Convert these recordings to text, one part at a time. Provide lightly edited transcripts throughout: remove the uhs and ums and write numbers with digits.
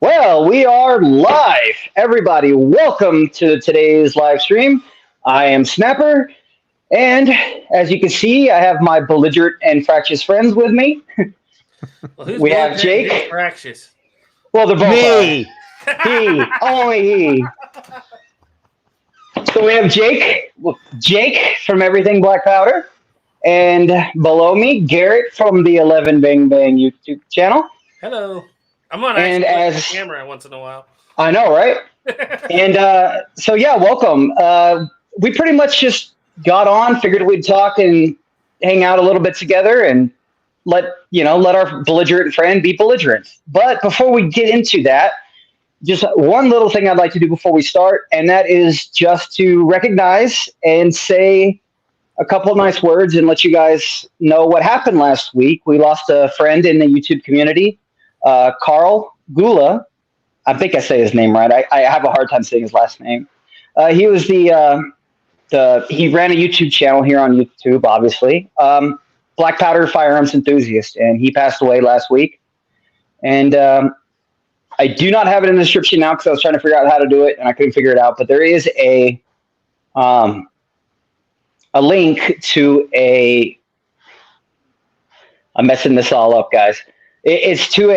Well, we are live. Everybody, welcome to today's live stream. I am Snapper, and as you can see, I have my belligerent and fractious friends with me. Well, who's we have Jake. Who's fractious? Well, they're both me. He, only he. So we have Jake from Everythingblacpowder, and below me, Garrett from the 11 Bang Bang YouTube channel. Hello. I'm on the camera once in a while. I know, right? And so, yeah, welcome. We pretty much just got on, figured we'd talk and hang out a little bit together and let our belligerent friend be belligerent. But before we get into that, just one little thing I'd like to do before we start, and that is just to recognize and say a couple of nice words and let you guys know what happened last week. We lost a friend in the YouTube community. Carl Gula, I think I say his name right. I have a hard time saying his last name. He was he ran a YouTube channel here on YouTube, obviously. Black powder firearms enthusiast, and he passed away last week. And I do not have it in the description now because I was trying to figure out how to do it and I couldn't figure it out. But there is a link to I'm messing this all up, guys. It's to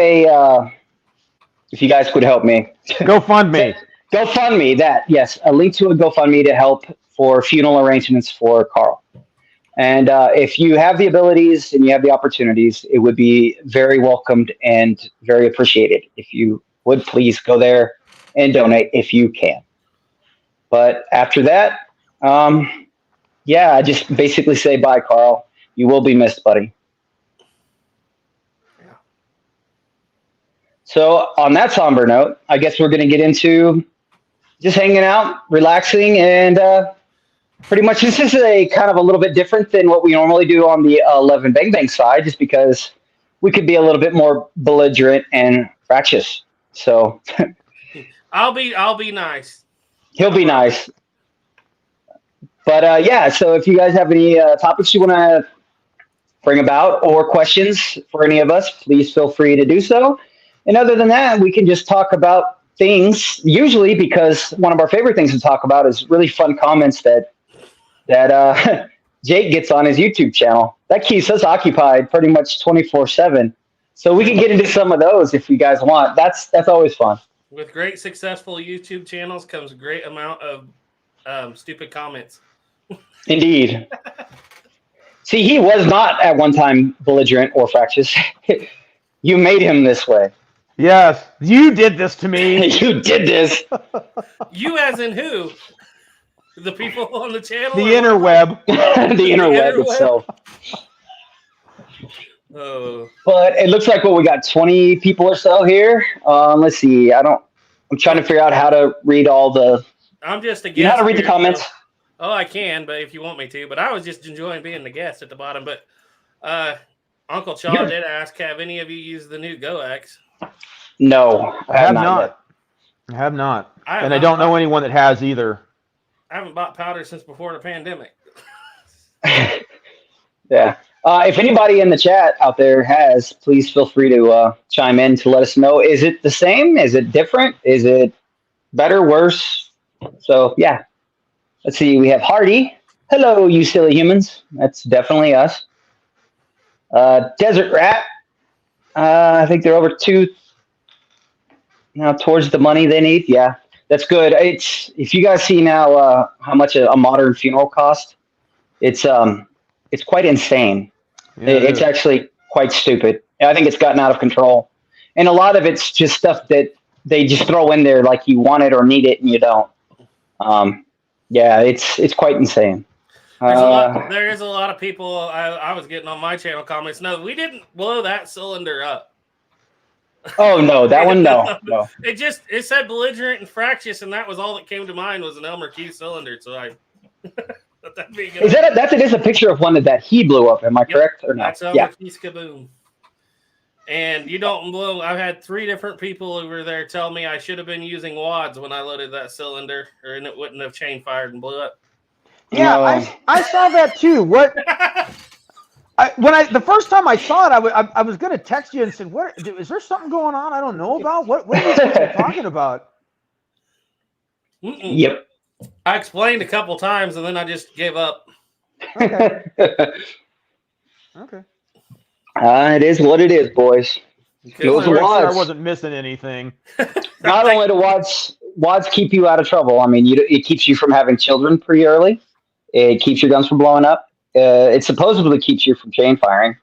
if you guys could help me. GoFundMe. GoFundMe, yes. A link to a GoFundMe to help for funeral arrangements for Carl. And if you have the abilities and you have the opportunities, it would be very welcomed and very appreciated. If you would please go there and donate if you can. But after that, I just basically say bye, Carl. You will be missed, buddy. So on that somber note, I guess we're going to get into just hanging out, relaxing, and pretty much this is a kind of a little bit different than what we normally do on the 11 Bang Bang side, just because we could be a little bit more belligerent and fractious. So I'll be nice. He'll be nice. But so if you guys have any topics you want to bring about or questions for any of us, please feel free to do so. And other than that, we can just talk about things, usually because one of our favorite things to talk about is really fun comments that Jake gets on his YouTube channel. That keeps us occupied pretty much 24/7. So we can get into some of those if you guys want. That's always fun. With great successful YouTube channels comes a great amount of stupid comments. Indeed. See, he was not at one time belligerent or fractious. You made him this way. Yes, you did this to me. You did this. You as in who? The people on the channel? The interweb. The interweb itself. Oh. But it looks like we got 20 people or so here. Let's see. I'm trying to figure out how to read all the. I'm just a guest. You know how to read the comments? So, I can, but if you want me to. But I was just enjoying being the guest at the bottom. But Uncle Chaw did ask, have any of you used the new GoX? No, I have not. I have not. And I don't know anyone that has either. I haven't bought powder since before the pandemic. Yeah. If anybody in the chat out there has, please feel free to chime in to let us know. Is it the same? Is it different? Is it better, worse? So, yeah. Let's see. We have Hardy. Hello, you silly humans. That's definitely us. Desert Rat. I think they're over 2 now towards the money they need. Yeah, that's good. If you guys see now how much a modern funeral costs, it's quite insane. Yeah, it's actually quite stupid. I think it's gotten out of control, and a lot of it's just stuff that they just throw in there like you want it or need it and you don't. It's quite insane. There is a lot of people I was getting on my channel comments. No, we didn't blow that cylinder up. Oh no, that one no. It said belligerent and fractious, and that was all that came to mind was an Elmer Q cylinder. So I let that be good. It is a picture of one that he blew up. Am I correct or not? That's Elmer Q kaboom. And you don't blow. I've had 3 different people over there tell me I should have been using wads when I loaded that cylinder, and it wouldn't have chain fired and blew up. Yeah, I saw that too. What? The first time I saw it, I was going to text you and said, "What is there something going on I don't know about? What are you talking about?" Yep. I explained a couple times and then I just gave up. Okay. It is what it is, boys. Those wads. I wasn't missing anything. Not only do wads keep you out of trouble. I mean, it keeps you from having children pretty early. It keeps your guns from blowing up. It supposedly keeps you from chain firing.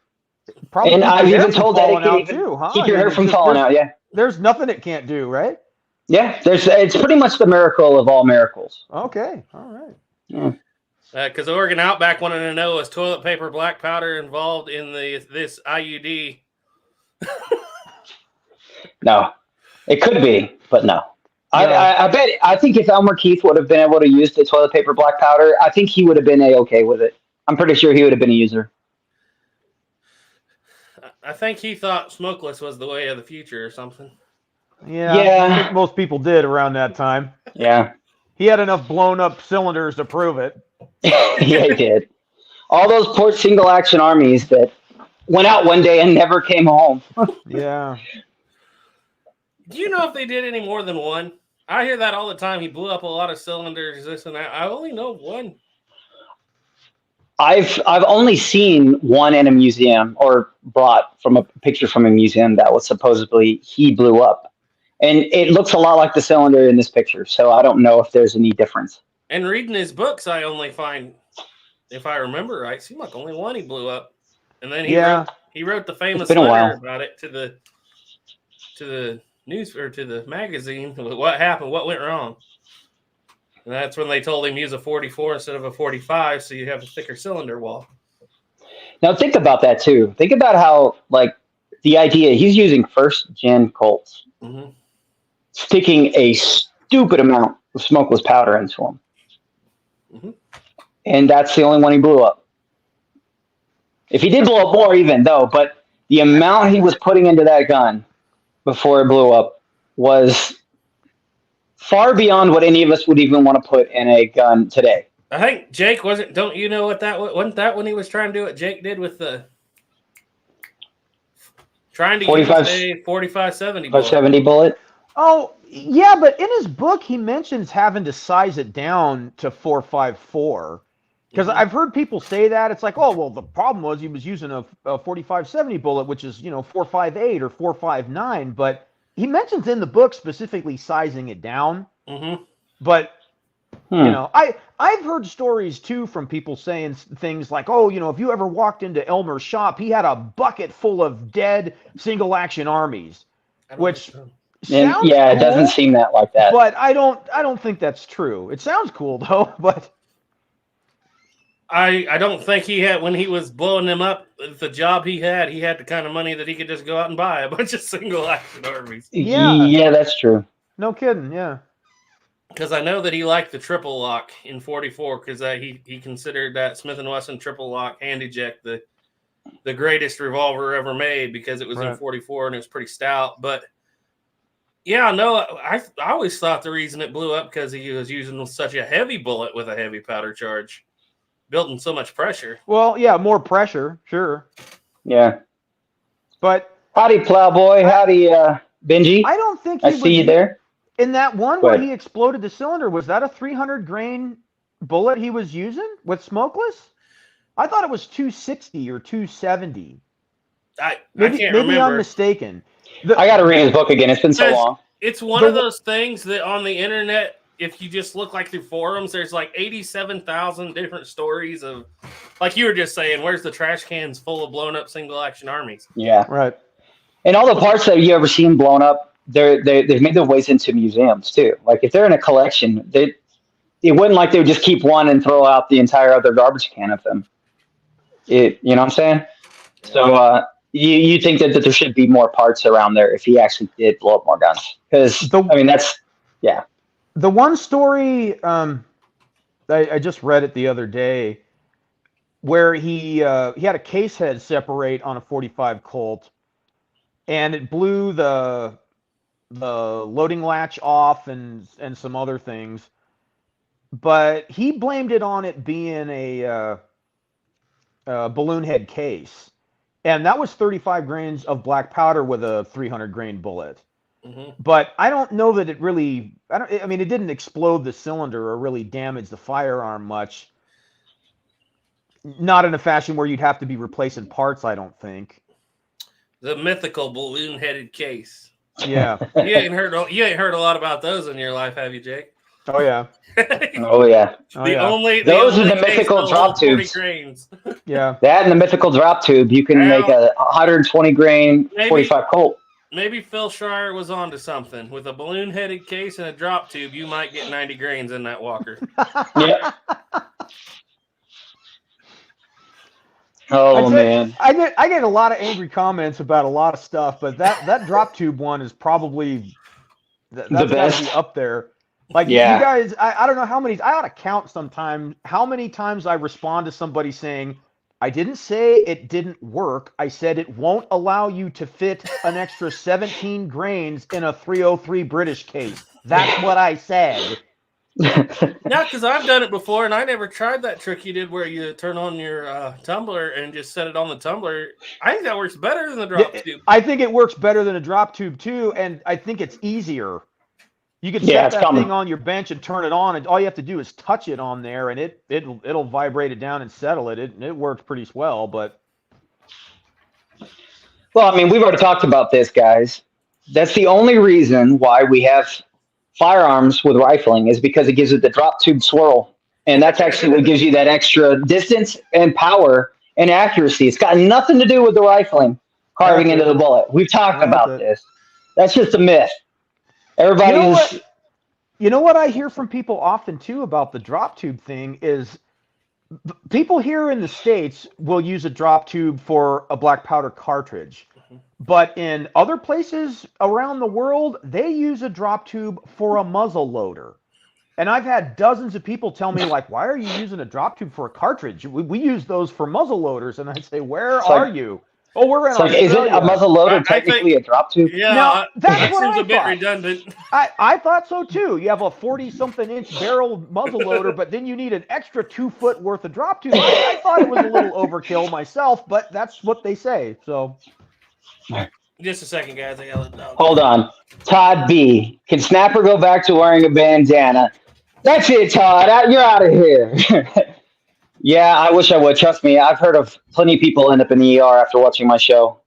Probably and I've even told that it can too, huh? keep your hair from falling out. Yeah. There's nothing it can't do, right? Yeah. It's pretty much the miracle of all miracles. Okay. All right. Yeah. Because Oregon Outback wanted to know, is toilet paper black powder involved in this IUD? No, it could be, but no. Yeah. I think if Elmer Keith would have been able to use the toilet paper black powder, I think he would have been okay with it. I'm pretty sure he would have been a user. I think he thought smokeless was the way of the future or something. Yeah. I think most people did around that time. Yeah. He had enough blown up cylinders to prove it. Yeah, he did. All those poor single action armies that went out one day and never came home. Yeah. Do you know if they did any more than one? I hear that all the time. He blew up a lot of cylinders, this and that. I only know one. I've only seen one in a museum, or brought from a picture from a museum that was supposedly he blew up. And it looks a lot like the cylinder in this picture, so I don't know if there's any difference. And reading his books, I only find, if I remember right, seemed like only one he blew up. And then he wrote the famous letter about it to the news or to the magazine. What happened? What went wrong? And that's when they told him use a 44 instead of a 45, so you have a thicker cylinder wall. Now think about that too. Think about how, like, the idea, he's using first gen Colts, sticking a stupid amount of smokeless powder into them. And that's the only one he blew up. If he did blow up more, even though, but the amount he was putting into that gun before it blew up was far beyond what any of us would even want to put in a gun today. I think Jake wasn't. Don't you know what that wasn't? That when he was trying to do what Jake did with the trying to 45, use a 45-70 bullet. 70 bullet. Oh yeah, but in his book he mentions having to size it down to 4.54. Because I've heard people say that. It's like, oh, well, the problem was he was using a 45-70 bullet, which is, 4.58 or 4.59. But he mentions in the book specifically sizing it down. But, I've heard stories, too, from people saying things like, oh, if you ever walked into Elmer's shop, he had a bucket full of dead single-action armies, which sounds cool, it doesn't seem that like that. But I don't think that's true. It sounds cool, though, but... I don't think he had, when he was blowing them up, the job he had the kind of money that he could just go out and buy a bunch of single action armies. Yeah, that's true. No kidding, yeah. Because I know that he liked the triple lock in 44 because he considered that Smith & Wesson triple lock hand eject the greatest revolver ever made because it was in 44 and it was pretty stout. But yeah, no, I always thought the reason it blew up because he was using such a heavy bullet with a heavy powder charge. Building so much pressure. Well, yeah, more pressure, sure. Yeah. But howdy, Plowboy. Howdy, Benji. I don't think I see you there. In that one where he exploded the cylinder, was that a 300 grain bullet he was using with smokeless? I thought it was 260 or 270. I can't remember. Maybe I'm mistaken. I got to read his book again. It's been so long. It's one of those things that on the internet, if you just look like through forums, there's like 87,000 different stories of, like you were just saying, where's the trash cans full of blown up single action armies? Yeah. Right. And all the parts that you ever seen blown up, they've made their ways into museums too. Like if they're in a collection, it wouldn't like they would just keep one and throw out the entire other garbage can of them. You know what I'm saying? So you think that there should be more parts around there if he actually did blow up more guns. Because, yeah. The one story, I just read it the other day, where he had a case head separate on a 45 Colt, and it blew the loading latch off and some other things, but he blamed it on it being a balloon head case, and that was 35 grains of black powder with a 300 grain bullet. But I don't know that it really. I mean, it didn't explode the cylinder or really damage the firearm much. Not in a fashion where you'd have to be replacing parts, I don't think. The mythical balloon-headed case. Yeah. You ain't heard a lot about those in your life, have you, Jake? Oh yeah. Oh yeah. Those are the mythical drop tubes. Grains. Yeah. That and the mythical drop tube, you can make a 120 grain 45 Colt. Maybe Phil Schreier was onto something. With a balloon-headed case and a drop tube, you might get 90 grains in that walker. Yeah. Oh man. I get a lot of angry comments about a lot of stuff, but that drop tube one is probably that's the best. Be up there. Like you guys, I don't know how many. I ought to count sometime how many times I respond to somebody saying, "I didn't say it didn't work. I said it won't allow you to fit an extra 17 grains in a 303 British case. That's what I said." Yeah, because I've done it before, and I never tried that trick you did where you turn on your tumbler and just set it on the tumbler. I think that works better than the drop tube. I think it works better than a drop tube too, and I think it's easier. You can set that thing on your bench and turn it on, and all you have to do is touch it on there, and it'll vibrate it down and settle it. It works pretty well, but well, I mean, we've already talked about this, guys. That's the only reason why we have firearms with rifling is because it gives it the drop tube swirl, and that's actually what gives you that extra distance and power and accuracy. It's got nothing to do with the rifling carving into the bullet. We've talked about this. That's just a myth. Everybody's. You know what I hear from people often too about the drop tube thing is people here in the States will use a drop tube for a black powder cartridge. But in other places around the world, they use a drop tube for a muzzle loader. And I've had dozens of people tell me, like, why are you using a drop tube for a cartridge? We use those for muzzle loaders. And I say, where are you? Oh, we're in Australia. Is it a muzzle loader technically a drop tube? Yeah, now, that's what seems I a bit thought. redundant. I thought so too. You have a 40-something inch barrel muzzle loader, but then you need an extra 2 foot worth of drop tube. I thought it was a little overkill myself, but that's what they say. So. Just a second, guys. I got it. Hold on. Todd B. Can Snapper go back to wearing a bandana? That's it, Todd. You're out of here. Yeah, I wish I would. Trust me. I've heard of plenty of people end up in the ER after watching my show.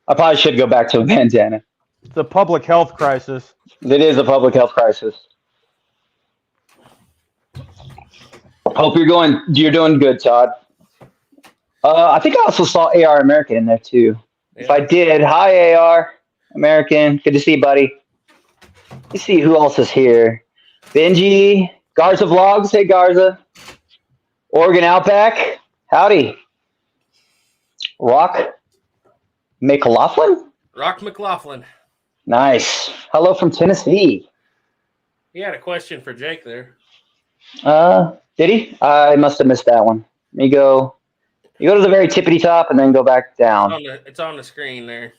I probably should go back to a bandana. It's a public health crisis. It is a public health crisis. Hope you're doing good, Todd. I think I also saw AR American in there too. Yeah. If I did, hi AR American, good to see you, buddy. Let's see who else is here. Benji, Garza Vlogs, hey Garza. Oregon Outback, howdy. Rock McLaughlin? Rock McLaughlin. Nice. Hello from Tennessee. He had a question for Jake there. Did he? I must have missed that one. You go to the very tippity top and then go back down. It's on the screen there.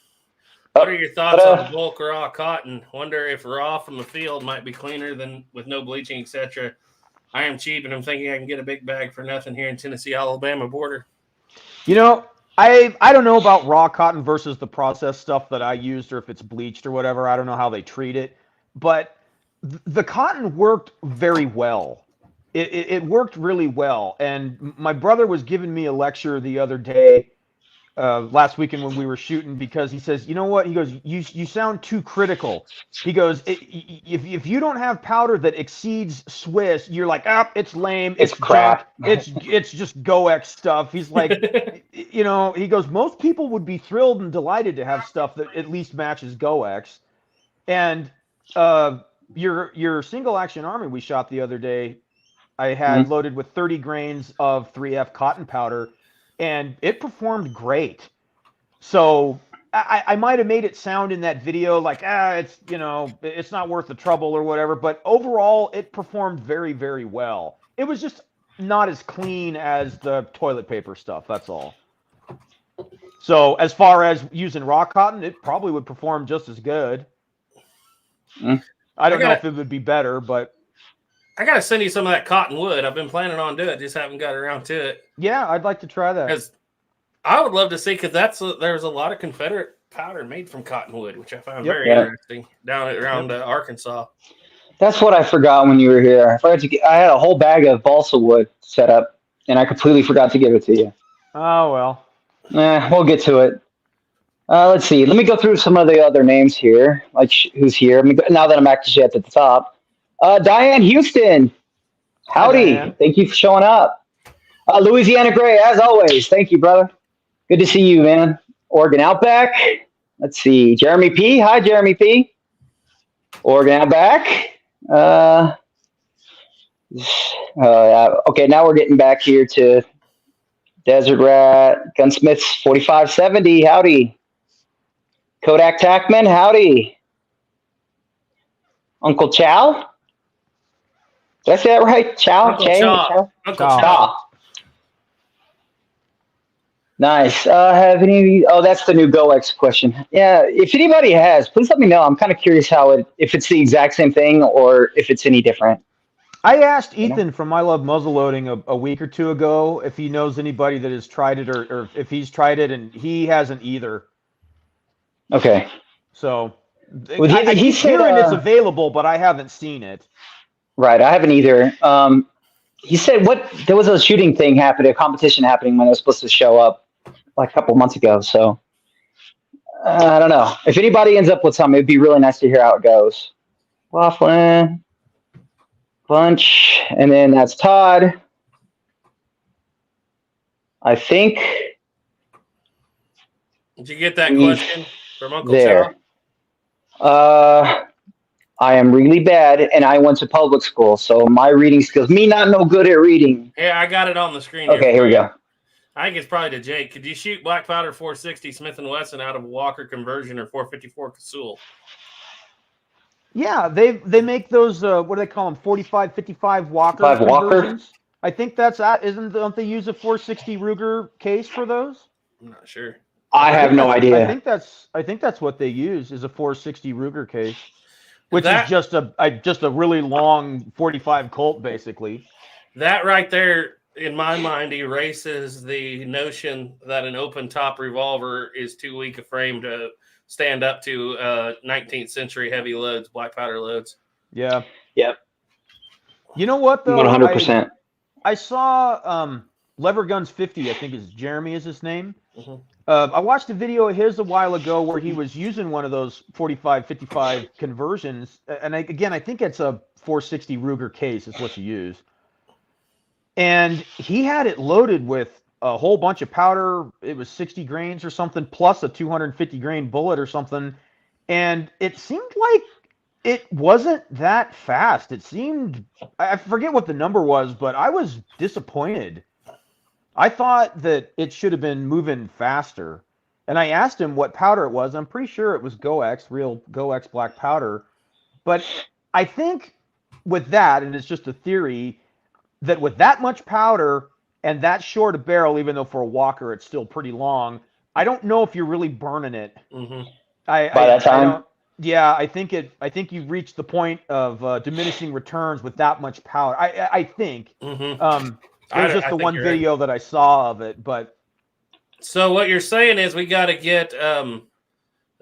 What are your thoughts on bulk raw cotton? Wonder if raw from the field might be cleaner than with no bleaching, etc. I am cheap, and I'm thinking I can get a big bag for nothing here in Tennessee-Alabama border. You know, I don't know about raw cotton versus the processed stuff that I used, or if it's bleached or whatever. I don't know how they treat it. But the cotton worked very well. It worked really well. And my brother was giving me a lecture the other day, last weekend when we were shooting, because he says, you know what? He goes, you sound too critical. He goes, if you don't have powder that exceeds Swiss, you're like, it's lame. It's crap. It's just GoX stuff. He's like, you know, he goes, most people would be thrilled and delighted to have stuff that at least matches GoX. And your single action army we shot the other day, I had loaded with 30 grains of 3F cotton powder, and it performed great. So I might have made it sound in that video like, it's, you know, it's not worth the trouble or whatever, but overall it performed very, very well. It was just not as clean as the toilet paper stuff, that's all. So as far as using raw cotton, it probably would perform just as good. I don't know if it would be better, but I gotta send you some of that cottonwood. I've been planning on doing it, just haven't got around to it. Yeah, I'd like to try that. Because I would love to see, because there's a lot of Confederate powder made from cottonwood, which I found very interesting down around Arkansas. That's what I forgot when you were here. I had a whole bag of balsa wood set up, and I completely forgot to give it to you. Oh, well. We'll get to it. Let's see. Let me go through some of the other names here, like who's here. Now that I'm actually at the top. Diane Houston. Howdy. Hi, thank you for showing up. Louisiana Gray, as always. Thank you, brother. Good to see you, man. Oregon Outback. Let's see. Jeremy P. Hi, Jeremy P. Oregon Outback. Okay, now we're getting back here to Desert Rat, Gunsmiths 4570. Howdy. Kodak Tackman. Howdy. Uncle Chow. Did I say that right? Chow? Uncle Chow. Uncle Chow. Nice. Have any of you? Oh, that's the new GoX question. Yeah, if anybody has, please let me know. I'm kind of curious if it's the exact same thing or if it's any different. I asked Ethan from I Love Muzzleloading a week or two ago if he knows anybody that has tried it or if he's tried it, and he hasn't either. Okay. So well, I keep hearing it's available, but I haven't seen it. Right, I haven't either. He said there was a shooting thing happening, a competition happening when it was supposed to show up like a couple months ago. So I don't know. If anybody ends up with something, it'd be really nice to hear how it goes. Laughlin, Bunch, and then that's Todd. I think. Did you get that question from Uncle Chow? I am really bad, and I went to public school, so my reading skills, me not no good at reading. Yeah, I got it on the screen. Okay, here we go. I think it's probably to Jake. Could you shoot black powder 460 Smith & Wesson out of Walker conversion or 454 Casull? Yeah, they make those, what do they call them, 45, 55 Walker conversions? I think that's don't they use a 460 Ruger case for those? I'm not sure. I have no idea. I think that's what they use is a 460 Ruger case. Which is just a really long 45 Colt, basically. That right there, in my mind, erases the notion that an open-top revolver is too weak a frame to stand up to 19th century heavy loads, black powder loads. Yeah. Yep. You know what, though? 100%. I saw Lever Guns 50, I think Jeremy is his name. Mm-hmm. I watched a video of his a while ago where he was using one of those 45, 55 conversions. And I think it's a 460 Ruger case is what you use. And he had it loaded with a whole bunch of powder. It was 60 grains or something, plus a 250 grain bullet or something. And it seemed like it wasn't that fast. It seemed, I forget what the number was, but I was disappointed. I thought that it should have been moving faster. And I asked him what powder it was. I'm pretty sure it was GoX, real GoX black powder. But I think with that, and it's just a theory, that with that much powder and that short a barrel, even though for a Walker it's still pretty long, I don't know if you're really burning it. Mm-hmm. By that time? I think you've reached the point of diminishing returns with that much powder. I think. Mm-hmm. There's just the one video that I saw of it, but. So what you're saying is we got to get the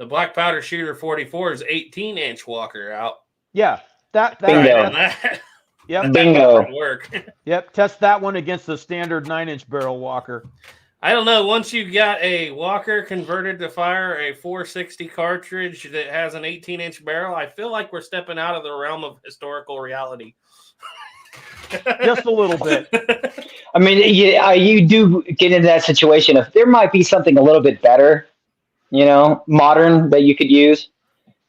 black powder shooter 44's 18-inch Walker out. Yeah, that. Bingo. Yep. Bingo. Work. Yep. Test that one against the standard 9-inch barrel Walker. I don't know. Once you got a Walker converted to fire a 460 cartridge that has an 18-inch barrel, I feel like we're stepping out of the realm of historical reality. Just a little bit. I mean, you do get into that situation if there might be something a little bit better, modern that you could use.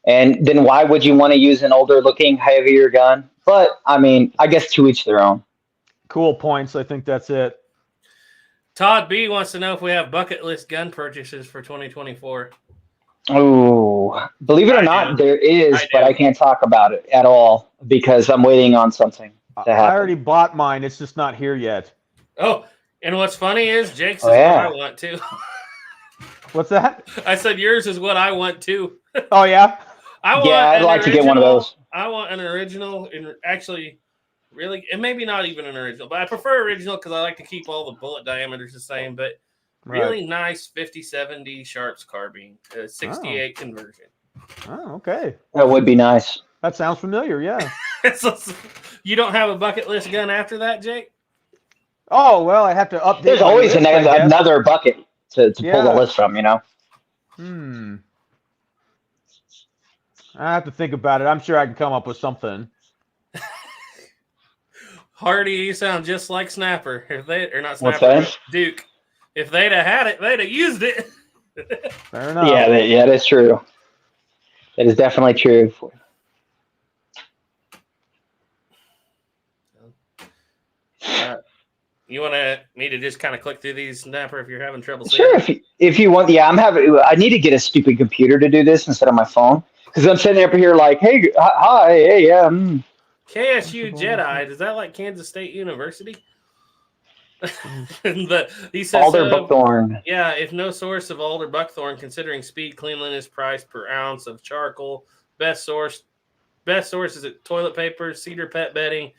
And then why would you want to use an older looking, heavier gun? But I mean, I guess to each their own. Cool points. I think that's it. Todd B wants to know if we have bucket list gun purchases for 2024. Oh, believe it or not, there is, but I can't talk about it at all because I'm waiting on something to happen. I already bought mine. It's just not here yet. Oh, and what's funny is Jake's is what I want too. What's that? I said yours is what I want too. Oh, yeah? I'd like to get one of those. I want an original. And actually, really, and maybe not even an original, but I prefer original because I like to keep all the bullet diameters the same. But really nice 50-70 Sharps carbine, 68 conversion. Oh, okay. That would be nice. That sounds familiar. Yeah. So, you don't have a bucket list gun after that, Jake? Oh well, I have to update. There's always another bucket to pull the list from, you know. I have to think about it. I'm sure I can come up with something. Hardy, you sound just like Snapper. If they or not What's Snapper, that? Duke. If they'd have had it, they'd have used it. Fair enough. Yeah, that's true. That is definitely true. You want me to just kind of click through these, Snapper, if you're having trouble seeing? Sure, if you want. Yeah, I need to get a stupid computer to do this instead of my phone because I'm sitting up here like, hey, hi, hey, yeah. KSU Jedi, is that like Kansas State University? He says Alder buckthorn. Yeah, if no source of alder buckthorn, considering speed, cleanliness, price per ounce of charcoal, best source is it toilet paper, cedar pet bedding,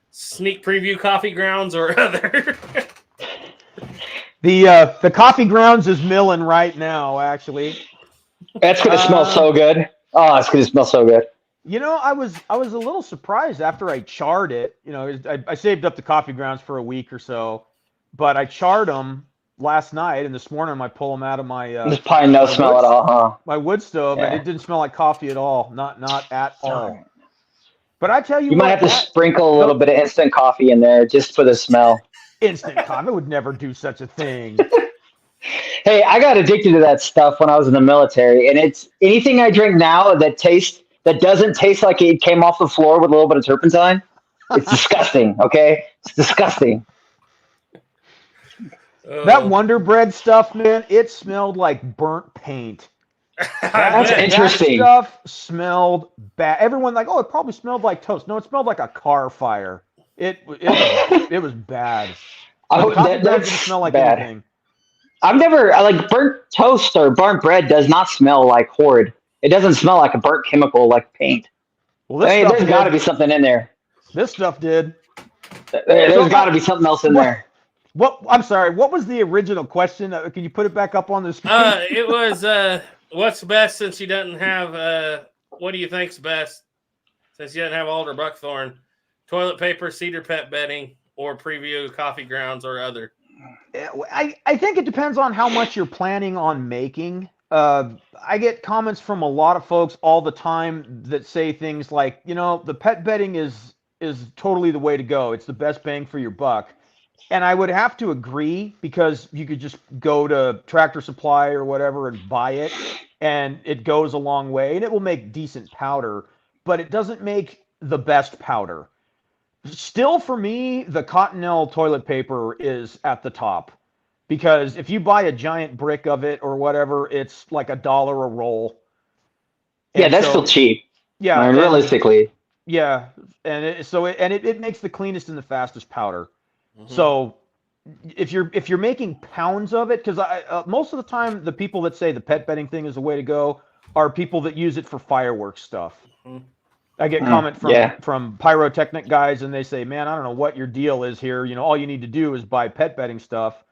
sneak preview coffee grounds, or other. The coffee grounds is milling right now. Actually, that's gonna smell so good. Oh, it's gonna smell so good. You know, I was a little surprised after I charred it. You know, I saved up the coffee grounds for a week or so, but I charred them last night, and this morning I pull them out of my. There's probably no smell at all, huh? My wood stove, and it didn't smell like coffee at all. Not at all. But I tell you, you might have to sprinkle a little bit of instant coffee in there just for the smell. Instant coffee would never do such a thing. Hey, I got addicted to that stuff when I was in the military, and it's anything I drink now that doesn't taste like it came off the floor with a little bit of turpentine. It's disgusting. Okay, it's disgusting. That Wonder Bread stuff, man, it smelled like burnt paint. That's interesting. That stuff smelled bad. Everyone like, oh, it probably smelled like toast. No, it smelled like a car fire. It was bad. That didn't smell like bad. Anything. I've never like burnt toast or burnt bread does not smell like horrid. It doesn't smell like a burnt chemical like paint. Well, there's got to be something in there. This stuff did. There's got to be something else in there. What? I'm sorry. What was the original question? Can you put it back up on the screen? It was what's best since you doesn't have what do you think's best since you doesn't have alder buckthorn, toilet paper, cedar pet bedding, or preview coffee grounds or other. I think it depends on how much you're planning on making. I get comments from a lot of folks all the time that say things like, you know, the pet bedding is totally the way to go. It's the best bang for your buck. And I would have to agree because you could just go to Tractor Supply or whatever and buy it, and it goes a long way, and it will make decent powder, but it doesn't make the best powder. Still, for me, the Cottonelle toilet paper is at the top. Because if you buy a giant brick of it or whatever, it's like $1 a roll. And yeah, that's still cheap. Yeah, I mean, realistically. Yeah, and it makes the cleanest and the fastest powder. Mm-hmm. So if you're making pounds of it, because most of the time the people that say the pet bedding thing is the way to go are people that use it for fireworks stuff. Mm-hmm. I get comment from pyrotechnic guys, and they say, "Man, I don't know what your deal is here. You know, all you need to do is buy pet bedding stuff."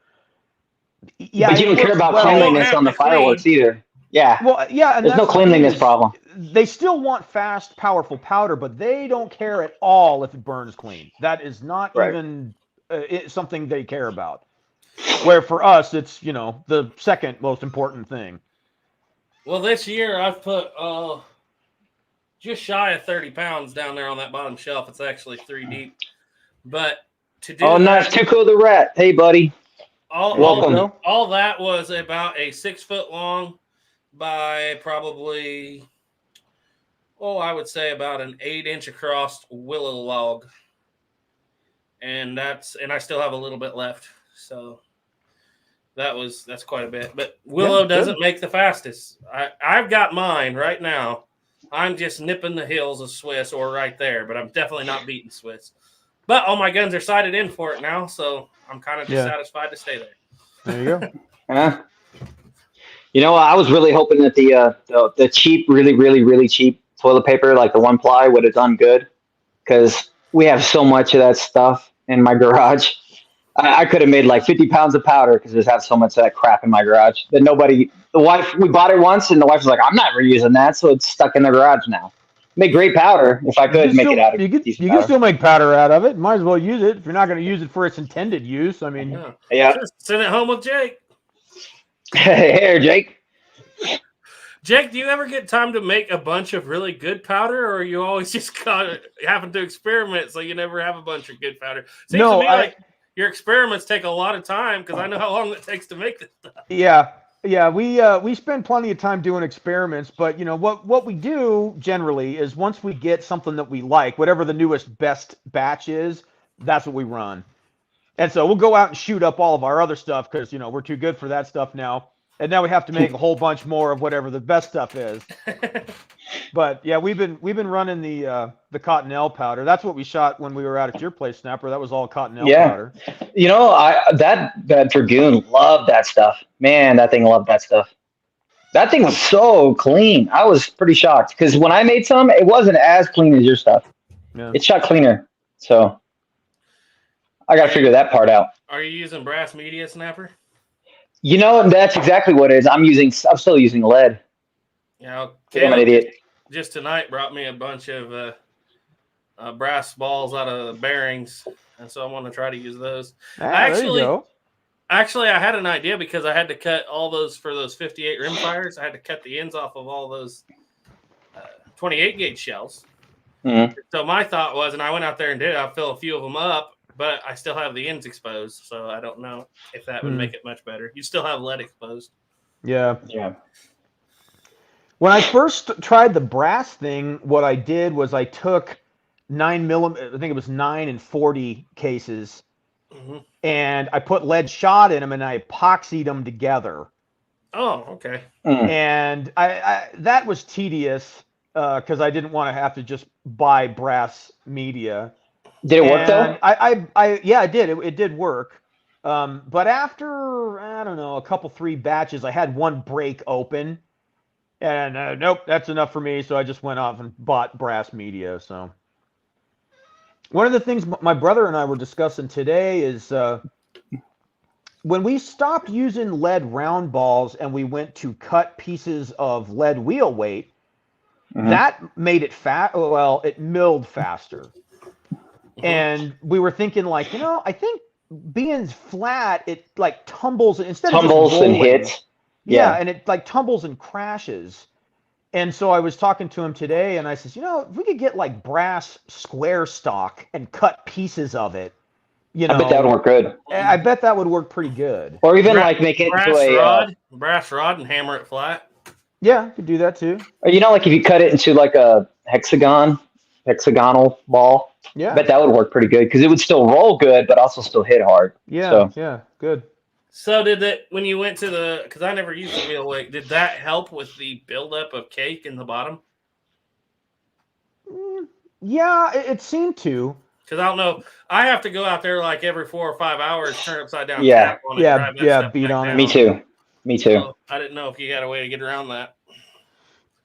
Yeah, but you don't care about cleanliness on the fireworks either. Yeah. Well, yeah, and there's no cleanliness problem. They still want fast, powerful powder, but they don't care at all if it burns clean. That is not even something they care about. Where for us, it's, you know, the second most important thing. Well, this year I've put just shy of 30 pounds down there on that bottom shelf. It's actually 3 deep. But to do nice. Too cool the rat. Hey, buddy. Welcome. All that was about a 6 foot long by probably, I would say about an 8-inch across willow log. And I still have a little bit left. So that's quite a bit. But willow doesn't make the fastest. I've got mine right now. I'm just nipping the heels of Swiss or right there, but I'm definitely not beating Swiss. But all my guns are sighted in for it now, so I'm kind of dissatisfied to stay there. There you go. You know, I was really hoping that the cheap, really, really, really cheap toilet paper, like the 1-ply, would have done good. Because We have so much of that stuff in my garage. I could have made like 50 pounds of powder because there's have so much of that crap in my garage that nobody. The wife, we bought it once, and the wife was like, "I'm not reusing that," so it's stuck in the garage now. Make great powder if I could make it out of. You can still make powder out of it. Might as well use it if you're not going to use it for its intended use. I mean, yeah. Just send it home with Jake. Here, Jake. Jake, do you ever get time to make a bunch of really good powder, or you always just happen to experiment, so you never have a bunch of good powder? Seems to me like your experiments take a lot of time because I know how long it takes to make this stuff. Yeah, we spend plenty of time doing experiments, but what we do generally is once we get something that we like, whatever the newest best batch is, that's what we run. And so we'll go out and shoot up all of our other stuff because we're too good for that stuff now. And now we have to make a whole bunch more of whatever the best stuff is. But yeah, we've been running the Cottonelle powder. That's what we shot when we were out at your place, Snapper. That was all Cottonelle powder. That Dragoon loved that stuff. Man, that thing loved that stuff. That thing was so clean. I was pretty shocked because when I made some, it wasn't as clean as your stuff. Yeah. It shot cleaner. So I got to figure that part out. Are you using brass media, Snapper? That's exactly what it is. I'm still using lead. Yeah, I'm an idiot. Just tonight brought me a bunch of brass balls out of bearings, and so I'm going to try to use those. Actually, I had an idea because I had to cut all those for those 58 rimfires. I had to cut the ends off of all those 28 gauge shells. Mm-hmm. So my thought was, and I went out there and did it. I filled a few of them up. But I still have the ends exposed, so I don't know if that would make it much better. You still have lead exposed. Yeah. When I first tried the brass thing, what I did was I took 9mm, I think it was 9 and 40 cases, and I put lead shot in them, and I epoxied them together. Oh, okay. And I that was tedious because I didn't want to have to just buy brass media. Did it work though? Yeah, it did. It did work. But after, I don't know, a couple, 3 batches, I had one break open. And nope, that's enough for me. So I just went off and bought brass media. So one of the things my brother and I were discussing today is when we stopped using lead round balls and we went to cut pieces of lead wheel weight, that made it it milled faster. And we were thinking I think being flat, it tumbles instead of tumbles and hits. Yeah, and it tumbles and crashes. And so I was talking to him today, and I says, if we could get brass square stock and cut pieces of it, I bet that would work good. I bet that would work pretty good. Or even make it into a brass rod and hammer it flat. Yeah, could do that too. Or if you cut it into a hexagonal ball. Yeah, I bet that would work pretty good because it would still roll good, but also still hit hard. Yeah, yeah, good. So did that when you went to because I never used the wheel weight, did that help with the buildup of cake in the bottom? Yeah, it seemed to. Because I don't know, I have to go out there every 4 or 5 hours, turn upside down. Yeah, on it, beat on it. Me too. So I didn't know if you got a way to get around that.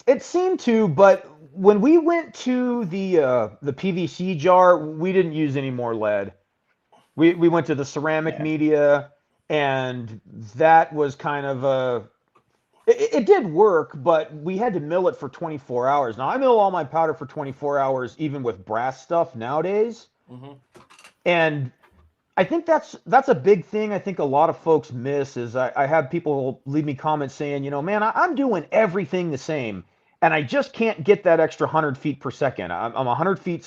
It seemed to, but when we went to the PVC jar, we didn't use any more lead. We went to the ceramic media, and that was kind of it did work, but we had to mill it for 24 hours. Now I mill all my powder for 24 hours, even with brass stuff nowadays. And I think that's a big thing. I think a lot of folks miss is I have people leave me comments saying, man, I'm doing everything the same. And I just can't get that extra 100 feet per second. I'm 100 feet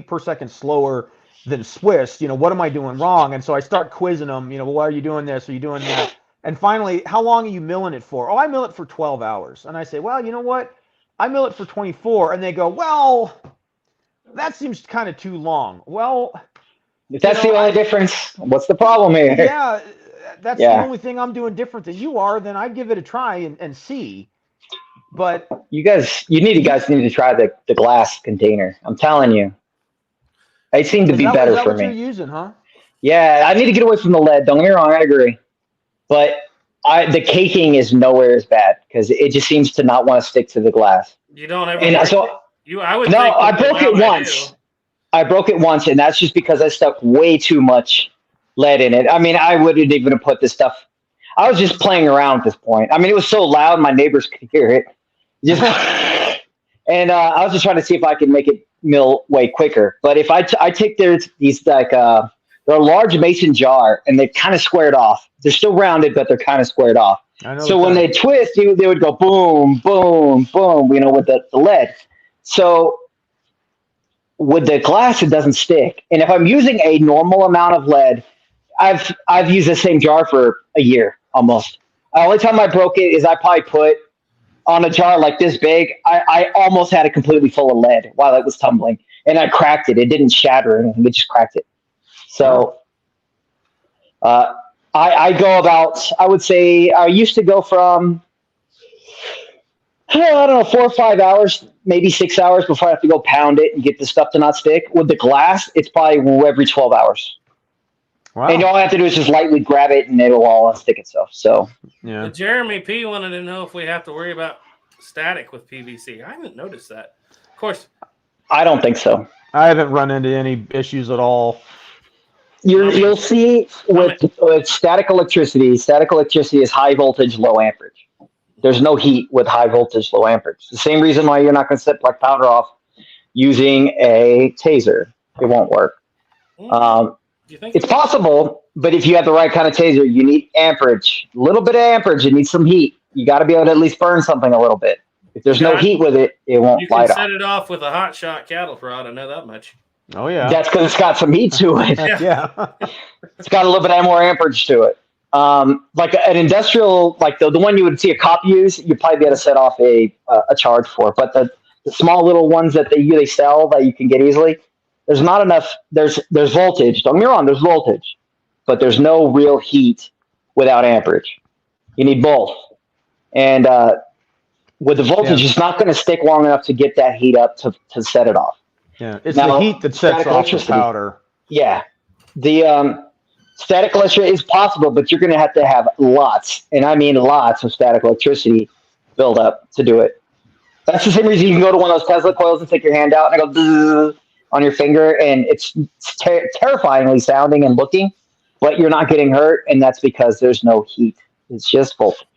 per second slower than Swiss. What am I doing wrong? And so I start quizzing them. Why are you doing this? Are you doing that? And finally, how long are you milling it for? Oh, I mill it for 12 hours. And I say, well, you know what? I mill it for 24. And they go, well, that seems kind of too long. Well, if that's the only difference, what's the problem here? Yeah, that's the only thing I'm doing different than you are. Then I'd give it a try and see. But you guys need to try the glass container. I'm telling you, it seemed to be better for me. You're using, huh? Yeah, I need to get away from the lead. Don't get me wrong, I agree. But the caking is nowhere as bad because it just seems to not want to stick to the glass. You don't ever. And so I broke it once. I broke it once, and that's just because I stuck way too much lead in it. I mean, I wouldn't even have put this stuff. I was just playing around at this point. I mean, it was so loud, my neighbors could hear it. Just, and I was just trying to see if I could make it mill way quicker. But if I take these like they're a large mason jar, and they're kind of squared off. They're still rounded, but they're kind of squared off. So when they twist, they would go boom, boom, boom. With the lead. So with the glass, it doesn't stick. And if I'm using a normal amount of lead, I've used the same jar for a year almost. The only time I broke it is I probably put on a jar like this big. I almost had it completely full of lead while it was tumbling, and I cracked it. It didn't shatter or anything; it just cracked it. So I go about. I would say I used to go from I don't know 4 or 5 hours, maybe 6 hours before I have to go pound it and get the stuff to not stick. With the glass, it's probably every 12 hours. Wow. And all I have to do is just lightly grab it, and it'll all unstick itself. So, yeah. Jeremy P wanted to know if we have to worry about static with PVC. I haven't noticed that. Of course, I don't think so. I haven't run into any issues at all. You'll see with static electricity. Static electricity is high voltage, low amperage. There's no heat with high voltage, low amperage. The same reason why you're not going to set black powder off using a taser. It won't work. It's possible, but if you have the right kind of taser, you need amperage. A little bit of amperage. It needs some heat. You got to be able to at least burn something a little bit. If there's no heat with it, it won't light off. You can set it off with a hot shot cattle prod. I know that much. Oh, yeah. That's because it's got some heat to it. Yeah. It's got a little bit more amperage to it. Like an industrial, like the one you would see a cop use, you'd probably be able to set off a charge for. But the small little ones that they sell that you can get easily, there's not enough. There's voltage. Don't get me wrong. There's voltage, but there's no real heat without amperage. You need both. And with the voltage, it's not going to stick long enough to get that heat up to set it off. Yeah, it's the heat that sets off the powder. Yeah, the static electricity is possible, but you're going to have lots, and I mean lots of static electricity build up to do it. That's the same reason you can go to one of those Tesla coils and take your hand out and it goes on your finger, and it's terrifyingly sounding and looking, but you're not getting hurt, and that's because there's no heat. It's just voltage.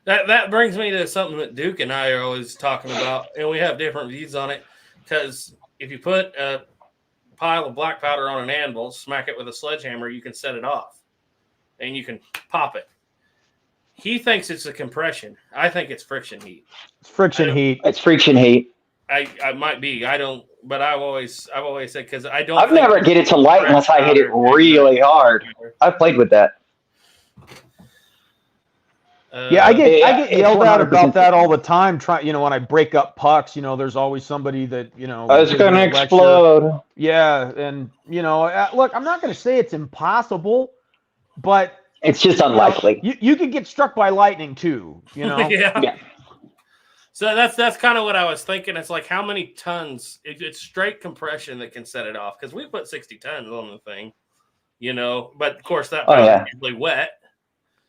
That brings me to something that Duke and I are always talking about, and we have different views on it, because if you put a pile of black powder on an anvil, smack it with a sledgehammer, you can set it off, and you can pop it. He thinks it's a compression. I think it's friction heat. It's friction heat. It's friction heat. I might be. I don't, but I've always said, because I don't. I've never get it to light unless I hit it really hard. I've played with that. Yeah, I get yelled at about that all the time. When I break up pucks, there's always somebody that it's gonna explode. Yeah, and look, I'm not gonna say it's impossible, but it's just unlikely. You could get struck by lightning too. Yeah. So that's kind of what I was thinking. It's like, how many tons? It's straight compression that can set it off, because we put 60 tons on the thing, But of course that is usually wet.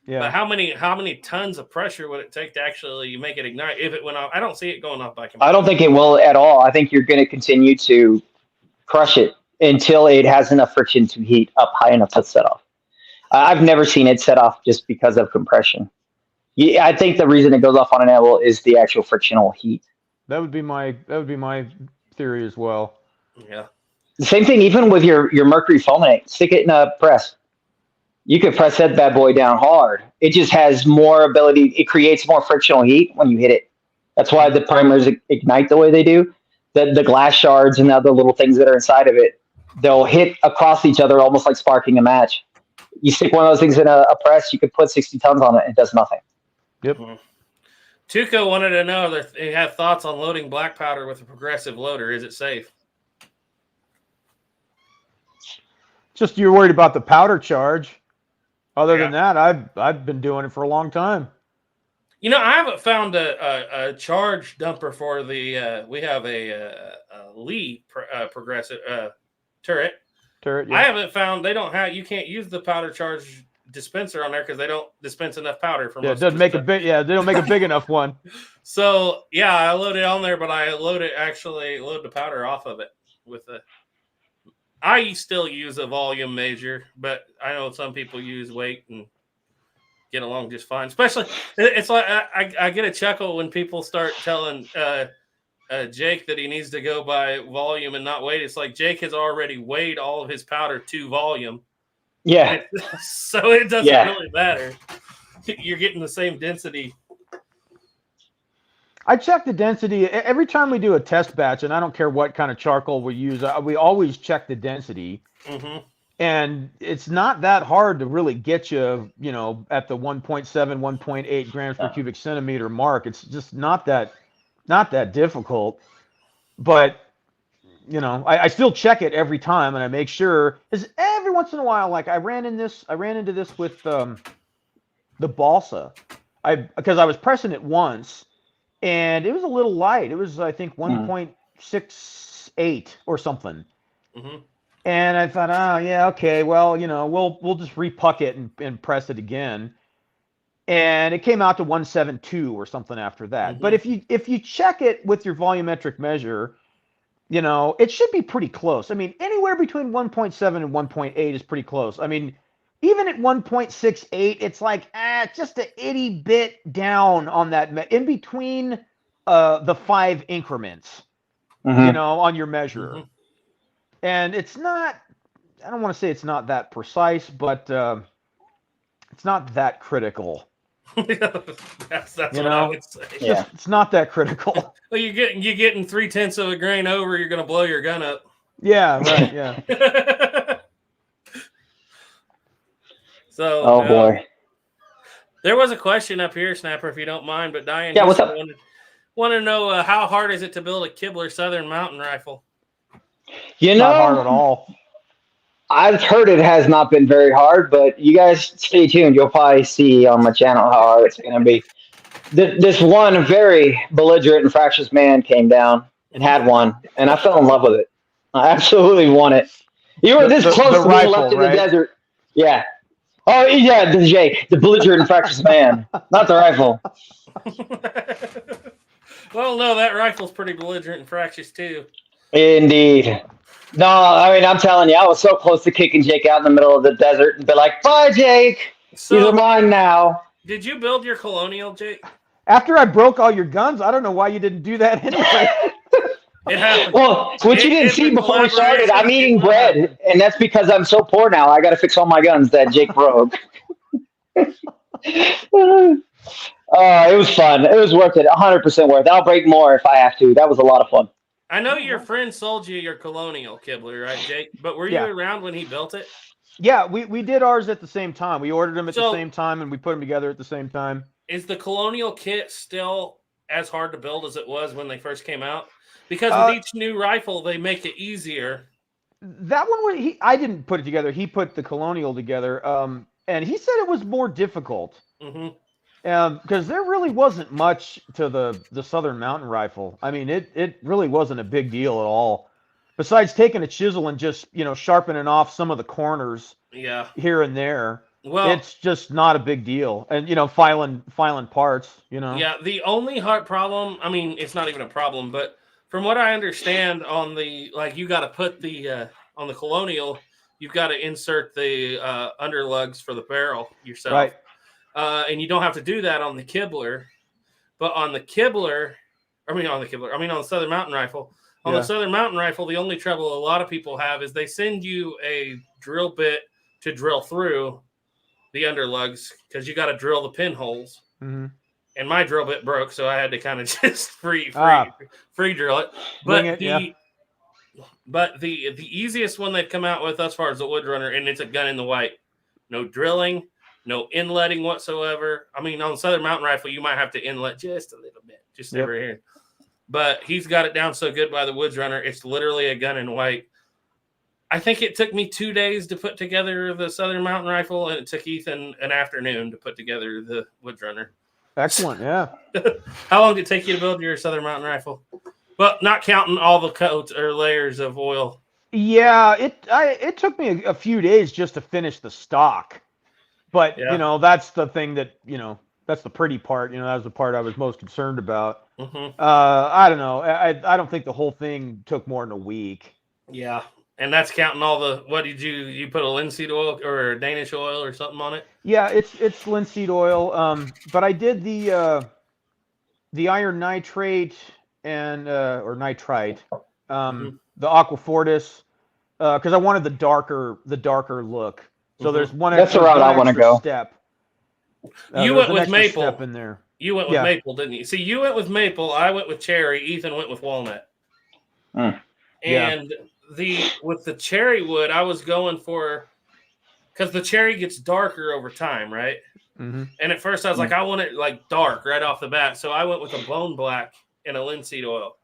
Yeah. But how many tons of pressure would it take to actually make it ignite if it went off? I don't see it going off by compression. I don't think it will at all. I think you're going to continue to crush it until it has enough friction to heat up high enough to set off. I've never seen it set off just because of compression. Yeah, I think the reason it goes off on an anvil is the actual frictional heat. That would be my theory as well. Yeah. The same thing even with your mercury fulminate. Stick it in a press. You can press that bad boy down hard. It just has more ability. It creates more frictional heat when you hit it. That's why the primers ignite the way they do. The glass shards and the other little things that are inside of it, they'll hit across each other almost like sparking a match. You stick one of those things in a press, you could put 60 tons on it, and it does nothing. Yep. Tuco wanted to know if they have thoughts on loading black powder with a progressive loader. Is it safe? Just you're worried about the powder charge. Other than that, I've been doing it for a long time. I haven't found a charge dumper for the. We have a Lee progressive turret. Turret. Yeah. I haven't found they don't have. You can't use the powder charge dispenser on there because they don't dispense enough powder from. Yeah, it doesn't make a big. Yeah, they don't make a big enough one. So I load it on there, but I load the powder off of it with the. I still use a volume measure, but I know some people use weight and get along just fine. Especially, it's like I get a chuckle when people start telling Jake that he needs to go by volume and not weight. It's like Jake has already weighed all of his powder to volume. Yeah. So it doesn't really matter. You're getting the same density. I check the density every time we do a test batch, and I don't care what kind of charcoal we use. We always check the density, and it's not that hard to really get you, at the 1.7, 1.8 grams per cubic centimeter mark. It's just not that difficult. But I still check it every time, and I make sure. Because every once in a while, like I ran into this with the balsa, because I was pressing it once. And it was a little light. It was, I think, 1.68 or something. And I thought, oh yeah, okay, well, we'll just repuck it and press it again. And it came out to 1.72 or something after that. But if you check it with your volumetric measure, it should be pretty close. I mean, anywhere between 1.7 and 1.8 is pretty close. I mean, even at 1.68, it's like just a itty bit down on that in between the 5 increments, on your measure. And it's not. I don't want to say it's not that precise, but it's not that critical. that's what I would say. It's not that critical. Well, you're getting 0.3 of a grain over, you're going to blow your gun up. Yeah, right. Yeah. So, boy. There was a question up here, Snapper, if you don't mind, but Diane what's up? Want to know how hard is it to build a Kibler Southern Mountain Rifle? Not hard at all. I've heard it has not been very hard, but you guys stay tuned. You'll probably see on my channel how hard it's going to be. This one very belligerent and fractious man came down and had one, and I fell in love with it. I absolutely want it. You were this close to being left in the desert. Yeah. Oh, yeah, the belligerent and fractious man, not the rifle. Well, no, that rifle's pretty belligerent and fractious, too. Indeed. No, I mean, I'm telling you, I was so close to kicking Jake out in the middle of the desert and be like, bye, Jake. These are mine now. Did you build your Colonial, Jake? After I broke all your guns, I don't know why you didn't do that anyway. It happened. Well, what you didn't see before we started, I'm eating bread, and that's because I'm so poor now. I got to fix all my guns that Jake broke. It was fun. It was worth it. 100% worth it. I'll break more if I have to. That was a lot of fun. I know your friend sold you your Colonial, Kibler, right, Jake? But were you around when he built it? Yeah, we did ours at the same time. We ordered them at the same time, and we put them together at the same time. Is the Colonial kit still as hard to build as it was when they first came out? Because with each new rifle, they make it easier. That one, I didn't put it together. He put the Colonial together, and he said it was more difficult. Because there really wasn't much to the Southern Mountain Rifle. I mean, it really wasn't a big deal at all. Besides taking a chisel and just, sharpening off some of the corners here and there. Well, it's just not a big deal. And, filing parts, Yeah, the only hard problem, I mean, it's not even a problem, but from what I understand on the, you got to put the, on the Colonial, you've got to insert the underlugs for the barrel yourself. Right. And you don't have to do that on the Kibler. But on the Southern Mountain Rifle, the Southern Mountain Rifle, the only trouble a lot of people have is they send you a drill bit to drill through the underlugs because you got to drill the pinholes. And my drill bit broke, so I had to kind of just free drill it. But the easiest one they've come out with as far as the Woodrunner, and it's a gun in the white. No drilling, no inletting whatsoever. I mean, on the Southern Mountain Rifle, you might have to inlet just a little bit, just over here. But he's got it down so good by the Woodrunner, it's literally a gun in white. I think it took me 2 days to put together the Southern Mountain Rifle, and it took Ethan an afternoon to put together the Woodrunner. Excellent, yeah. How long did it take you to build your Southern Mountain Rifle? Well, not counting all the coats or layers of oil. Yeah, it took me a few days just to finish the stock. But, that's the thing that, that's the pretty part. That was the part I was most concerned about. I don't know. I don't think the whole thing took more than a week. Yeah. And that's counting all the, what did you put a linseed oil or a Danish oil or something on it? Yeah, it's linseed oil. But I did the iron nitrate and or nitrite, the Aquafortis, because I wanted the darker look. So there's one. That's the route I want to go. Step. You went with maple. Step in there. You went with maple, didn't you? See, you went with maple. I went with cherry. Ethan went with walnut. And with the cherry wood, I was going for, because the cherry gets darker over time, right? And at first I was like, I want it like dark right off the bat. So I went with a bone black and a linseed oil.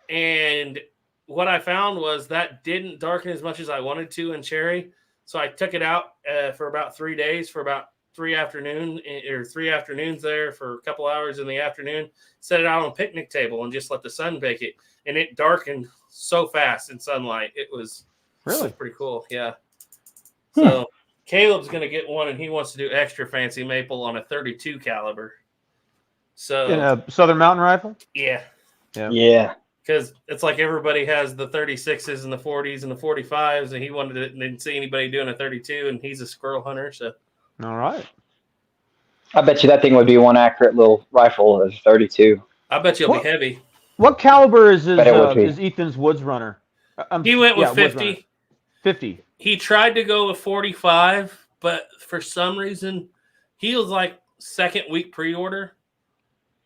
And what I found was that didn't darken as much as I wanted to in cherry. So I took it out for about 3 days, for about 3 afternoons there for a couple hours in the afternoon, set it out on a picnic table and just let the sun bake it. And it darkened so fast in sunlight. It was really pretty cool. Yeah. So Caleb's going to get one, and he wants to do extra fancy maple on a 32 caliber. So in a Southern Mountain rifle? Yeah. Because it's like everybody has the 36s and the 40s and the 45s, and he didn't see anybody doing a 32, and he's a squirrel hunter. So, all right. I bet you that thing would be one accurate little rifle as 32. I bet you'll be heavy. What caliber is Ethan's Woods Runner? He went with 50. 50. He tried to go with 45, but for some reason, he was like second week pre-order,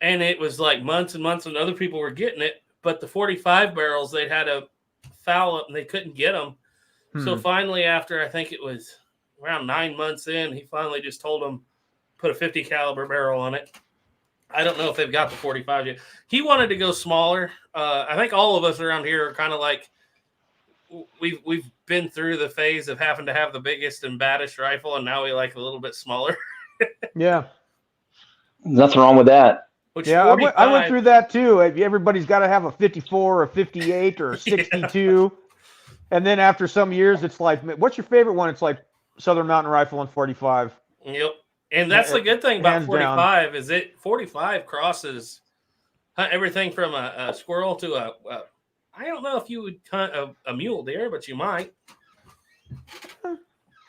and it was like months and months, and other people were getting it. But the 45 barrels, they'd had a foul up, and they couldn't get them. So finally, after I think it was around 9 months in, he finally just told them, put a 50 caliber barrel on it. I don't know if they've got the 45 yet. He wanted to go smaller. I think all of us around here are kind of like, we've been through the phase of having to have the biggest and baddest rifle, and now we like a little bit smaller. Yeah. Nothing wrong with that. I went through that too. Everybody's got to have a 54 or 58 or 62. And then after some years, it's like, what's your favorite one? It's like Southern Mountain Rifle and 45. Yep. And that's the good thing about 45 is 45 crosses everything from a squirrel to I don't know if you would hunt a mule deer, but you might. I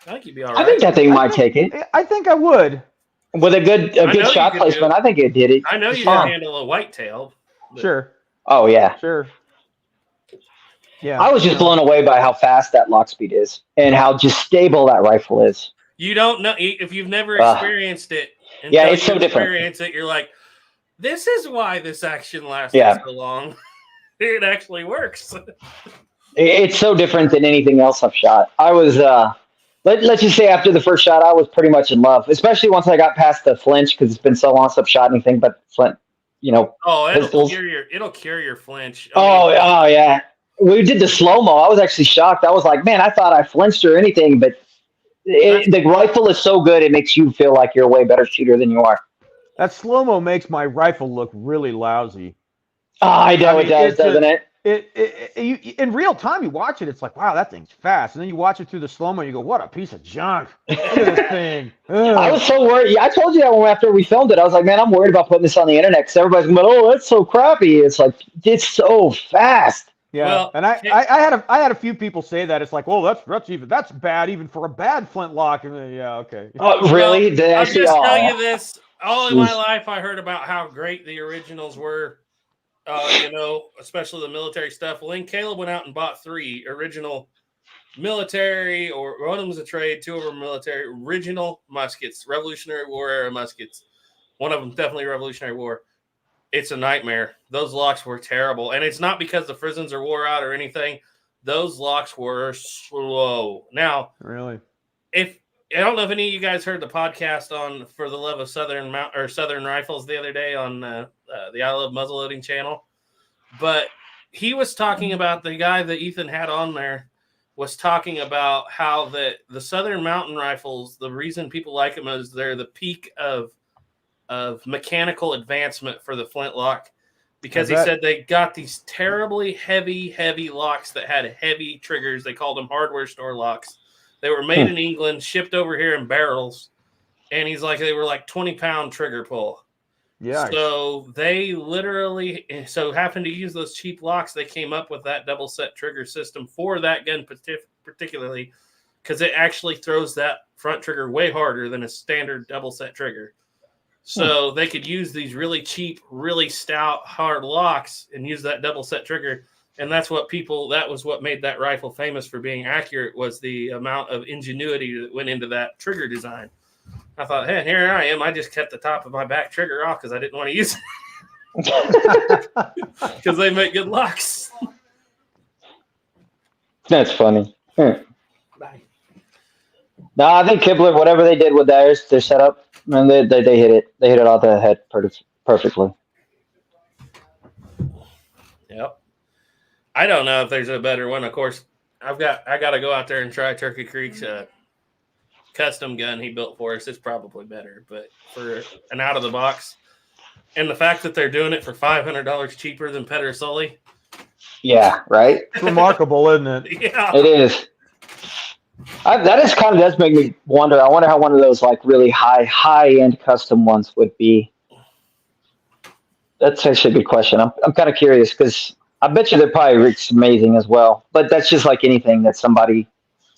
think you'd be all right. I think that thing might take it. I think I would. With a good shot placement, I think it did it. I know you can handle a whitetail. Sure. Oh, yeah. Sure. Yeah. I was just blown away by how fast that lock speed is and how just stable that rifle is. You don't know if you've never experienced it. Yeah, it's so different. Experience it, you're like, this is why this action lasted so long. It actually works. It's so different than anything else I've shot. I was, let's just say after the first shot, I was pretty much in love, especially once I got past the flinch because it's been so long since I've shot anything but flint, it'll cure your flinch. Yeah. We did the slow-mo. I was actually shocked. I was like, man, I thought I flinched or anything, but the rifle is so good, it makes you feel like you're a way better shooter than you are. That slow-mo makes my rifle look really lousy. I know it does, doesn't it? You, in real time, you watch it, it's like, wow, that thing's fast. And then you watch it through the slow-mo, you go, what a piece of junk. Look at this thing. I was so worried. I told you that one after we filmed it. I was like, man, I'm worried about putting this on the internet because everybody's going, oh, that's so crappy. It's like, it's so fast. Yeah, well, and I had a few people say that. It's like, well, that's bad even for a bad flintlock. And yeah, okay. Oh, really? Well, I'll just tell you this. All in my life, I heard about how great the originals were. Especially the military stuff. Well, then Caleb went out and bought 3 original military, or one of them was a trade, 2 of them military, original muskets, Revolutionary War era muskets. One of them definitely Revolutionary War. It's a nightmare. Those locks were terrible. And it's not because the Frisons are wore out or anything. Those locks were slow. Now, really, I don't know if any of you guys heard the podcast on For the Love of Southern Rifles the other day on the I Love Muzzleloading channel, but he was talking about, the guy that Ethan had on there was talking about how the Southern Mountain Rifles, the reason people like them is they're the peak of mechanical advancement for the flintlock, because he said they got these terribly heavy locks that had heavy triggers. They called them hardware store locks. They were made in England, shipped over here in barrels. And he's like, they were like 20-pound trigger pull. Yeah. So they literally, happened to use those cheap locks. They came up with that double set trigger system for that gun particularly, because it actually throws that front trigger way harder than a standard double set trigger. So they could use these really cheap, really stout, hard locks and use that double set trigger. And that was what made that rifle famous for being accurate, was the amount of ingenuity that went into that trigger design. I thought, hey, here I am. I just kept the top of my back trigger off because I didn't want to use it. Because they make good locks. That's funny. Bye. No, I think Kibler, whatever they did with their setup, man, they hit it. They hit it off the head perfectly. Yep. I don't know if there's a better one. Of course, I got to go out there and try Turkey Creek's custom gun he built for us. It's probably better, but for an out of the box, and the fact that they're doing it for $500 cheaper than Pedersoli. Yeah, right. It's remarkable, isn't it? Yeah, it is. That is kind of does make me wonder. I wonder how one of those like really high end custom ones would be. That's actually a good question. I'm kind of curious because I bet you they're probably amazing as well. But that's just like anything that somebody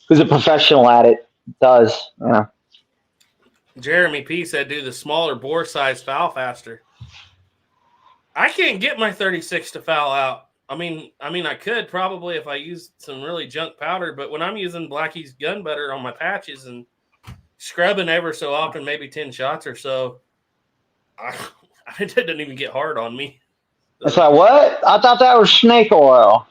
who's a professional at it does. Yeah. Jeremy P said, "Do the smaller bore size foul faster." I can't get my 36 to foul out. I mean, I could probably if I used some really junk powder, but when I'm using Blackie's gun butter on my patches and scrubbing ever so often, maybe 10 shots or so, it didn't even get hard on me. It's like, what? I thought that was snake oil.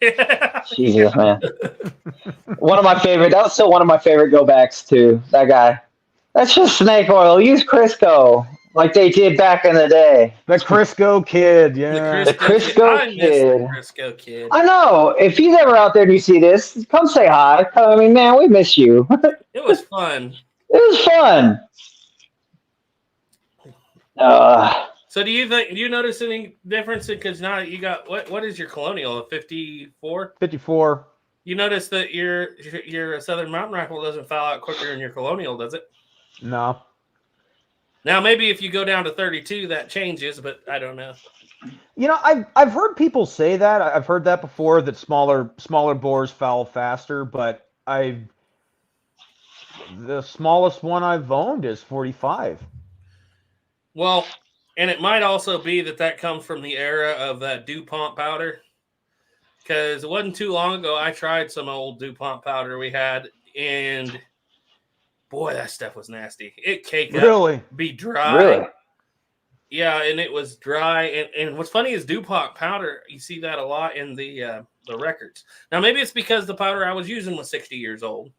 Yeah. Jesus, man. That was still one of my favorite go backs too. That guy. That's just snake oil. Use Crisco like they did back in the day. The Crisco kid, yeah. The Crisco kid. The Crisco kid. I know. If he's ever out there and you see this, come say hi. I mean, man, we miss you. It was fun. It was fun. So do you notice any difference? Because now you got what is your Colonial, a 54? 54. You notice that your Southern Mountain Rifle doesn't foul out quicker than your Colonial, does it? No. Now maybe if you go down to 32, that changes, but I don't know. You know, I've heard people say that. I've heard that before, that smaller bores foul faster, but the smallest one I've owned is 45. Well, and it might also be that comes from the era of that DuPont powder, because it wasn't too long ago I tried some old DuPont powder we had, and boy, that stuff was nasty. It caked up, be dry. Really? Yeah, and it was dry. And what's funny is DuPont powder, you see that a lot in the records. Now, maybe it's because the powder I was using was 60 years old,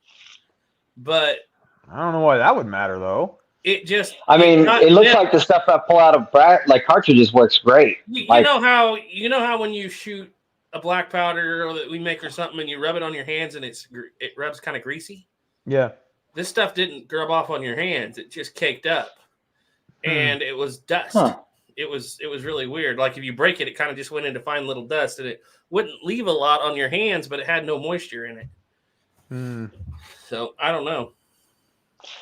but I don't know why that would matter, though. It just... it looks like the stuff I pull out of like cartridges works great. You know how when you shoot a black powder that we make or something and you rub it on your hands and it rubs kind of greasy? Yeah. This stuff didn't rub off on your hands. It just caked up. And it was dust. Huh. It was really weird. Like if you break it, it kind of just went into fine little dust, and it wouldn't leave a lot on your hands, but it had no moisture in it. So I don't know.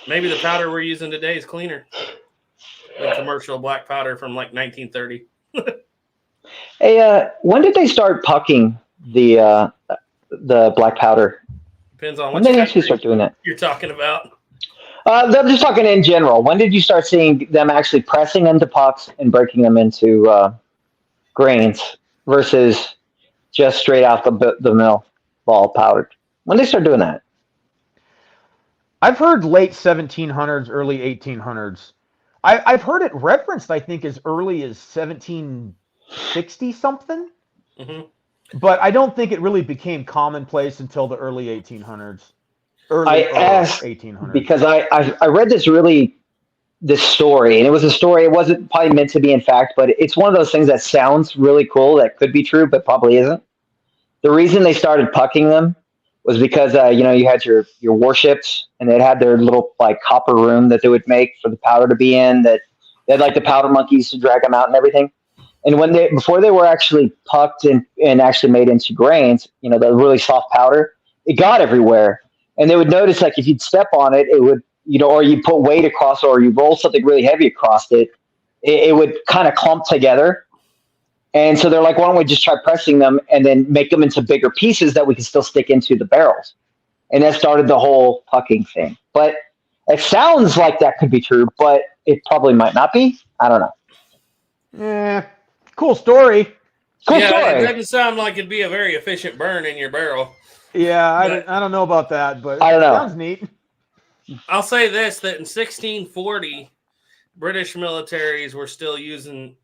Maybe the powder we're using today is cleaner than commercial black powder from like 1930. Hey, when did they start pucking the black powder? Depends on when did they actually start doing that. You're talking about. I'm just talking in general. When did you start seeing them actually pressing into pucks and breaking them into grains versus just straight out the mill ball powdered? When did they start doing that? I've heard late 1700s, early 1800s. I've heard it referenced, I think, as early as 1760 something. Mm-hmm. But I don't think it really became commonplace until the early 1800s. I asked 1800s. Because I read this story, and it was a story. It wasn't probably meant to be in fact, but it's one of those things that sounds really cool that could be true, but probably isn't. The reason they started pucking them was because you had your warships, and they had their little like copper room that they would make for the powder to be in. That they had like the powder monkeys to drag them out and everything. And before they were actually pucked and actually made into grains, the really soft powder, it got everywhere. And they would notice, like, if you'd step on it, it would, or you put weight across, or you roll something really heavy across it, it would kind of clump together. And so they're like, why don't we just try pressing them and then make them into bigger pieces that we can still stick into the barrels? And that started the whole pucking thing. But it sounds like that could be true, but it probably might not be. I don't know. Cool story. Cool yeah, story. It doesn't sound like it'd be a very efficient burn in your barrel. Yeah, I don't know about that, but I don't know. Sounds neat. I'll say this, that in 1640, British militaries were still using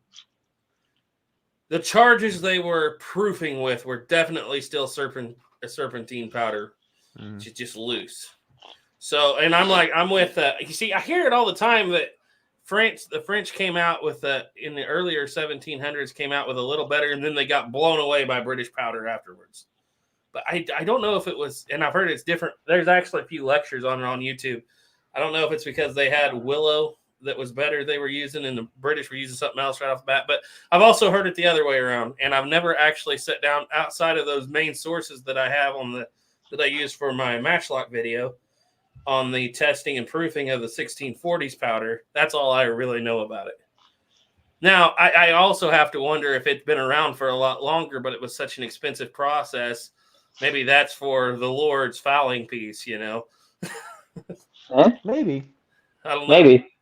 the charges they were proofing with were definitely still serpentine powder, just loose. So, and I'm with, you see, I hear it all the time that the French came out with in the earlier 1700s came out with a little better, and then they got blown away by British powder afterwards. But I don't know if it was, and I've heard it's different. There's actually a few lectures on it on YouTube. I don't know if it's because they had willow that was better they were using, and the British were using something else right off the bat. But I've also heard it the other way around, and I've never actually sat down outside of those main sources that I have that I use for my matchlock video on the testing and proofing of the 1640s powder. That's all I really know about it. Now, I also have to wonder if it's been around for a lot longer, but it was such an expensive process. Maybe that's for the Lord's fouling piece, you know? Maybe. I don't know. Maybe.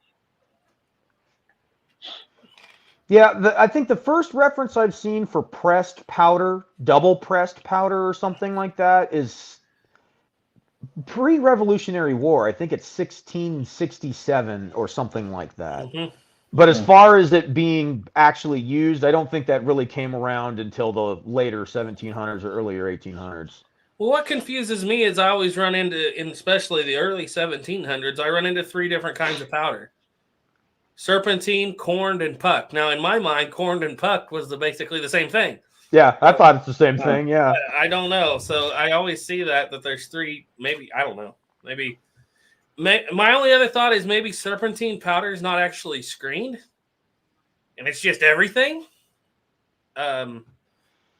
Yeah, I think the first reference I've seen for pressed powder, double pressed powder or something like that is pre-Revolutionary War. I think it's 1667 or something like that. Mm-hmm. But as far as it being actually used, I don't think that really came around until the later 1700s or earlier 1800s. Well, what confuses me is I always run into, especially the early 1700s, I run into 3 different kinds of powder. Serpentine, corned, and puck. Now, in my mind, corned and puck was basically the same thing. Yeah, I thought it's the same thing, yeah. I don't know. So I always see that there's 3, maybe, I don't know. Maybe. My only other thought is maybe serpentine powder is not actually screened, and it's just everything. I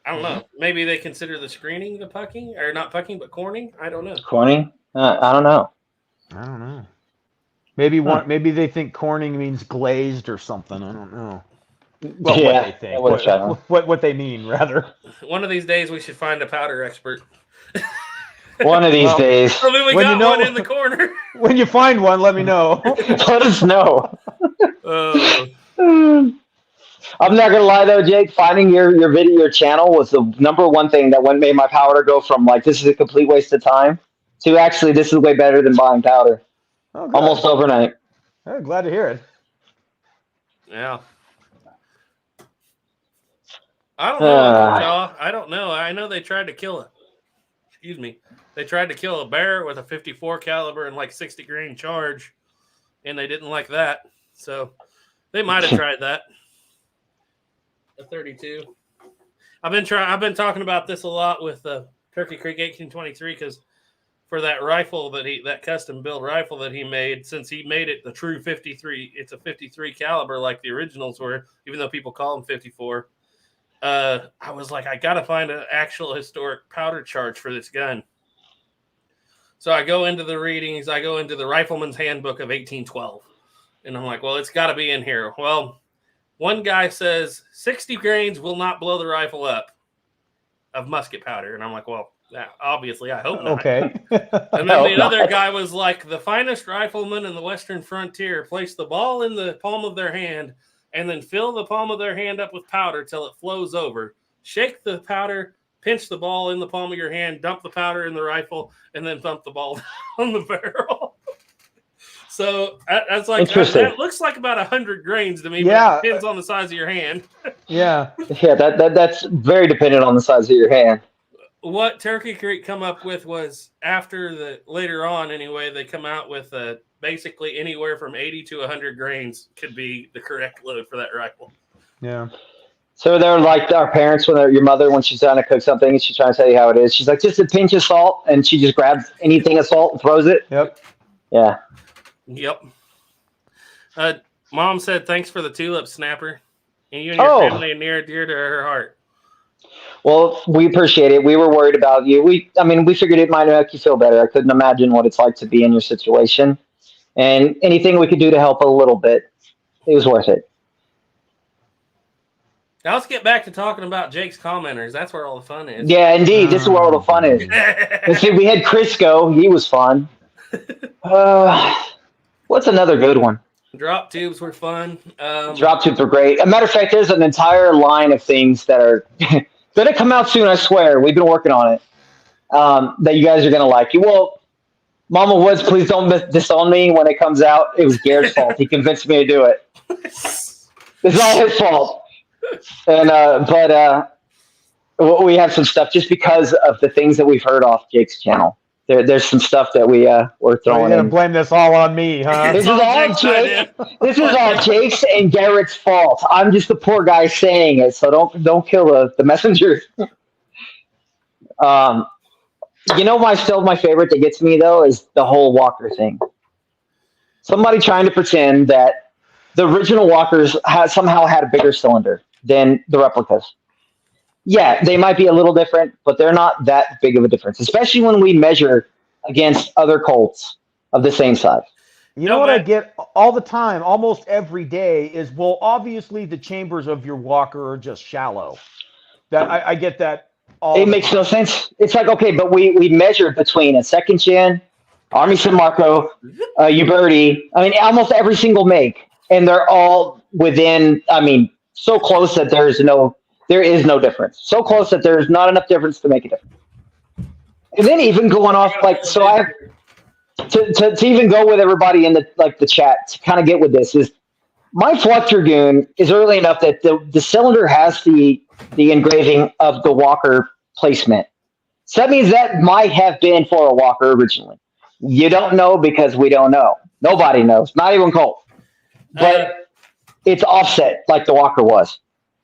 don't know. Maybe they consider the screening the pucking, or not pucking, but corning. I don't know. Corning? I don't know. I don't know. Maybe maybe they think corning means glazed or something. I don't know. Well, yeah, what they think. What they mean, rather. One of these days, we should find a powder expert. One of these days. I mean, we got one in the corner. When you find one, let me know. Let us know. I'm not gonna lie though, Jake. Finding your video, your channel was the #1 thing that made my powder go from like this is a complete waste of time to actually this is way better than buying powder. Oh, almost overnight. Hey, glad to hear it. Yeah. I don't know. I don't know. I know they tried to kill They tried to kill a bear with a 54 caliber and like 60 grain charge, and they didn't like that. So they might have tried that. A 32. I've been talking about this a lot with Turkey Creek 1823 because for that rifle that custom build rifle that he made, since he made it the true 53, it's a 53 caliber like the originals were, even though people call them 54. I was like, I got to find an actual historic powder charge for this gun. So I go into the readings. I go into the Rifleman's Handbook of 1812. And I'm like, well, it's got to be in here. Well, one guy says 60 grains will not blow the rifle up of musket powder. And I'm like, well, obviously, I hope not. Okay. And then the other guy was like, the finest riflemen in the Western frontier place the ball in the palm of their hand and then fill the palm of their hand up with powder till it flows over. Shake the powder, pinch the ball in the palm of your hand, dump the powder in the rifle, and then dump the ball on the barrel. So that's like, that looks like about 100 grains to me, but it depends on the size of your hand. Yeah. Yeah, that's very dependent on the size of your hand. What Turkey Creek come up with was later on anyway, they come out with basically anywhere from 80 to 100 grains could be the correct load for that rifle. Yeah. So they're like our parents your mother, when she's trying to cook something and she's trying to tell you how it is. She's like, just a pinch of salt, and she just grabs anything of salt and throws it. Yep. Yeah. Yep. Mom said, thanks for the tulip snapper. And you and your family are near dear to her heart. Well, we appreciate it. We were worried about you. We figured it might make you feel better. I couldn't imagine what it's like to be in your situation. And anything we could do to help a little bit, it was worth it. Now let's get back to talking about Jake's commenters. That's where all the fun is. Yeah, indeed. This is where all the fun is. Let's see, we had Crisco. He was fun. What's another good one? Drop tubes were fun. Drop tubes were great. As a matter of fact, there's an entire line of things that are going to come out soon, I swear. We've been working on it. That you guys are going to like. Well, Mama Woods, please don't disown me when it comes out. It was Garrett's fault. He convinced me to do it. It's all his fault. And but we have some stuff just because of the things that we've heard off Jake's channel. There's some stuff that we're throwing You're gonna in. blame this all on me, huh? This is all Jake. This is all Jake's and Garrett's fault. I'm just the poor guy saying it, so don't kill the messenger. You know, my favorite that gets me though is the whole Walker thing. Somebody trying to pretend that the original Walkers somehow had a bigger cylinder than the replicas. Yeah, they might be a little different, but they're not that big of a difference, especially when we measure against other Colts of the same size. You know what I get all the time, almost every day, is, well, obviously the chambers of your Walker are just shallow. That I get that all It makes no sense. It's like, okay, but we measured between a second gen, Army San Marco, Uberti, I mean, almost every single make, and they're all within, I mean, so close that there is no difference. So close that there's not enough difference to make a difference. And then even going off, like, so I have to even go with everybody in the chat to kind of get with this is my Flux Dragoon is early enough that the cylinder has the engraving of the Walker placement. So that means that might have been for a Walker originally. You don't know because we don't know. Nobody knows, not even Colt. But it's offset like the Walker was.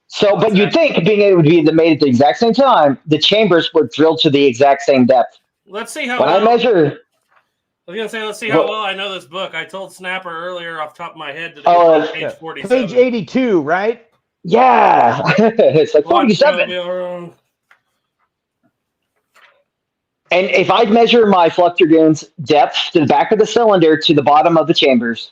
So, but you'd think being able to be made at the exact same time, the chambers were drilled to the exact same depth. Let's see how when I measure. I was gonna say, let's see how well I know this book. I told Snapper earlier off the top of my head today. Page 47. Page 82, right? Yeah, it's like 47. And if I measure my Flux Dragoon's depth to the back of the cylinder to the bottom of the chambers,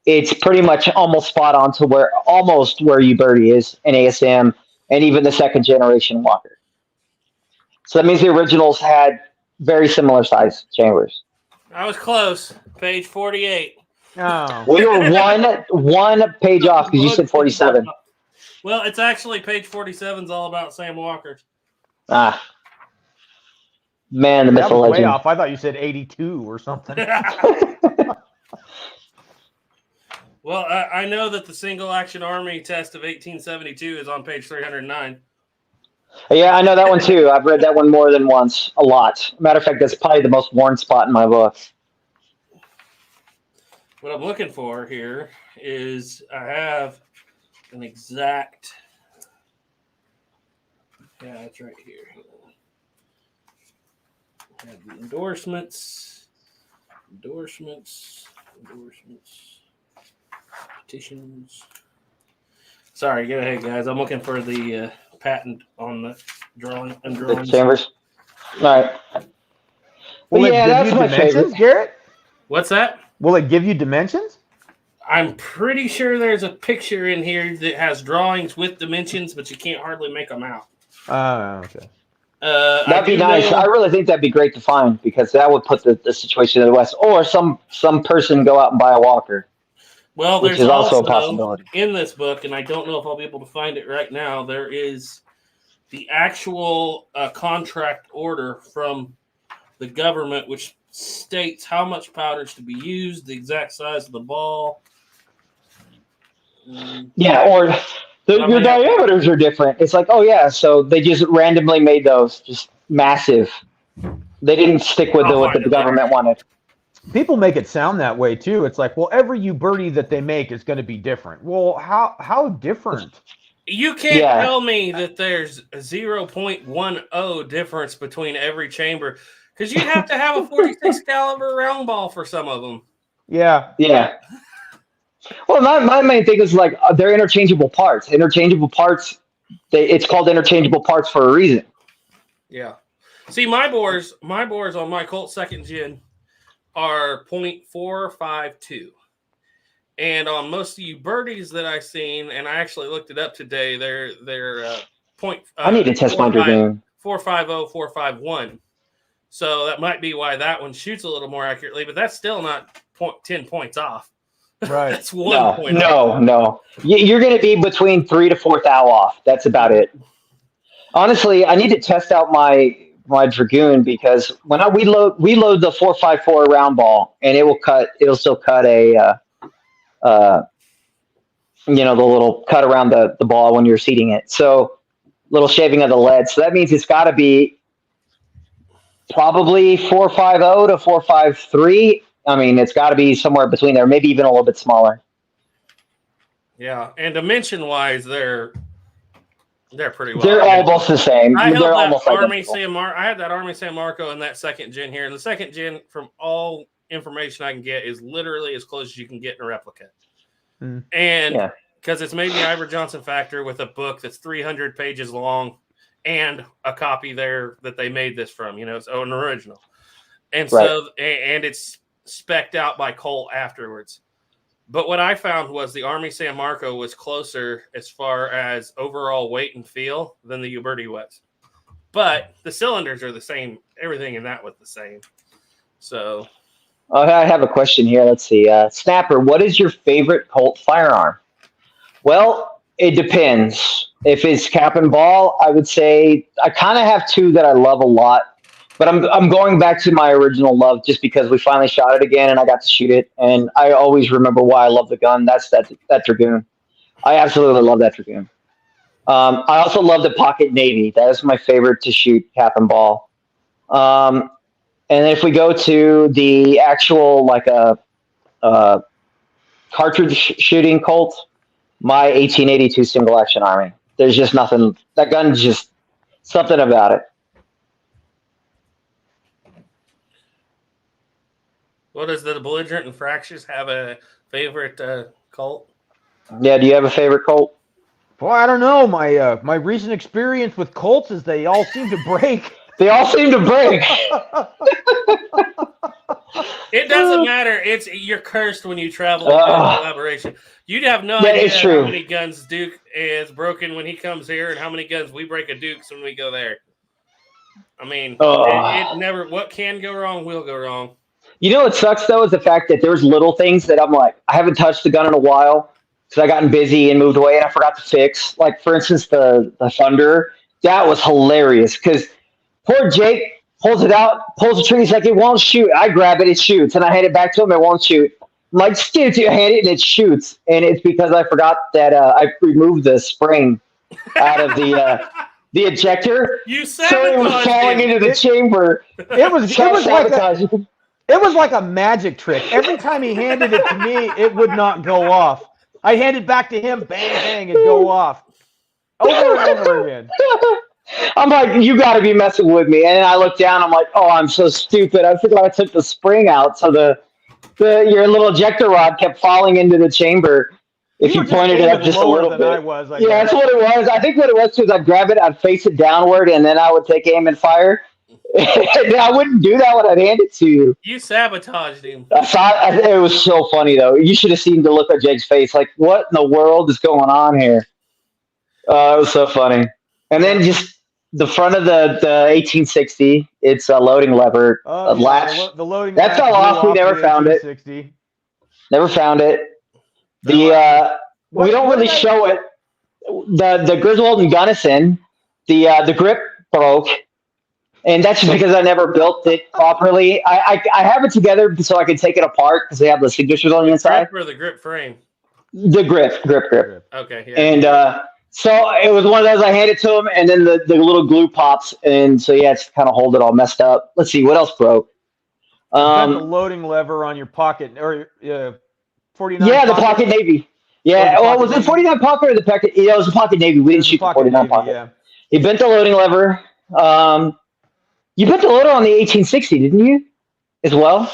it's pretty much almost spot on to where Uberti is in ASM and even the second generation Walker. So that means the originals had very similar size chambers. I was close. Page 48. Oh. We were one page off because you said 47. Well, it's actually page 47 is all about Sam Walker's. Ah. Man, the myth legend. Way off. I thought you said 82 or something. Well, I know that the Single Action Army test of 1872 is on page 309. Yeah, I know that one too. I've read that one more than once, a lot. Matter of fact, that's probably the most worn spot in my book. What I'm looking for here is I have an exact. Yeah, it's right here. I have the endorsements, petitions. Sorry, go ahead, guys. I'm looking for the patent on the drawing and drawings. The chambers. All right. Well, yeah, that's my favorite. Garrett? What's that? Will it give you dimensions? I'm pretty sure there's a picture in here that has drawings with dimensions, but you can't hardly make them out. Oh, okay. That'd be nice. I really think that'd be great to find because that would put the situation in the West. Or some person go out and buy a Walker. Well, which there's is also a possibility in this book, and I don't know if I'll be able to find it right now. There is the actual contract order from the government, which states how much powder is to be used, the exact size of the ball. Yeah, or your diameters are different. It's like, oh yeah, so they just randomly made those just massive. They didn't stick with what the government wanted. People make it sound that way too. It's like, well, every Uberti that they make is going to be different. Well, how different? You can't tell me that there's a 0.10 difference between every chamber because you have to have a 46 caliber round ball for some of them. Yeah. Yeah. Well, my main thing is like they're interchangeable parts. Interchangeable parts. It's called interchangeable parts for a reason. Yeah. See, my bores on my Colt second gen are .452, And on most of you birdies that I've seen, and I actually looked it up today, they're point. I need to test my Dragoon. 450, 451. So that might be why that one shoots a little more accurately, but that's still not 10 points off. Right. That's 1 point. No. You're going to be between 3 to 4 thou off. That's about it. Honestly, I need to test out my Dragoon because when we load the 454 round ball, and it'll still cut a the little cut around the ball when you're seating it. So little shaving of the lead. So that means it's got to be probably 450 to 453. I mean, it's got to be somewhere between there, maybe even a little bit smaller. Yeah, and dimension-wise, they're pretty well. They're almost the same. I had They're that almost Army San Marco and that second gen here. And the second gen, from all information I can get, is literally as close as you can get in a replica. And because it's made in the Ivor Johnson factory with a book that's 300 pages long and a copy there that they made this from, it's an original. And so, and it's spec'd out by Colt afterwards. But what I found was the Army San Marco was closer as far as overall weight and feel than the Uberti was. But the cylinders are the same. Everything in that was the same. So. I have a question here. Let's see. Snapper, what is your favorite Colt firearm? Well, it depends. If it's cap and ball, I would say I kind of have two that I love a lot. But I'm going back to my original love just because we finally shot it again and I got to shoot it. And I always remember why I love the gun. That's that Dragoon. I absolutely love that Dragoon. I also love the Pocket Navy. That is my favorite to shoot cap and ball. And if we go to the actual cartridge shooting Colt, my 1882 single action Army. There's just nothing. That gun's just something about it. Well, does the Belligerent and Fractious have a favorite Colt? Yeah, do you have a favorite Colt? Well, I don't know. My recent experience with Colts is they all seem to break. They all seem to break. It doesn't matter. You're cursed when you travel in collaboration. You'd have no idea how many guns Duke is broken when he comes here and how many guns we break a Duke's when we go there. I mean, it never. What can go wrong will go wrong. You know what sucks, though, is the fact that there's little things that I'm like, I haven't touched the gun in a while because I gotten busy and moved away and I forgot to fix. Like, for instance, the Thunder. That was hilarious because poor Jake pulls it out, pulls the trigger. He's like, it won't shoot. I grab it, it shoots. And I hand it back to him, it won't shoot. I'm like, dude, you hand it and it shoots. And it's because I forgot that I removed the spring out of the ejector. You so it was falling into the chamber. It was like a magic trick. Every time he handed it to me, it would not go off. I hand it back to him, bang, bang, it'd go off. Over and over again. I'm like, you got to be messing with me. And then I look down, I'm like, oh, I'm so stupid. I forgot I took the spring out. So your little ejector rod kept falling into the chamber. If you pointed it up just a little bit. That's what it was. I think what it was was I'd grab it, I'd face it downward, and then I would take aim and fire. I wouldn't do that when I'd hand it to you. You sabotaged him. It was so funny, though. You should have seen the look on Jake's face. Like, what in the world is going on here? It was so funny. And then just the front of the 1860, it's a loading lever, latch. The loading that fell off. We never found it. Never found it. We don't really show it. The Griswold and Gunnison, the grip broke. And that's just because I never built it properly. I have it together so I can take it apart because they have the signatures on the inside. Grip or the grip frame? The grip. Okay. Yeah. And so it was one of those. I handed it to him, and then the little glue pops, and so it's kind of hold it all messed up. Let's see what else broke. You got the loading lever on your pocket or 49. Yeah, the Pocket Navy. Yeah. Well, was it 49 Pocket or the Pocket? Yeah, it was the Pocket Navy. We didn't shoot the 49 Pocket. Yeah. He bent the loading lever. You put the loader on the 1860, didn't you? As well?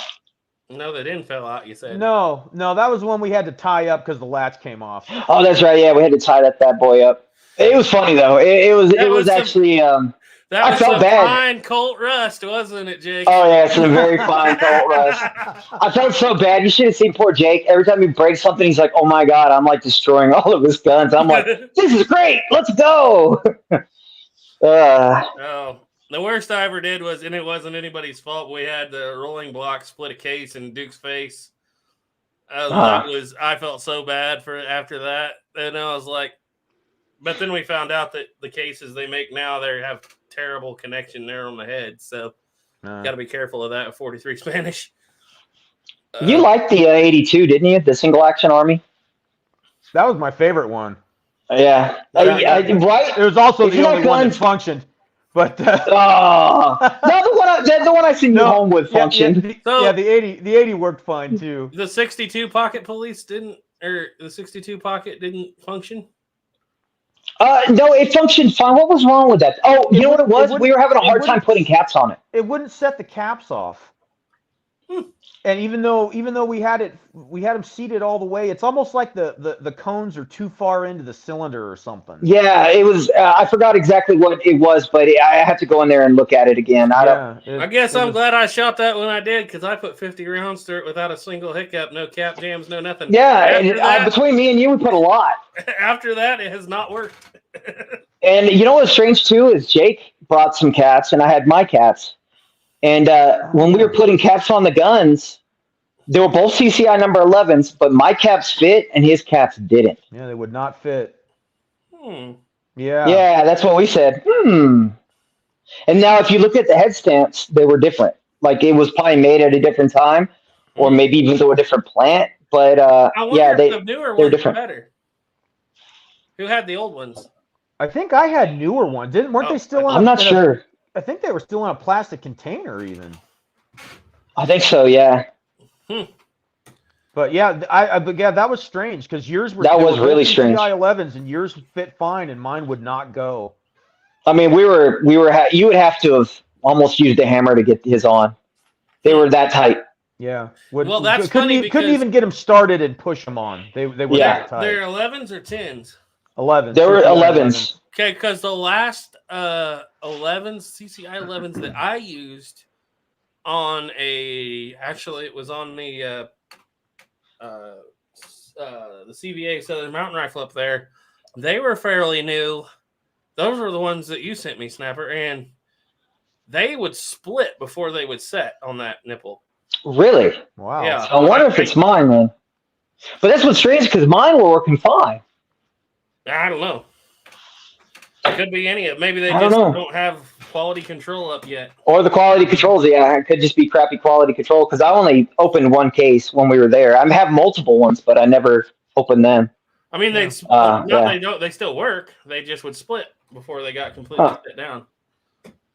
No, they didn't fell out, you said. No, that was one we had to tie up because the latch came off. Oh, that's right. Yeah, we had to tie that bad boy up. It was funny though. It was actually That was felt some bad. fine Colt rust, wasn't it, Jake? Oh yeah, it's a very fine Colt rust. I felt so bad. You should have seen poor Jake. Every time he breaks something, he's like, "Oh my god!" I'm like destroying all of his guns. I'm like, "This is great. Let's go." Oh, the worst I ever did was, and it wasn't anybody's fault. We had the rolling block split a case in Duke's face. I felt so bad for after that, and I was like, but then we found out that the cases they make now, they have terrible connection there on the head, so got to be careful of that with 43 Spanish. You liked the 82, didn't you? The single action army. That was my favorite one. Yeah, right. It was also the only one that functioned. But no, the one I sent you home with functioned. The 80 worked fine too. The 62 pocket police didn't, or the 62 pocket didn't function. No, it functioned fine. What was wrong with that? Oh, you know what it was? We were having a hard time putting caps on it. It wouldn't set the caps off. And even though we had them seated all the way, it's almost like the cones are too far into the cylinder or something. Yeah, it was. I forgot exactly what it was, but I have to go in there and look at it again. I guess I'm glad I shot that when I did, because I put 50 rounds through it without a single hiccup, no cap jams, no nothing. Yeah, between me and you, we put a lot. After that, it has not worked. And you know what's strange too is Jake brought some caps, and I had my caps. And when we were putting caps on the guns, they were both CCI number 11s, but my caps fit and his caps didn't. Yeah, they would not fit. Yeah. Yeah, that's what we said. And now if you look at the head stamps, they were different. Like it was probably made at a different time, or maybe even through a different plant. But yeah, the newer ones they're different. Are better. Who had the old ones? I think I had newer ones. Weren't they still on? I'm not sure. I think they were still in a plastic container, even. I think so. Yeah. But yeah, but yeah, that was strange because yours were really strange. CCI 11s and yours fit fine, and mine would not go. I mean, you would have to have almost used a hammer to get his on. They were that tight. Yeah. Well, that's funny because couldn't even get them started and push them on. They were that tight. They're 11s or 10s? 11s. They were 11s. Okay, because the last 11s, CCI 11s that I used on actually it was on the CVA Southern Mountain Rifle up there. They were fairly new. Those were the ones that you sent me, Snapper, and they would split before they would set on that nipple. Really? Wow. Yeah. I wonder if it's mine then. But that's what's strange because mine were working fine. I don't know. It could be any of it. Maybe they just don't have quality control up yet. Or the quality controls. Yeah, it could just be crappy quality control because I only opened one case when we were there. I have multiple ones, but I never opened them. I mean, they still work. They just would split before they got completely set down.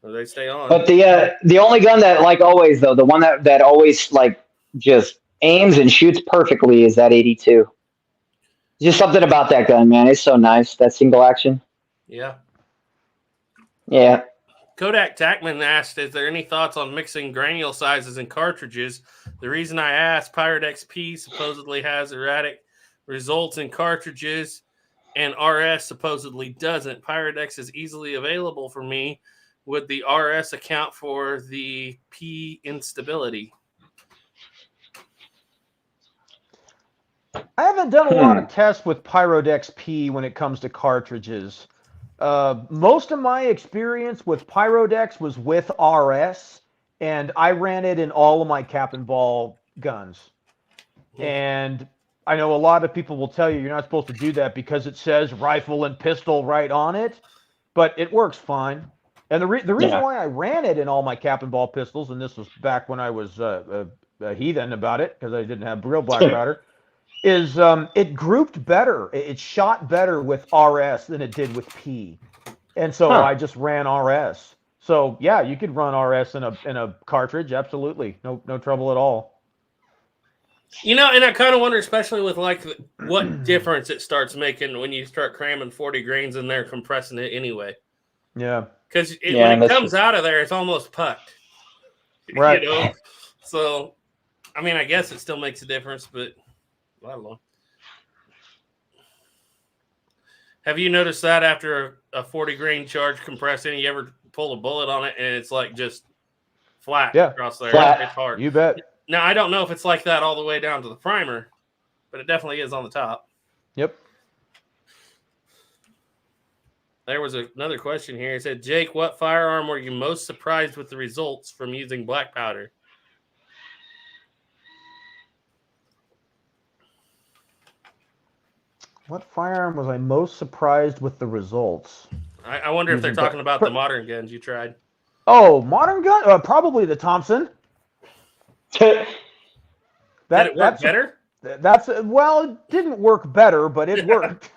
So they stay on. But the only gun that, like always, though, the one that always like just aims and shoots perfectly is that 82. Just something about that gun, man. It's so nice, that single action. Yeah. Yeah. Kodak Tackman asked, is there any thoughts on mixing granule sizes and cartridges? The reason I asked, Pirate XP supposedly has erratic results in cartridges, and RS supposedly doesn't. Pirate X is easily available for me. Would the RS account for the P instability? I haven't done a lot of tests with Pyrodex P when it comes to cartridges. Most of my experience with Pyrodex was with RS, and I ran it in all of my cap and ball guns. And I know a lot of people will tell you you're not supposed to do that because it says rifle and pistol right on it, but it works fine. And the reason why I ran it in all my cap and ball pistols, and this was back when I was a heathen about it because I didn't have real black powder, is it grouped better. It shot better with RS than it did with P. And so I just ran RS. So yeah, you could run RS in a cartridge, absolutely. No trouble at all. You know, and I kind of wonder, especially with like what difference it starts making when you start cramming 40 grains in there, compressing it anyway. Yeah. Because when it comes out of there, it's almost pucked. Right. You know? So, I mean, I guess it still makes a difference, but I don't know. Have you noticed that after a 40 grain charge compressing, you ever pull a bullet on it and it's like just flat Yeah, across there. flat. It's hard. You bet. Now, I don't know if it's like that all the way down to the primer, but it definitely is on the top. Yep. There was another question here. It said, Jake, what firearm were you most surprised with the results from using black powder? What firearm was I most surprised with the results? I wonder if they're talking about the modern guns you tried. Oh, modern gun? Probably the Thompson. Did it work better? Well, it didn't work better, but it worked.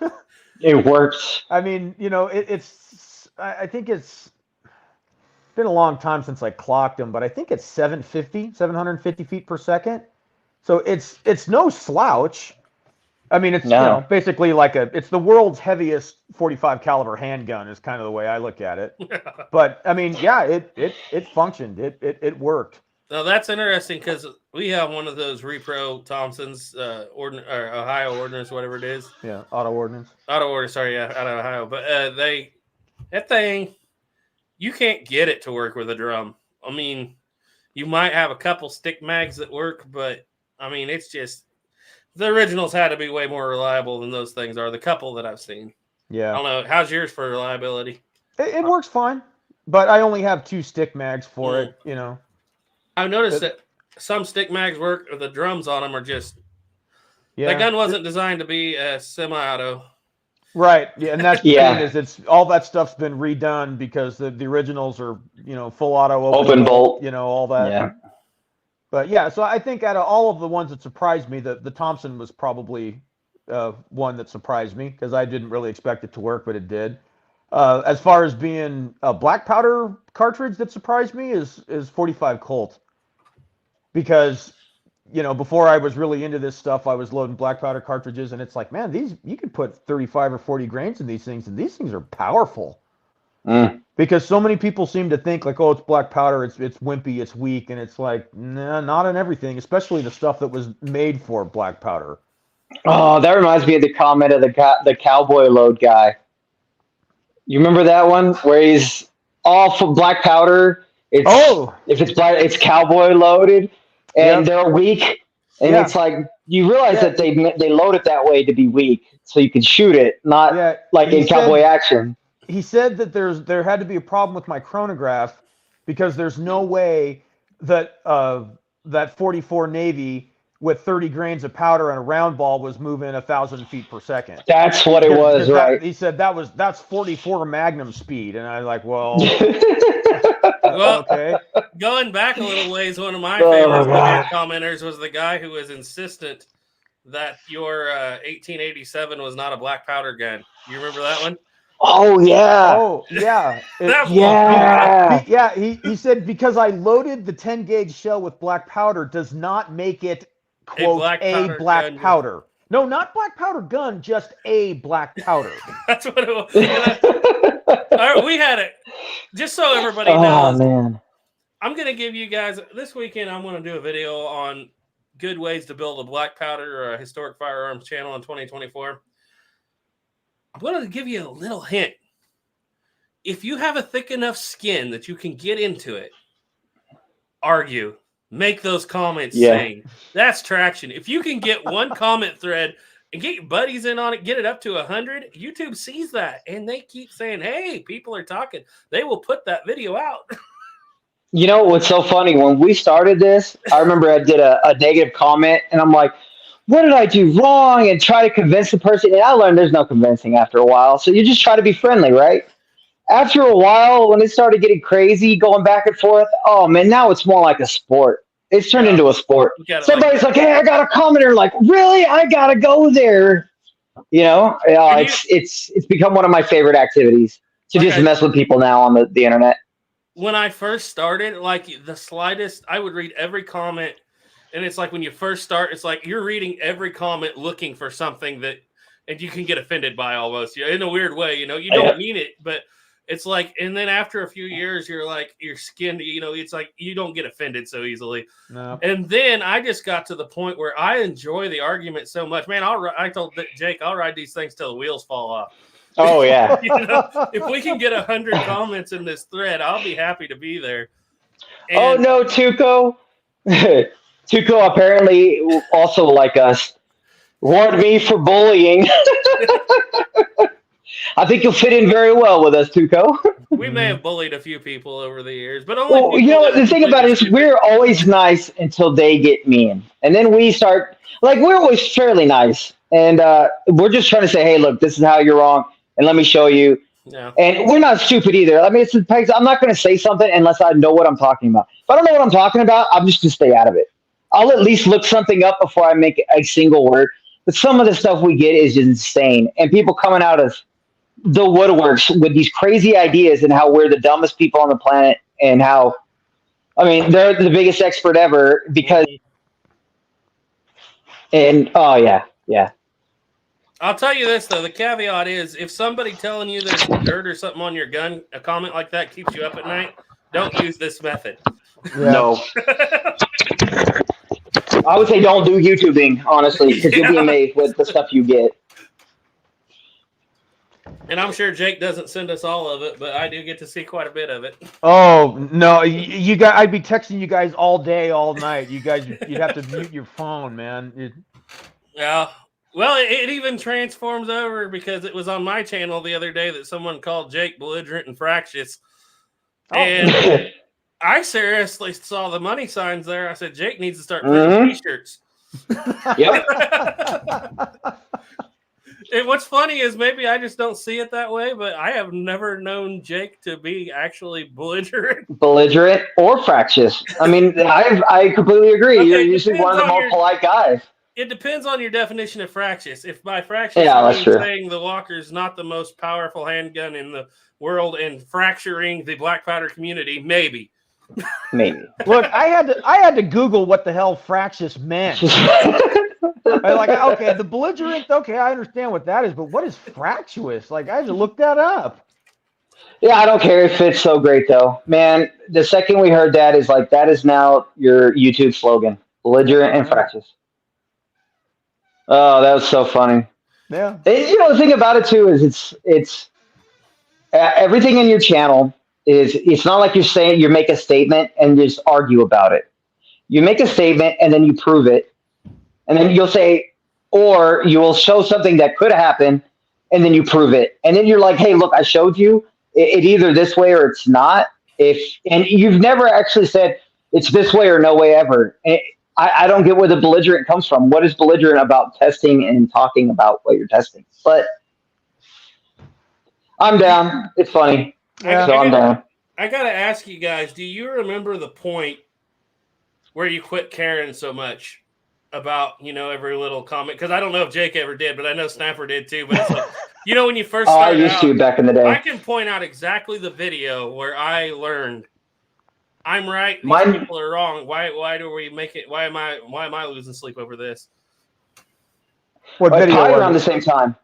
It works. I mean, I think it's been a long time since I clocked them, but I think it's 750 feet per second. So it's no slouch. I mean, it's basically it's the world's heaviest 45 caliber handgun is kind of the way I look at it. But I mean, yeah, it functioned. It worked. Now that's interesting because we have one of those repro Thompsons, Ohio Ordnance, whatever it is. Yeah, Auto Ordnance. Sorry, out of Ohio. But that thing, you can't get it to work with a drum. I mean, you might have a couple stick mags that work, but I mean, it's just the originals had to be way more reliable than those things are. The couple that I've seen. Yeah. I don't know. How's yours for reliability? It works fine, but I only have 2 stick mags for it. I've noticed that some stick mags work, or the drums on them are just. Yeah. The gun wasn't designed to be a semi-auto. Right. Yeah, and that's the thing is it's all that stuff's been redone because the originals are full auto, open bolt, all that. Yeah. But yeah, so I think out of all of the ones that surprised me, the Thompson was probably one that surprised me because I didn't really expect it to work, but it did. As far as being a black powder cartridge that surprised me is 45 Colt. Because, before I was really into this stuff, I was loading black powder cartridges, and it's like, man, you could put 35 or 40 grains in these things, and these things are powerful. Because so many people seem to think like, oh, it's black powder, it's wimpy, it's weak, and it's like, nah, not in everything, especially the stuff that was made for black powder. Oh, that reminds me of the comment of the cowboy load guy. You remember that one where he's all for black powder? If it's black, it's cowboy loaded, and they're weak, and it's like you realize that they load it that way to be weak, so you can shoot it, not like in cowboy action. He said that there had to be a problem with my chronograph because there's no way that that 44 Navy with 30 grains of powder and a round ball was moving 1,000 feet per second. That's what it was, right? He said that's 44 Magnum speed, and I was like, well, okay. Going back a little ways, one of my favorite commenters was the guy who was insistent that your 1887 was not a black powder gun. You remember that one? Oh yeah. Oh yeah. He said because I loaded the 10 gauge shell with black powder does not make it quote a black powder. No, not black powder gun, just a black powder. That's what it was. We had it. Just so everybody knows. Oh man. I'm gonna give you guys this weekend. I'm gonna do a video on good ways to build a black powder or a historic firearms channel in 2024. I'm going to give you a little hint. If you have a thick enough skin that you can get into it, argue, make those comments saying, that's traction. If you can get one comment thread and get your buddies in on it, get it up to 100, YouTube sees that, and they keep saying, hey, people are talking. They will put that video out. You know what's so funny? When we started this, I remember I did a negative comment, and I'm like, what did I do wrong? And try to convince the person. And I learned there's no convincing after a while. So you just try to be friendly, right? After a while, when it started getting crazy, going back and forth, oh, man, now it's more like a sport. It's turned into a sport. Somebody's like, hey, I got a commenter. Like, really? I got to go there. It's become one of my favorite activities to just mess with people now on the internet. When I first started, like the slightest, I would read every comment. And it's like when you first start, it's like you're reading every comment looking for something and you can get offended by almost in a weird way. You don't mean it, but it's like, and then after a few years, you're like, your skin, it's like you don't get offended so easily. No. And then I just got to the point where I enjoy the argument so much. Man, I told Jake, I'll ride these things till the wheels fall off. Oh yeah. You know, if we can get 100 comments in this thread, I'll be happy to be there. Oh And no, Tuco. Tuco apparently also like us warned me for bullying. I think you'll fit in very well with us, Tuco. we may have bullied a few people over the years, but only Well, people you know what? that are The thing about it is, completely we're always nice until they get mean, and then we start like we're always fairly nice, and we're just trying to say, "Hey, look, this is how you're wrong, and let me show you." stupid. Yeah. And we're not stupid either. I mean, I'm not going to say something unless I know what I'm talking about. If I don't know what I'm talking about, I'm just going to stay out of it. I'll at least look something up before I make a single word. But some of the stuff we get is insane, and people coming out of the woodworks with these crazy ideas and how we're the dumbest people on the planet, and how, I mean, they're the biggest expert ever because, and oh yeah, yeah. I'll tell you this though, the caveat is if somebody telling you there's dirt or something on your gun, a comment like that keeps you up at night, don't use this method. Yeah. No. I would say don't do YouTubing, honestly, because you'll be amazed with the stuff you get. And I'm sure Jake doesn't send us all of it, but I do get to see quite a bit of it. Oh no, you guys! I'd be texting you guys all day, all night. You guys, you'd have to mute your phone, man. Yeah. Well, it even transforms over because it was on my channel the other day that someone called Jake belligerent and fractious. And I seriously saw the money signs there. I said, Jake needs to start printing t-shirts. Yep. And what's funny is maybe I just don't see it that way, but I have never known Jake to be actually belligerent. Belligerent or fractious. I mean, I completely agree. Okay, You're usually one of the more polite guys. It depends on your definition of fractious. If by fractious you're saying the Walker's not the most powerful handgun in the world and fracturing the black powder community, maybe. Maybe. Look, I had to Google what the hell fractious meant. I like, okay, the belligerent, okay, I understand what that is, but what is fractious? Like, I had to look that up. Yeah, I don't care if it's so great though. Man, the second we heard that is like that is now your YouTube slogan. Belligerent and fractious. Oh, that was so funny. Yeah. And, you know, the thing about it too is it's everything in your channel is it's not like you make a statement and just argue about it. You make a statement and then you prove it. And then you'll say, or you will show something that could happen and then you prove it. And then you're like, hey, look, I showed you it either this way or it's not. And you've never actually said it's this way or no way ever. I don't get where the belligerent comes from. What is belligerent about testing and talking about what you're testing? But I'm down. It's funny. Yeah. So I'm down. I got to ask you guys, do you remember the point where you quit caring so much about, you know, every little comment? Because I don't know if Jake ever did, but I know Snapper did too. But it's like, you know, when you first started I used to back in the day. I can point out exactly the video where I learned I'm right. These people are wrong. Why do we make it? Why am I losing sleep over this? What video was around the same time.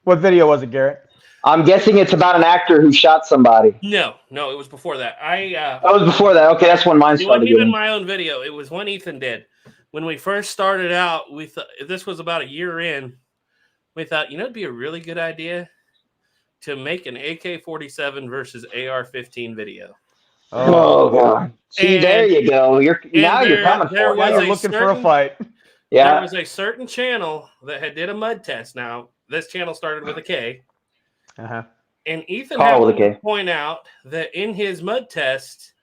What video was it, Garrett? I'm guessing it's about an actor who shot somebody. No, it was before that. It was before that. Okay, that's when mine started. It wasn't even my own video. It was when Ethan did. When we first started out, we thought this was about a year in. We thought, you know, it'd be a really good idea to make an AK-47 versus AR-15 video. Oh God! See, there you go. You're coming for it. Now you're looking for a fight. Yeah. There was a certain channel that had did a mud test. Now, this channel started with a K. Uh-huh. And Ethan had to point out that in his mud test,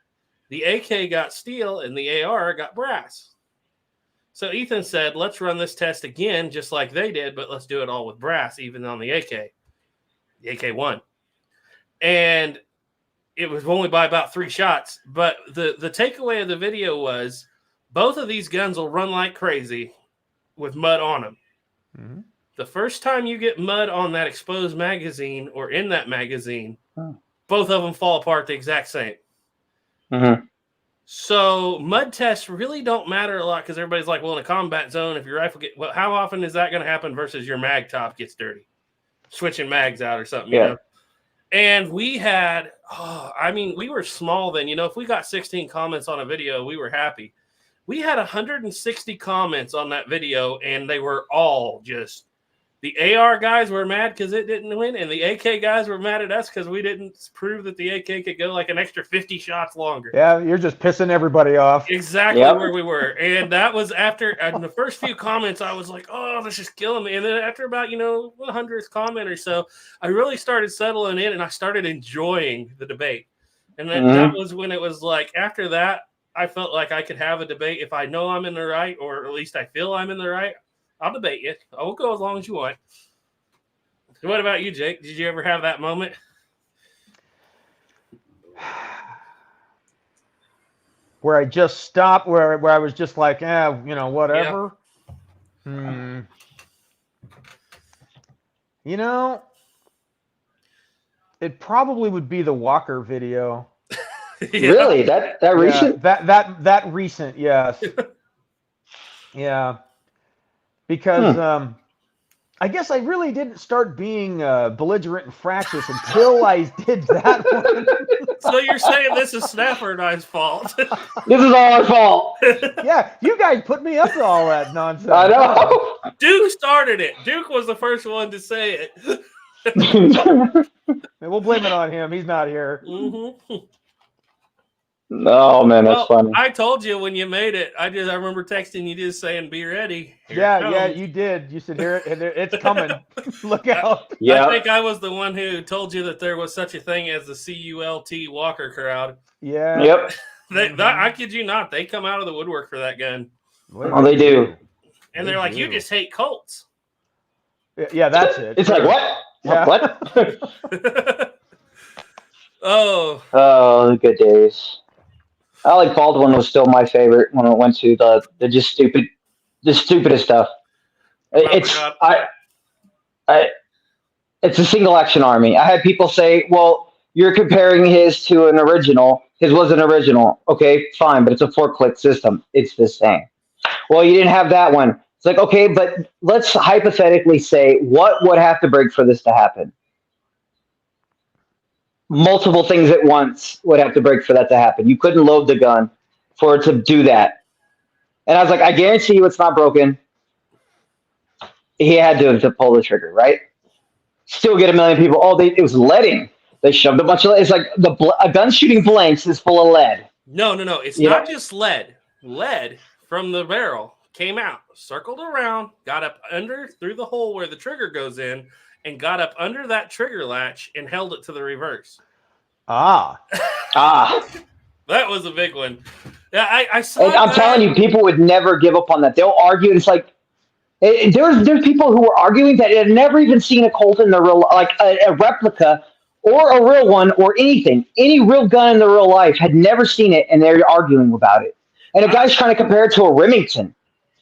the AK got steel and the AR got brass. So Ethan said, let's run this test again, just like they did, but let's do it all with brass, even on the AK. The AK won. And it was only by about 3 shots. But the takeaway of the video was both of these guns will run like crazy with mud on them. Mm-hmm. The first time you get mud on that exposed magazine or in that magazine, both of them fall apart the exact same. Mm-hmm. So mud tests really don't matter a lot because everybody's like, well, in a combat zone, if your rifle well, how often is that going to happen versus your mag top gets dirty? Switching mags out or something, you know? And we had, we were small then. You know, if we got 16 comments on a video, we were happy. We had 160 comments on that video, and they were all just The AR guys were mad because it didn't win, and the AK guys were mad at us because we didn't prove that the AK could go like an extra 50 shots longer. Yeah, you're just pissing everybody off. Exactly where we were. And that was after in the first few comments, I was like, oh, this is killing me. And then after about, 100th comment or so, I really started settling in and I started enjoying the debate. And then that was when it was like, after that, I felt like I could have a debate. If I know I'm in the right, or at least I feel I'm in the right, I'll debate you. I will go as long as you want. What about you, Jake? Did you ever have that moment? Where I just stopped, where I was just like, whatever. Yeah. It probably would be the Walker video. Really? That recent? That recent, yes. Yeah. Because I guess I really didn't start being belligerent and fractious until I did that one. So you're saying this is Snapper and I's fault? This is all our fault. Yeah, you guys put me up to all that nonsense. I know. Duke started it. Duke was the first one to say it. We'll blame it on him. He's not here. Mm-hmm. Oh man, that's funny. I told you when you made it. I remember texting you just saying, "Be ready." Yeah, you did. You said, "Here, it's coming. Look out!" Yeah, I think I was the one who told you that there was such a thing as the CULT Walker crowd. Yeah. Yep. I kid you not. They come out of the woodwork for that gun. Oh, they do. And they're like, "You just hate Colts." Yeah, that's it. It's like what? Yeah. What? Oh, the good days. Alec Baldwin was still my favorite when it went to the stupidest stuff. It's a single action army. I had people say, "Well, you're comparing his to an original. His was an original. Okay, fine, but it's a 4-click system. It's the same." Well, you didn't have that one. It's like, okay, but let's hypothetically say what would have to break for this to happen. Multiple things at once would have to break for that to happen. You couldn't load the gun for it to do that. And I was like, I guarantee you it's not broken. He had to pull the trigger, right? Still get a million people. Oh, it was leading. They shoved a bunch of lead. It's like a gun shooting blanks is full of lead. No. It's not just lead. Lead from the barrel came out, circled around, got up under through the hole where the trigger goes in, and got up under that trigger latch and held it to the reverse. That was a big one. Yeah, I saw. And I'm telling you, people would never give up on that. They'll argue. It's like there's people who were arguing that had never even seen a Colt in the real, like a replica or a real one or anything. Any real gun in the real life had never seen it, and they're arguing about it. And a guy's trying to compare it to a Remington.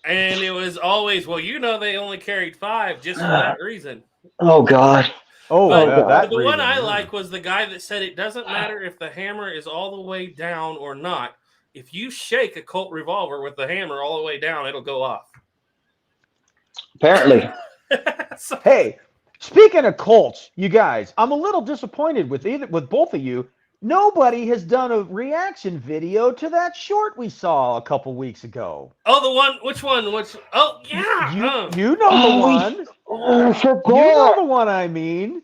And it was always, well, they only carried 5 just for that reason. Oh God. The one I like was the guy that said it doesn't matter if the hammer is all the way down or not. If you shake a Colt revolver with the hammer all the way down, it'll go off. Apparently. Hey, speaking of Colts, you guys, I'm a little disappointed with both of you. Nobody has done a reaction video to that short we saw a couple weeks ago. Oh, the one? Which one? Oh, yeah. You know the one. Oh, I forgot. You know the one I mean.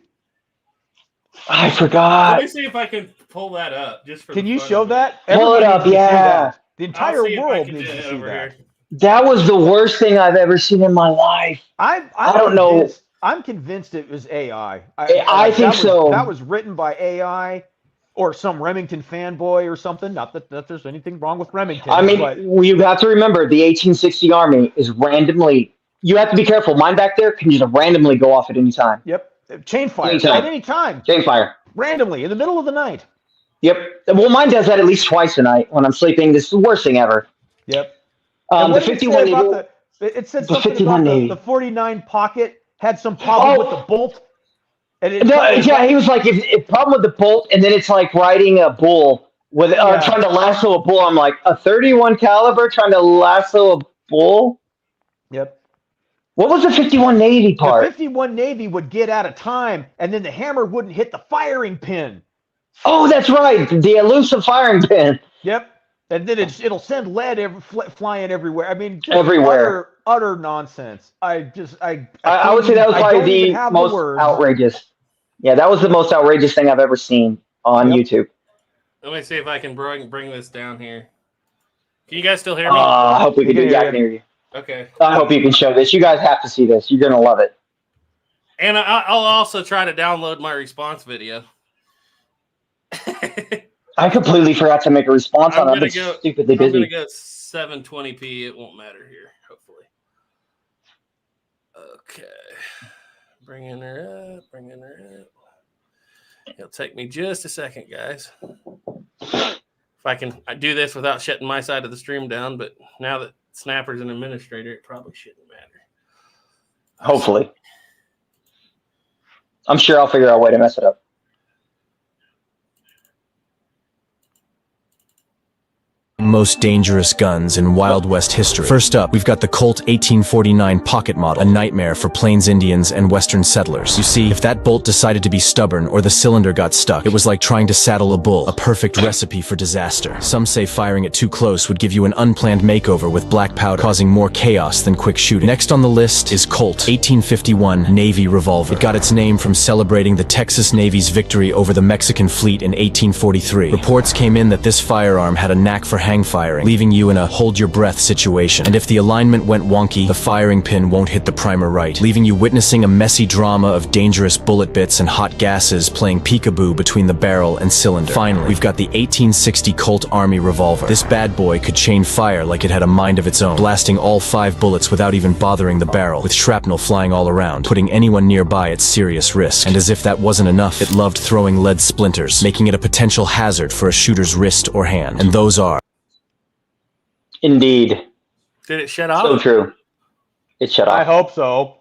I forgot. Let me see if I can pull that up. Can you show that? Pull it up, yeah. The entire world needs to see that. That was the worst thing I've ever seen in my life. I don't know. I'm convinced it was AI. I think so. That was written by AI. Or some Remington fanboy or something. Not that there's anything wrong with Remington. I mean, you have to remember the 1860 Army is randomly. You have to be careful. Mine back there can just randomly go off at any time. Yep. Chain fire. At any time. Chain fire. Randomly in the middle of the night. Yep. Well, mine does that at least twice a night when I'm sleeping. This is the worst thing ever. Yep. The 51 Navy. It said something about the 49 pocket had some problem with the bolt. And he was like, if problem with the bolt, and then it's like riding a bull with trying to lasso a bull. I'm like, a 31 caliber trying to lasso a bull. Yep. What was the 51 Navy part? The 51 Navy would get out of time, and then the hammer wouldn't hit the firing pin. Oh, that's right, the elusive firing pin. Yep. And then it'll send lead flying everywhere. I mean, just everywhere. Utter nonsense. I would say that was probably the most outrageous. Yeah, that was the most outrageous thing I've ever seen on YouTube. Let me see if I can bring this down here. Can you guys still hear me? I hope we can do it. Yeah, I can hear you. Okay. I hope you can show this. You guys have to see this. You're going to love it. And I'll also try to download my response video. I completely forgot to make a response on it. I've been stupidly busy. I'm going to go 720p. It won't matter here, hopefully. Okay. Bringing her up. It'll take me just a second, guys. If I can do this without shutting my side of the stream down, but now that Snapper's an administrator, it probably shouldn't matter. Hopefully. I'm sure I'll figure out a way to mess it up. Most dangerous guns in Wild West history. First up, we've got the Colt 1849 pocket model, a nightmare for Plains Indians and Western settlers. You see, if that bolt decided to be stubborn or the cylinder got stuck, it was like trying to saddle a bull, a perfect recipe for disaster. Some say firing it too close would give you an unplanned makeover with black powder, causing more chaos than quick shooting. Next on the list is Colt 1851 Navy revolver. It got its name from celebrating the Texas Navy's victory over the Mexican fleet in 1843. Reports came in that this firearm had a knack for hang firing, leaving you in a hold-your-breath situation. And if the alignment went wonky, the firing pin won't hit the primer right, leaving you witnessing a messy drama of dangerous bullet bits and hot gases playing peekaboo between the barrel and cylinder. Finally, we've got the 1860 Colt Army revolver. This bad boy could chain fire like it had a mind of its own, blasting all 5 bullets without even bothering the barrel, with shrapnel flying all around, putting anyone nearby at serious risk. And as if that wasn't enough, it loved throwing lead splinters, making it a potential hazard for a shooter's wrist or hand. And those are... Indeed. Did it shut off? So true. It shut off. I hope so.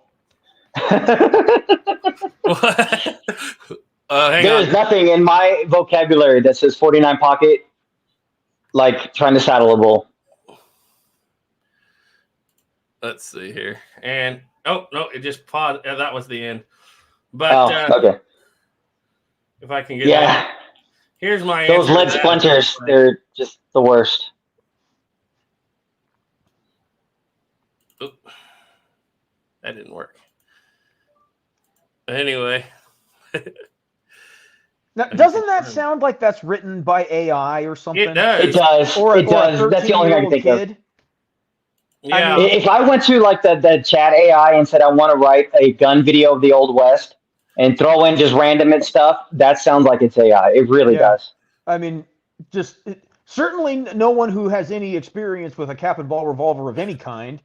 There's nothing in my vocabulary that says 49 pocket like trying to saddle a bull. Let's see here. And, oh, no, it just paused. That was the end. But, okay. If I can get that. Here's my answer. Those lead splinters, they're just the worst. Oop. That didn't work. Anyway. Now, doesn't that sound like that's written by AI or something? It does. It does. It does. That's the only thing I can think of. Yeah. I mean, if I went to like the chat AI and said I want to write a gun video of the Old West and throw in just random stuff, that sounds like it's AI. It really does. I mean, certainly no one who has any experience with a cap and ball revolver of any kind.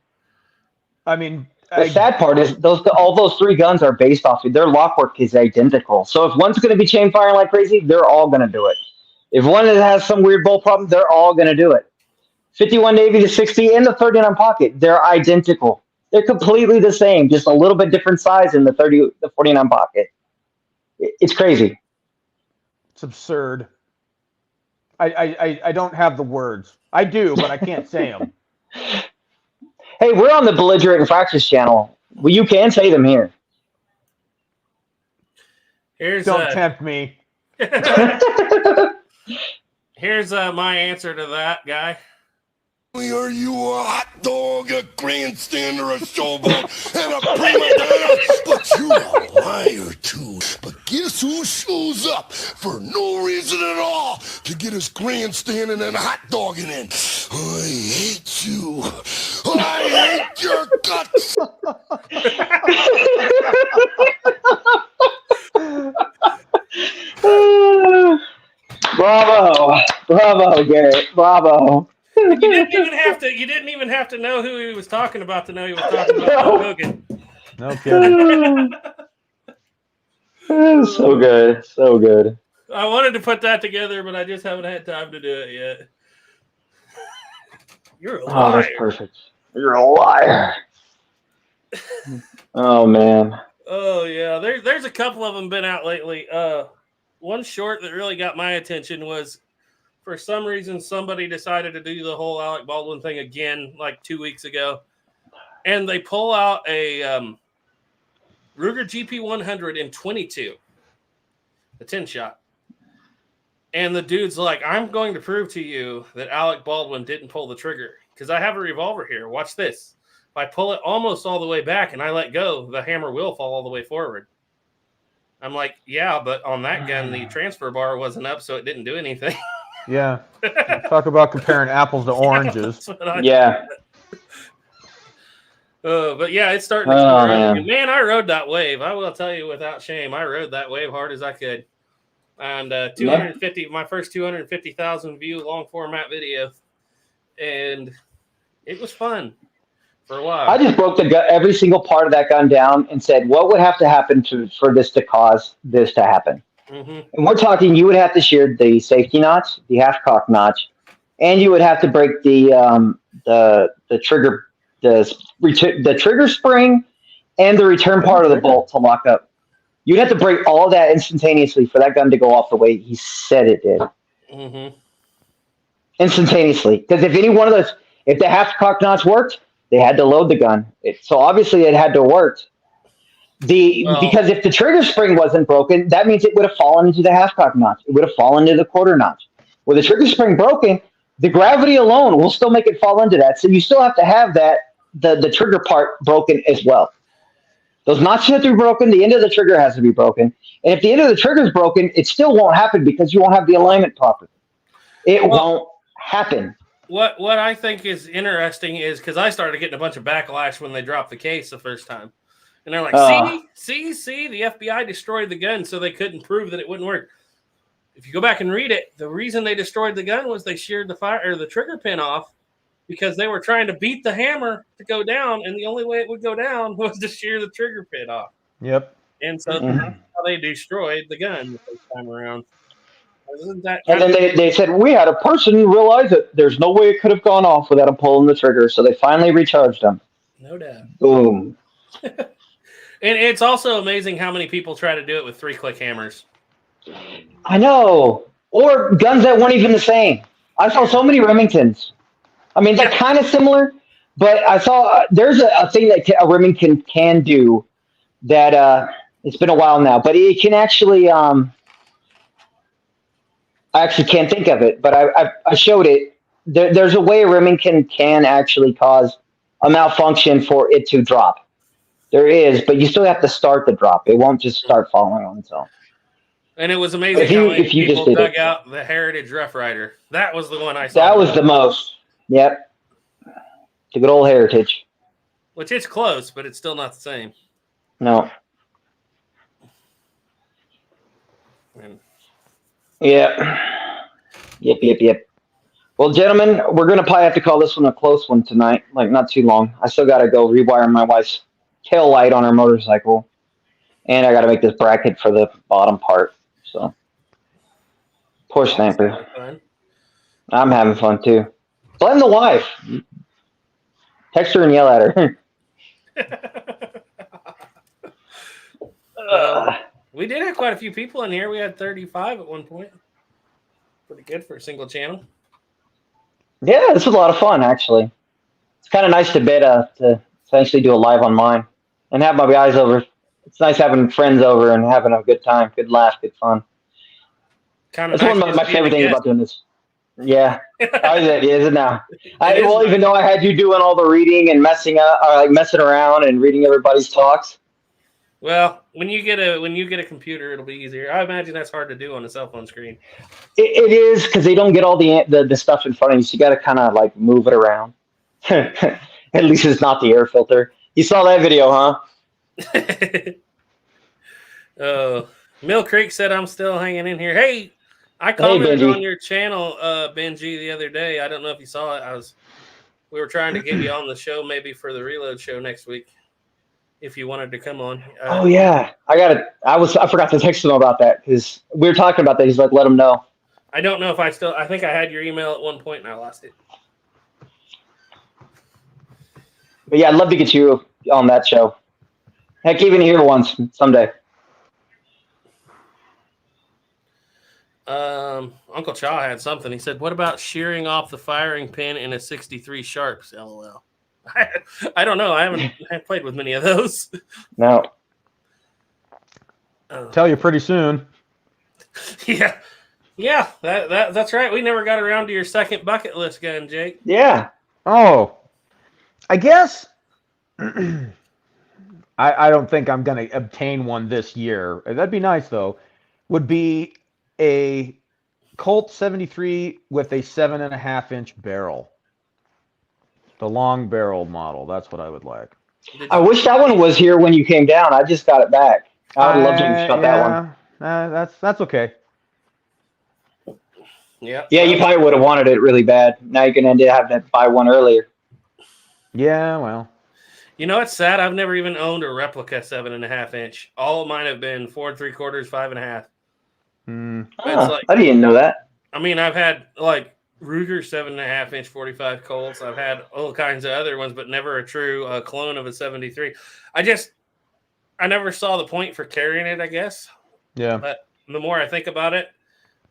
I mean, the sad part is all those 3 guns are based off of their lockwork is identical. So if one's going to be chain firing like crazy, they're all going to do it. If one has some weird bolt problem, they're all going to do it. 51 Navy to 60 and the 39 pocket, they're identical. They're completely the same, just a little bit different size in the 49 pocket. It's crazy. It's absurd. I don't have the words. I do, but I can't say them. Hey, we're on the Belligerent and Fractious channel. Well, you can say them here. Don't tempt me. Here's my answer to that, guy. Are you a hot dog, a grandstand, or a showboat, and a prima donna? But you're a liar, too. But guess who shows up for no reason at all to get his grandstanding and hot dogging in? I hate you. I hate your guts. Bravo, Garrett. Bravo. You didn't even have to know who he was talking about to know he was talking about Hogan. No kidding. So good. So good. I wanted to put that together, but I just haven't had time to do it yet. You're a liar. Oh, that's perfect. You're a liar. Oh, man. Oh, yeah. There's a couple of them been out lately. One short that really got my attention was, for some reason, somebody decided to do the whole Alec Baldwin thing again, like 2 weeks ago. And they pull out a Ruger GP100 in 22, a 10-shot. And the dude's like, I'm going to prove to you that Alec Baldwin didn't pull the trigger because I have a revolver here. Watch this. If I pull it almost all the way back and I let go, the hammer will fall all the way forward. I'm like, yeah, but on that gun, the transfer bar wasn't up, so it didn't do anything. Yeah. Talk about comparing apples to oranges. Yeah. But yeah, it's starting to come around. Man, I rode that wave. I will tell you without shame, I rode that wave hard as I could. And 250, my first 250,000 view long format video, and it was fun for a while. I just broke every single part of that gun down and said, what would have to happen for this to cause this to happen? And we're talking, you would have to shear the safety notch, the half cock notch, and you would have to break the trigger, the trigger spring, and the return part of the bolt to lock up. You'd have to break all of that instantaneously for that gun to go off the way he said it did. Instantaneously, because if any one of those, if the half cock notch worked, they had to load the gun. So obviously it had to work. Because if the trigger spring wasn't broken, that means it would have fallen into the half cock notch. It would have fallen into the quarter notch. With the trigger spring broken, the gravity alone will still make it fall into that. So you still have to have that the trigger part broken as well. Those notches have to be broken. The end of the trigger has to be broken. And if the end of the trigger is broken, it still won't happen because you won't have the alignment properly. It won't happen. What I think is interesting is because I started getting a bunch of backlash when they dropped the case the first time. And they're like, see, the FBI destroyed the gun so they couldn't prove that it wouldn't work. If you go back and read it, the reason they destroyed the gun was they sheared the trigger pin off because they were trying to beat the hammer to go down, and the only way it would go down was to shear the trigger pin off. Yep. And so that's how they destroyed the gun the first time around. Isn't that and then they said, we had a person realize that there's no way it could have gone off without him pulling the trigger, so they finally recharged him. No doubt. Boom. And it's also amazing how many people try to do it with 3-click hammers. I know. Or guns that weren't even the same. I saw so many Remingtons. I mean, they're kind of similar, but I saw there's a thing that a Remington can do that it's been a while now, but it can actually I actually can't think of it, but I showed it. There's a way a Remington can actually cause a malfunction for it to drop. There is, but you still have to start the drop. It won't just start falling on its own. And it was amazing how many people dug out the Heritage Rough Rider. That was the one I saw. That was the most. Yep. The good old Heritage. Which it's close, but it's still not the same. No. Yeah. Yep. Well, gentlemen, we're going to probably have to call this one a close one tonight. Like, not too long. I still got to go rewire my wife's tail light on her motorcycle. And I got to make this bracket for the bottom part. So, poor Sniper. I'm having fun, too. Blame the wife. Text her and yell at her. We did have quite a few people in here. We had 35 at one point. Pretty good for a single channel. Yeah, this was a lot of fun, actually. It's kind of nice to essentially do a live on mine and have my guys over. It's nice having friends over and having a good time, good laugh, good fun. Kind of That's one of my favorite things about doing this. Yeah. Is it now? Even though I had you doing all the reading and messing around and reading everybody's talks. Well, when you get a computer, it'll be easier. I imagine that's hard to do on a cell phone screen. It is, because they don't get all the stuff in front of you, so you got to kind of like move it around. At least it's not the air filter. You saw that video, huh? Mill Creek said I'm still hanging in here. Hey, I commented on your channel, Benji, the other day. I don't know if you saw it. We were trying to get you on the show, maybe for the Reload show next week, if you wanted to come on. Oh yeah, I forgot to text him about that because we were talking about that. He's like, let him know. I don't know if I think I had your email at one point and I lost it. But yeah, I'd love to get you on that show. Heck, even here once someday. Uncle Chaw had something. He said, "What about shearing off the firing pin in a 63 Sharps?" LOL. I don't know. I haven't played with many of those. No. Tell you pretty soon. Yeah. Yeah, that's right. We never got around to your second bucket list gun, Jake. Yeah. Oh, I guess I don't think I'm going to obtain one this year. That'd be nice, though. Would be a Colt 73 with a 7.5-inch barrel. The long barrel model. That's what I would like. I wish that one was here when you came down. I just got it back. I would love to have shot that one. That's okay. Yeah. Yeah, you probably would have wanted it really bad. Now you're going to end up having to buy one earlier. Yeah, well. You know, it's sad. I've never even owned a replica 7.5-inch. All of mine have been 4 3/4, 5.5. I didn't know that. I mean, I've had like Ruger 7.5-inch 45 Colts. I've had all kinds of other ones, but never a true clone of a 73. I never saw the point for carrying it, I guess. Yeah. But the more I think about it,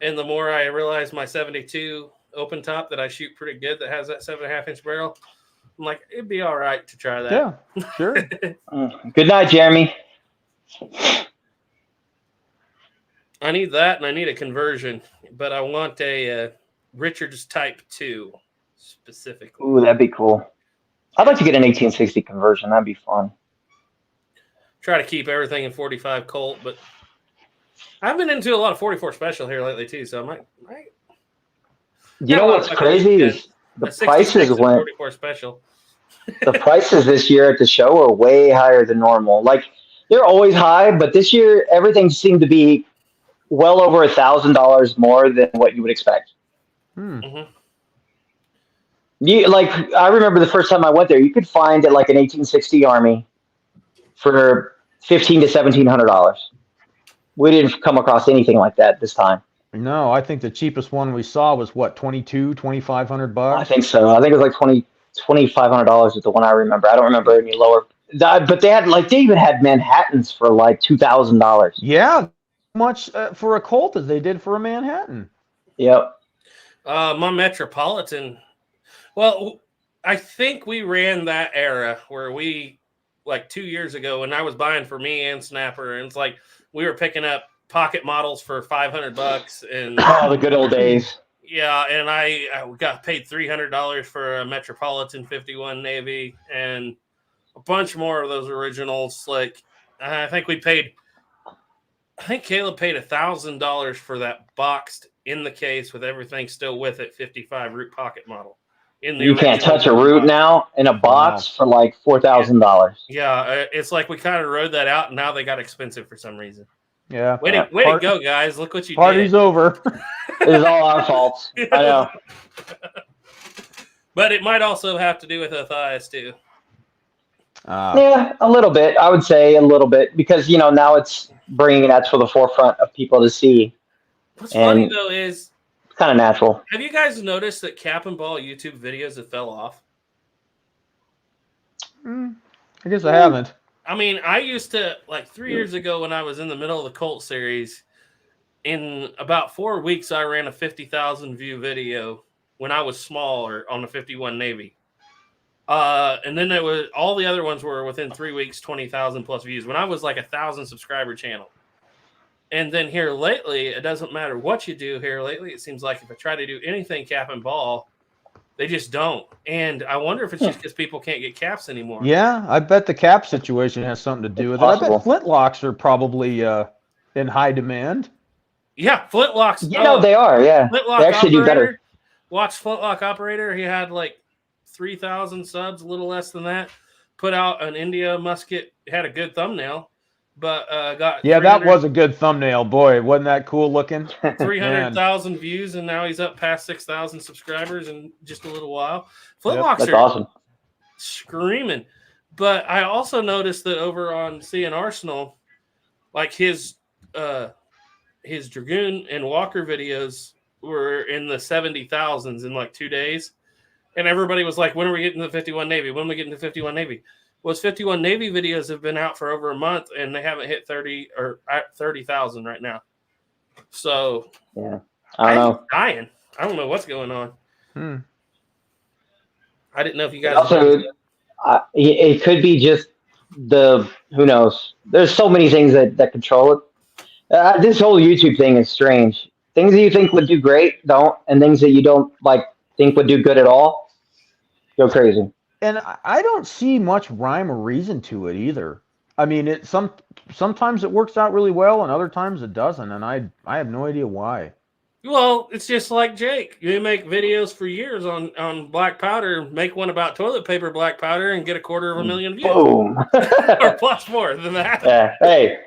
and the more I realize my 72 open top that I shoot pretty good that has that 7.5-inch barrel, I'm like, it'd be all right to try that. Yeah, sure. Good night, Jeremy. I need that, and I need a conversion, but I want a Richards Type 2 specifically. Ooh, that'd be cool. I'd like to get an 1860 conversion. That'd be fun. Try to keep everything in 45 Colt, but I've been into a lot of 44 Special here lately too, so I might. You know what's crazy is the prices went. 44 Special. The prices this year at the show are way higher than normal. Like, they're always high, but this year everything seemed to be well over $1,000 more than what you would expect. Mm-hmm. I remember the first time I went there, you could find like an 1860 Army for $1,500 to $1,700. We didn't come across anything like that this time. No, I think the cheapest one we saw was what, $2,500 bucks? I think so. I think it was like $2,500 is the one I remember. I don't remember any lower. But they even had Manhattans for like $2,000. Yeah, much for a Colt as they did for a Manhattan. Yep. My Metropolitan. Well, I think we ran that era where we, like 2 years ago, when I was buying for me and Snapper, and it's like we were picking up pocket models for $500, and the good old days. Yeah, and I got paid $300 for a Metropolitan 51 Navy and a bunch more of those originals. Like, I think Caleb paid $1,000 for that boxed in the case with everything still with it 55 root pocket model. You can't touch a root now in a box for like $4,000. Yeah, it's like we kind of rode that out, and now they got expensive for some reason. Yeah. Way to go, guys. Look what you Party's did. over. It is all our faults. I know. But it might also have to do with Matthias, too. Yeah, a little bit. I would say a little bit because, now it's bringing that to the forefront of people to see. What's funny, though, is it's kind of natural. Have you guys noticed that Cap and Ball YouTube videos have fell off? I guess I haven't. I mean, I used to, like 3 years ago when I was in the middle of the Colt series, in about 4 weeks, I ran a 50,000 view video when I was smaller on the 51 Navy. And then all the other ones were within 3 weeks, 20,000 plus views when I was like 1,000 subscriber channel. And then here lately, it doesn't matter what you do here lately. It seems like if I try to do anything Cap and Ball, they just don't. And I wonder if it's just because people can't get caps anymore. Yeah, I bet the cap situation has something to do with it. I bet flintlocks are probably in high demand. Yeah, flintlocks. They are, yeah. Flintlock they actually do better. Watch Flintlock Operator. He had like 3,000 subs, a little less than that. Put out an India musket. Had a good thumbnail. But got that was a good thumbnail, boy. Wasn't that cool looking? 300,000 views, and now he's up past 6,000 subscribers in just a little while. Flintlocks that's are awesome. Screaming. But I also noticed that over on CN Arsenal, like his Dragoon and Walker videos were in the 70,000s in like 2 days, and everybody was like, "When are we getting to the 51 Navy? When are we getting to 51 Navy?" Well, his 51 Navy videos have been out for over a month, and they haven't hit 30,000 right now. So, yeah, I don't know. Dying. I don't know what's going on. I didn't know if you guys. Also, it could be just who knows. There's so many things that control it. This whole YouTube thing is strange. Things that you think would do great, don't, and things that you don't like think would do good at all, go crazy. And I don't see much rhyme or reason to it either. I mean, sometimes it works out really well, and other times it doesn't, and I have no idea why. Well, it's just like Jake. You make videos for years on black powder, make one about toilet paper black powder, and get 250,000 views. Boom. Or plus more than that. Yeah. Hey.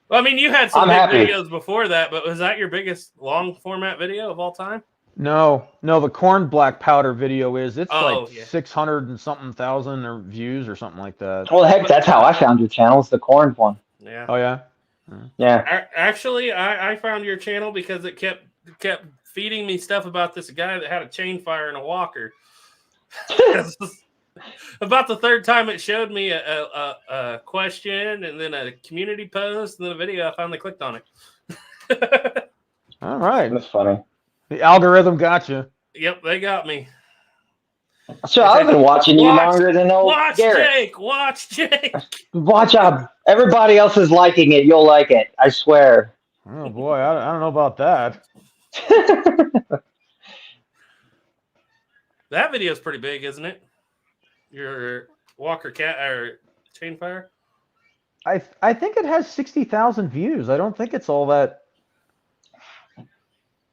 Well, I mean, you had some I'm big happy. videos before that, but was that your biggest long format video of all time? No, the corn black powder video is. It's Oh, like yeah. 600 and something thousand or views or something like that. Well, heck, that's how I found your channel. It's the corn one. Yeah. Oh yeah. Yeah. Actually, I found your channel because it kept feeding me stuff about this guy that had a chain fire in a walker. About the third time it showed me a question and then a community post and then a video. I finally clicked on it. All right. That's funny. The algorithm got you. Yep, they got me. So I've been watching you longer than old Watch Garrett. Jake. Watch Jake. Watch out. Everybody else is liking it. You'll like it. I swear. Oh boy, I don't know about that. That video is pretty big, isn't it? Your walker cat or chain fire. I think it has 60,000 views. I don't think it's all that.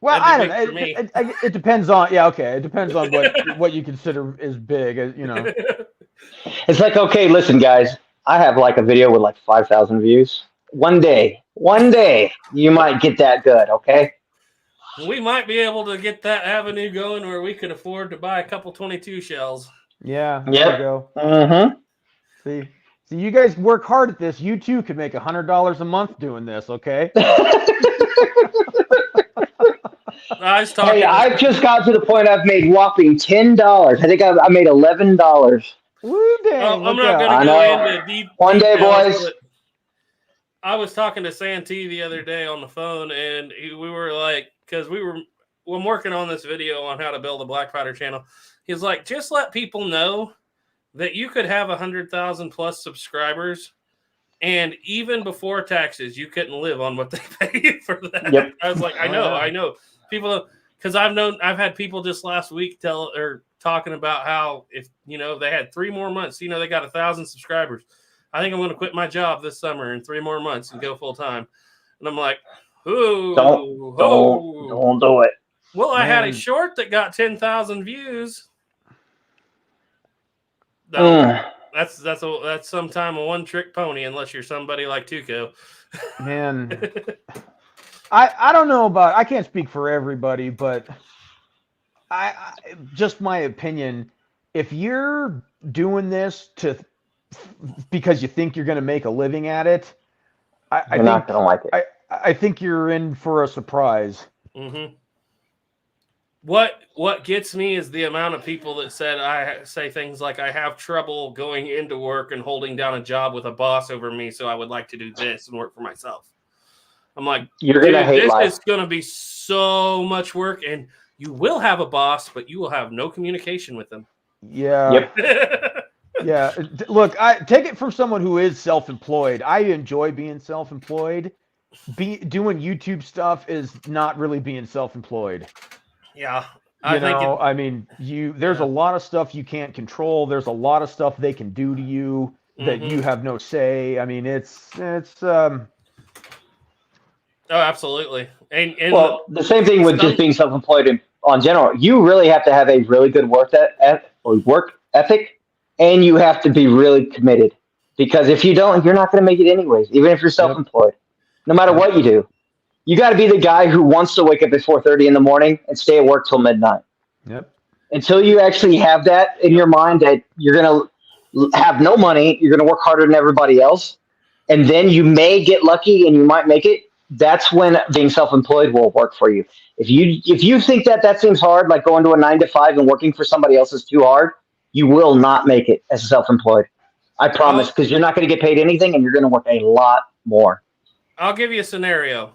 Well, I don't That'd be know. big for me. It depends on. Yeah, okay. It depends on what you consider is big. You know. It's like, okay, listen, guys. I have like a video with like 5,000 views. One day, you might get that good, okay? We might be able to get that avenue going where we could afford to buy a couple 22 shells. Yeah. There Yep. you go. Mm-hmm. See, you guys work hard at this. You too could make $100 a month doing this. Okay. I was talking. Hey, I've just got to the point I've made whopping $10. I think I made $11. Woo dang! I'm look not out. going I to know. go into deep. One day, details, boys. but I was talking to Santee the other day on the phone, and we were like, because I'm working on this video on how to build a black powder channel. He's like, just let people know that you could have 100,000 plus subscribers, and even before taxes, you couldn't live on what they pay you for that. Yep. I was like, I know. People, because I've had people just last week talking about how if they had 3 more months, they got 1,000 subscribers. I think I'm going to quit my job this summer in 3 more months and go full time. And I'm like, ooh, Don't do it. Well, I had a Man. short that got 10,000 views. No, that's sometime a one-trick pony unless you're somebody like Tuco. Man, I don't know about. I can't speak for everybody, but I just my opinion. If you're doing this because you think you're going to make a living at it, You're not going to like it. I think you're in for a surprise. Mm-hmm. What gets me is the amount of people that say things like, I have trouble going into work and holding down a job with a boss over me, so I would like to do this and work for myself. I'm like, You're going to hate this life. is going to be so much work, and you will have a boss, but you will have no communication with them. Yeah. Yep. Yeah. Look, I take it from someone who is self-employed. I enjoy being self-employed. Doing YouTube stuff is not really being self-employed. Yeah. There's a lot of stuff you can't control. There's a lot of stuff they can do to you that you have no say. I mean, it's Oh, absolutely. And Well, the same thing with just being self-employed on general. You really have to have a really good work ethic, and you have to be really committed. Because if you don't, you're not going to make it anyways, even if you're self-employed. No matter what you do. You got to be the guy who wants to wake up at 4:30 in the morning and stay at work till midnight. Yep. Until you actually have that in your mind that you're going to have no money, you're going to work harder than everybody else, and then you may get lucky and you might make it. That's when being self-employed will work for you. If you think that seems hard, like going to a 9 to 5 and working for somebody else is too hard, you will not make it as self-employed. I promise, because you're not going to get paid anything and you're going to work a lot more. I'll give you a scenario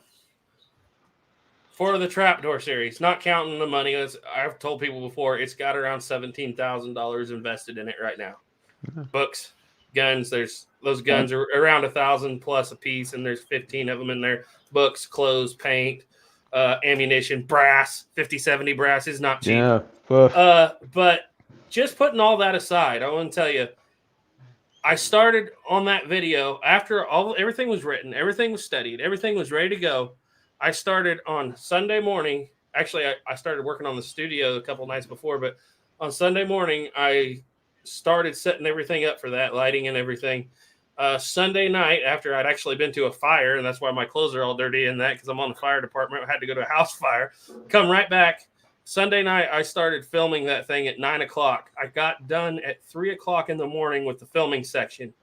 for the Trapdoor series, not counting the money. As I've told people before, it's got around $17,000 invested in it right now. Books, guns. Those guns are around 1,000 plus a piece, and there's 15 of them in there. Books, clothes, paint, ammunition, brass, 50-70 brass is not cheap. Yeah. But just putting all that aside, I want to tell you, I started on that video after everything was written, everything was studied, everything was ready to go. I started on Sunday morning. Actually, I started working on the studio a couple nights before, but on Sunday morning, I started setting everything up for that, lighting and everything. Sunday night, after I'd actually been to a fire, and that's why my clothes are all dirty in that, because I'm on the fire department. I had to go to a house fire. Come right back. Sunday night, I started filming that thing at 9 o'clock. I got done at 3 o'clock in the morning with the filming section.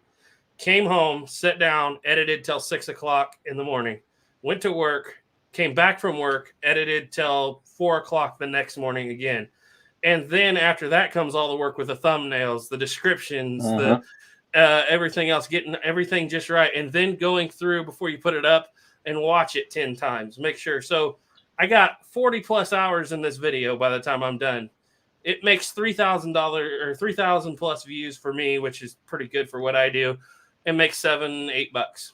Came home, sat down, edited till 6 o'clock in the morning. Went to work, came back from work, edited till 4 o'clock the next morning again. And then after that comes all the work with the thumbnails, the descriptions, the everything else, getting everything just right. And then going through before you put it up and watch it 10 times. Make sure. So I got 40 plus hours in this video by the time I'm done. It makes $3,000 or 3,000 plus views for me, which is pretty good for what I do. It makes $7-8.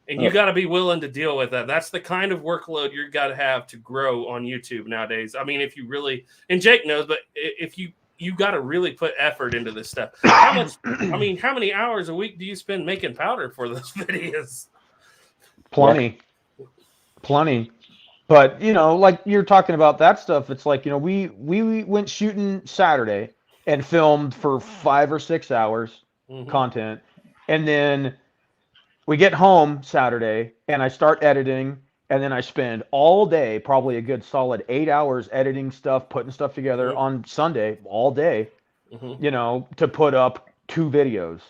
And you got to be willing to deal with that. That's the kind of workload you got to have to grow on YouTube nowadays. I mean, if you really, and Jake knows, but if you got to really put effort into this stuff. How many hours a week do you spend making powder for those videos? Plenty. But, you know, like you're talking about that stuff, it's like, you know, we went shooting Saturday and filmed for 5 or 6 hours content. And then we get home Saturday and I start editing, and then I spend all day, probably a good solid 8 hours editing stuff, putting stuff together on Sunday, all day, you know, to put up 2 videos.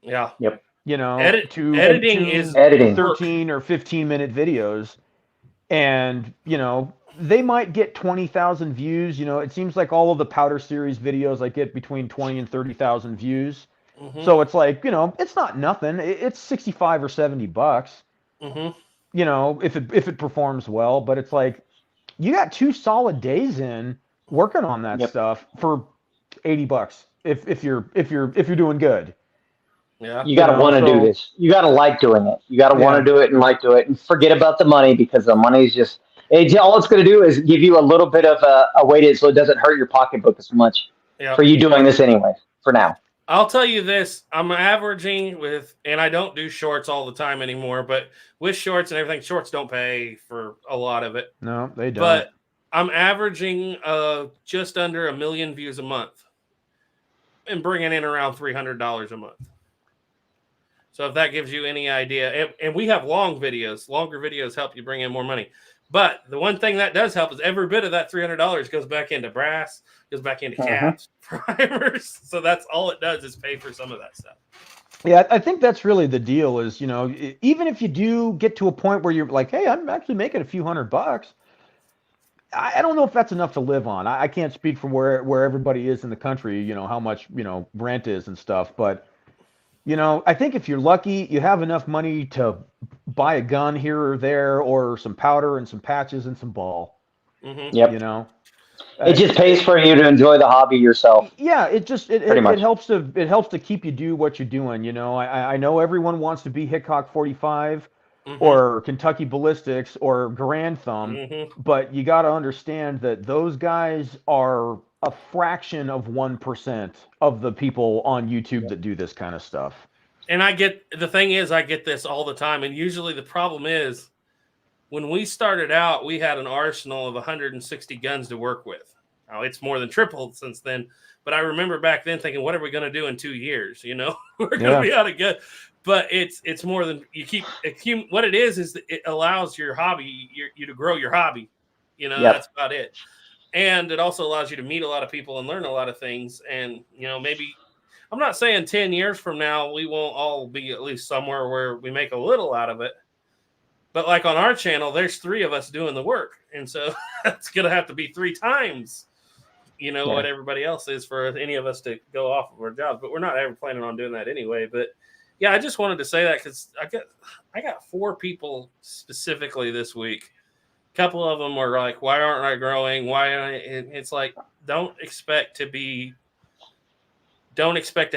Yeah. Yep. You know, editing is 13 or 15-minute videos. And, you know, they might get 20,000 views. You know, it seems like all of the Powder Series videos I get between 20 and 30,000 views. So it's like, you know, it's not nothing. It's 65 or $70. You know, if it performs well, but it's like you got 2 solid days in working on that stuff for $80 if you're doing good. Yeah. You got to want to do this. You got to like doing it. You got to want to do it and like do it, and forget about the money, because the money's just all it's going to do is give you a little bit of a weighted, so it doesn't hurt your pocketbook as much for you doing this anyway. For now, I'll tell you this: I'm averaging with, and I don't do shorts all the time anymore, but with shorts and everything, shorts don't pay for a lot of it. No, they don't. But I'm averaging just under 1 million views a month, and bringing in around $300 a month. So if that gives you any idea, and we have longer videos help you bring in more money. But the one thing that does help is every bit of that $300 goes back into brass, goes back into caps, primers. So that's all it does is pay for some of that stuff. Yeah, I think that's really the deal is, you know, even if you do get to a point where you're like, hey, I'm actually making a few $100, I don't know if that's enough to live on. I can't speak from where everybody is in the country, you know, how much, you know, rent is and stuff. But, you know, I think if you're lucky, you have enough money to buy a gun here or there, or some powder and some patches and some ball. Yep. You know, it just pays for you to enjoy the hobby yourself. Yeah, it helps to keep you do what you're doing. You know, I know everyone wants to be Hickok 45 or Kentucky Ballistics or Grand Thumb, but you got to understand that those guys are a fraction of 1% of the people on YouTube that do this kind of stuff. And I get this all the time. And usually the problem is when we started out, we had an arsenal of 160 guns to work with. Now it's more than tripled since then. But I remember back then thinking, what are we going to do in 2 years? You know, we're going to be out of gun. But it's more than you keep. What it is that it allows your hobby, you to grow your hobby. You know, that's about it. And it also allows you to meet a lot of people and learn a lot of things. And, you know, maybe I'm not saying 10 years from now, we won't all be at least somewhere where we make a little out of it. But like on our channel, there's 3 of us doing the work. And so it's going to have to be 3 times, you know, what everybody else is for any of us to go off of our jobs. But we're not ever planning on doing that anyway. But yeah, I just wanted to say that because I got 4 people specifically this week. A couple of them were like, why aren't I growing? It's like, don't expect to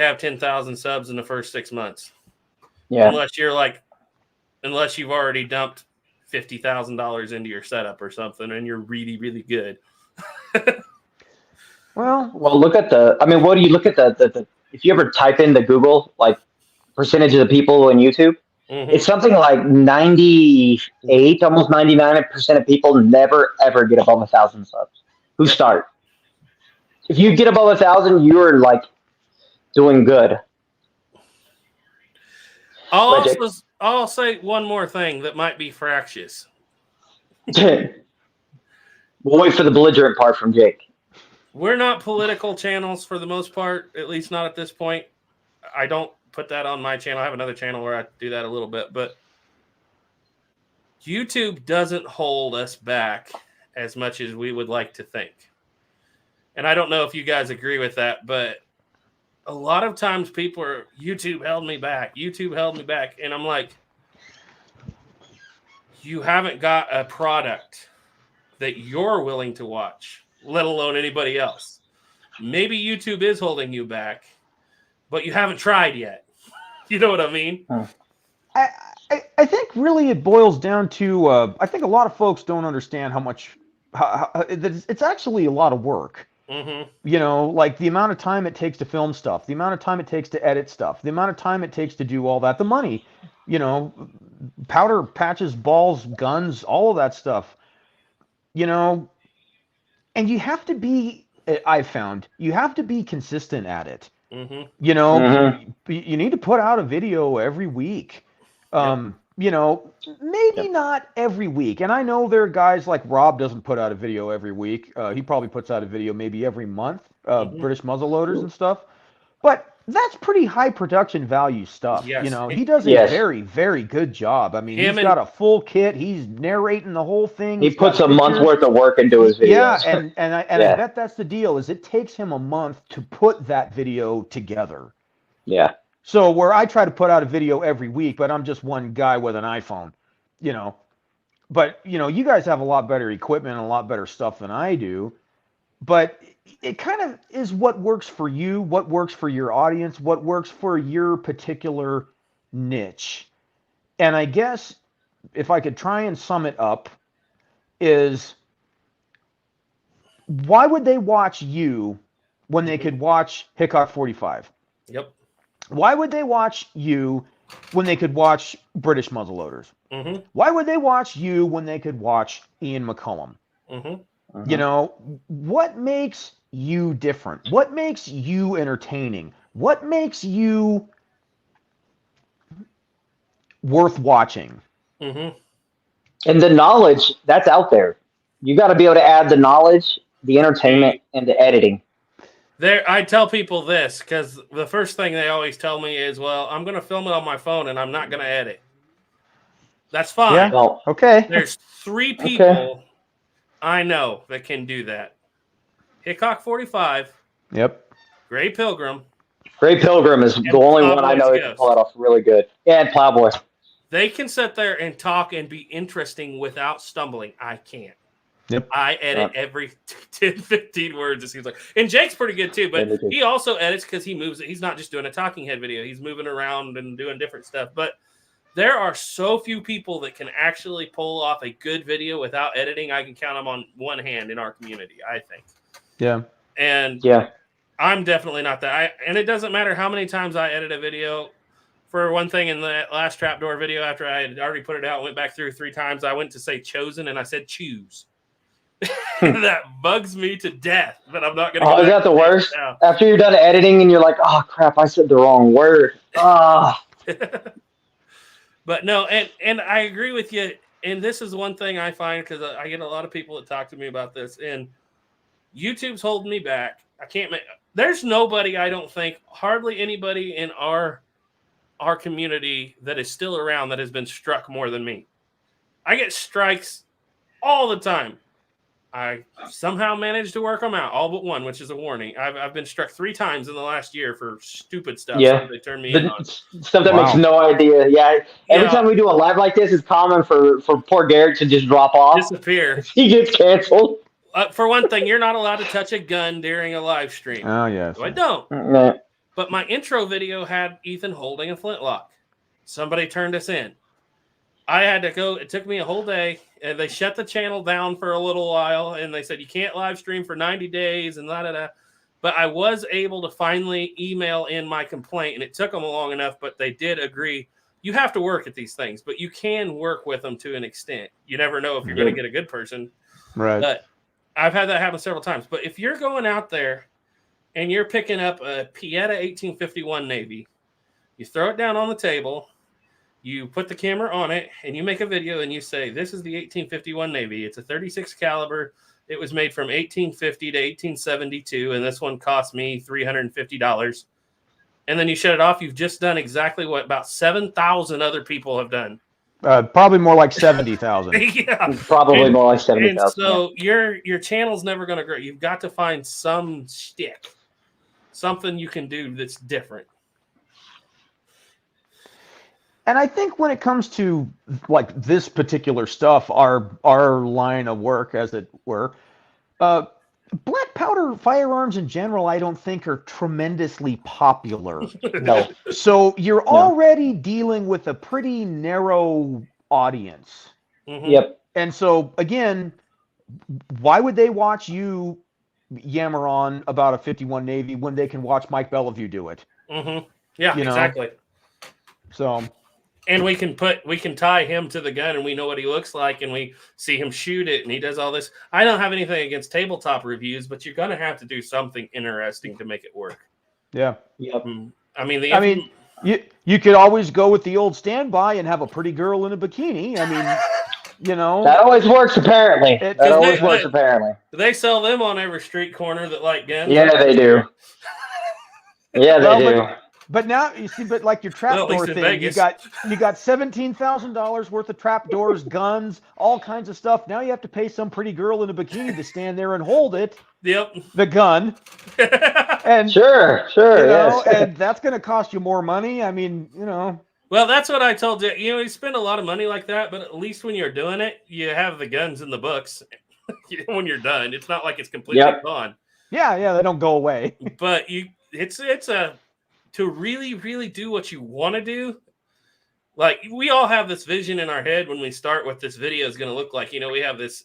have 10,000 subs in the first 6 months. Yeah. Unless you've already dumped $50,000 into your setup or something, and you're really, really good. Well, look at what do you look at the if you ever type in the Google like percentage of the people in YouTube, it's something like 98, almost 99% of people never ever get above 1,000 subs who start. If you get above 1,000, you're like doing good. I'll say one more thing that might be fractious. We'll wait for the belligerent part from Jake. We're not political channels for the most part, at least not at this point. I don't put that on my channel. I have another channel where I do that a little bit, but YouTube doesn't hold us back as much as we would like to think. And I don't know if you guys agree with that, but a lot of times people are, YouTube held me back. YouTube held me back. And I'm like, you haven't got a product that you're willing to watch, let alone anybody else. Maybe YouTube is holding you back, but you haven't tried yet. You know what I mean? I think really it boils down to, I think a lot of folks don't understand how much, it's actually a lot of work. You know, like the amount of time it takes to film stuff, the amount of time it takes to edit stuff, the amount of time it takes to do all that, the money, you know, powder, patches, balls, guns, all of that stuff, you know, and you have to be, I've found, you have to be consistent at it. You know, you need to put out a video every week. You know, maybe not every week. And I know there are guys like Rob doesn't put out a video every week. He probably puts out a video maybe every month, British muzzleloaders and stuff. But that's pretty high production value stuff. Yes. You know, he does a very, very good job. I mean, he's got a full kit. He's narrating the whole thing. He puts a month's worth of work into his videos. Yeah, and I bet that's the deal, is it takes him a month to put that video together. Yeah. So where I try to put out a video every week, but I'm just one guy with an iPhone, you know. But, you know, you guys have a lot better equipment and a lot better stuff than I do. But it kind of is what works for you, what works for your audience, what works for your particular niche. And I guess if I could try and sum it up is, why would they watch you when they could watch Hickok 45? Yep. Why would they watch you when they could watch British muzzleloaders? Why would they watch you when they could watch Ian McCollum? You know, what makes you different? What makes you entertaining? What makes you worth watching? And the knowledge that's out there. You got to be able to add the knowledge, the entertainment, and the editing. I tell people this because the first thing they always tell me is, well, I'm going to film it on my phone and I'm not going to edit. That's fine. Yeah. Well, okay. There's 3 people I know that can do that. Hickok 45. Yep. Gray Pilgrim. Gray Pilgrim is the only one I know that can pull it off really good. Yeah, and Plowboy. They can sit there and talk and be interesting without stumbling. I can't. Yep. I edit every 10, 15 words, it seems like. And Jake's pretty good too, but he also edits because he moves. He's not just doing a talking head video. He's moving around and doing different stuff. But there are so few people that can actually pull off a good video without editing. I can count them on one hand in our community, I think. Yeah. And I'm definitely not that. And it doesn't matter how many times I edit a video. For one thing, in the last Trapdoor video, after I had already put it out, went back through 3 times, I went to say chosen and I said choose. That bugs me to death, but I'm not going to. Oh, is that the worst? After you're done editing and you're like, oh crap, I said the wrong word. Ah. But no, and I agree with you. And this is one thing I find, because I get a lot of people that talk to me about this, and YouTube's holding me back. I can't make. There's nobody, I don't think, hardly anybody in our community that is still around that has been struck more than me. I get strikes all the time. I somehow managed to work them out, all but one, which is a warning. I've been struck 3 times in the last year for stupid stuff. Yeah, they turned me in on. Stuff that makes no idea. Yeah, every time we do a live like this, it's common for poor Garrett to just drop off, disappear. He gets canceled. For one thing, you're not allowed to touch a gun during a live stream. Oh yes, so I don't. But my intro video had Ethan holding a flintlock. Somebody turned us in. I had to go. It took me a whole day, and they shut the channel down for a little while, and they said you can't live stream for 90 days and da. But I was able to finally email in my complaint, and it took them long enough, but they did agree. You have to work at these things, but you can work with them to an extent. You never know if you're going to get a good person. Right. But I've had that happen several times. But if you're going out there and you're picking up a Pieta 1851 Navy, you throw it down on the table, you put the camera on it, and you make a video, and you say, this is the 1851 Navy. It's a 36 caliber. It was made from 1850 to 1872, and this one cost me $350. And then you shut it off. You've just done exactly what about 7,000 other people have done. Probably more like 70,000. Yeah, Probably more like 70,000. And so your channel's never going to grow. You've got to find some shtick, something you can do that's different. And I think when it comes to like this particular stuff, our line of work, as it were, black powder firearms in general, I don't think are tremendously popular. No. So you're already dealing with a pretty narrow audience. Mm-hmm. Yep. And so again, why would they watch you yammer on about a 51 Navy when they can watch Mike Bellevue do it? Mm-hmm. Yeah, You know? exactly. So. And we can tie him to the gun, and we know what he looks like, and we see him shoot it, and he does all this. I don't have anything against tabletop reviews, but you're going to have to do something interesting to make it work. Yeah. Yep. I mean, you could always go with the old standby and have a pretty girl in a bikini. I mean, you know. That always works, apparently. It- That always they- works, they- apparently. they sell them on every street corner that like guns. Yeah, they do. Yeah, they Well, do. But now you see, but like your Well, at trapdoor least in thing, you Vegas. got $17,000 worth of trapdoors, guns, all kinds of stuff. Now you have to pay some pretty girl in a bikini to stand there and hold it, Yep. the gun, and Sure, you know, yes. and that's going to cost you more money. I mean, you know. Well, that's what I told you. You spend a lot of money like that, but at least when you're doing it, you have the guns in the books when you're done. It's not like it's completely gone. Yeah, they don't go away. But it's to really, really do what you want to do. Like, we all have this vision in our head when we start what this video is going to look like. We have this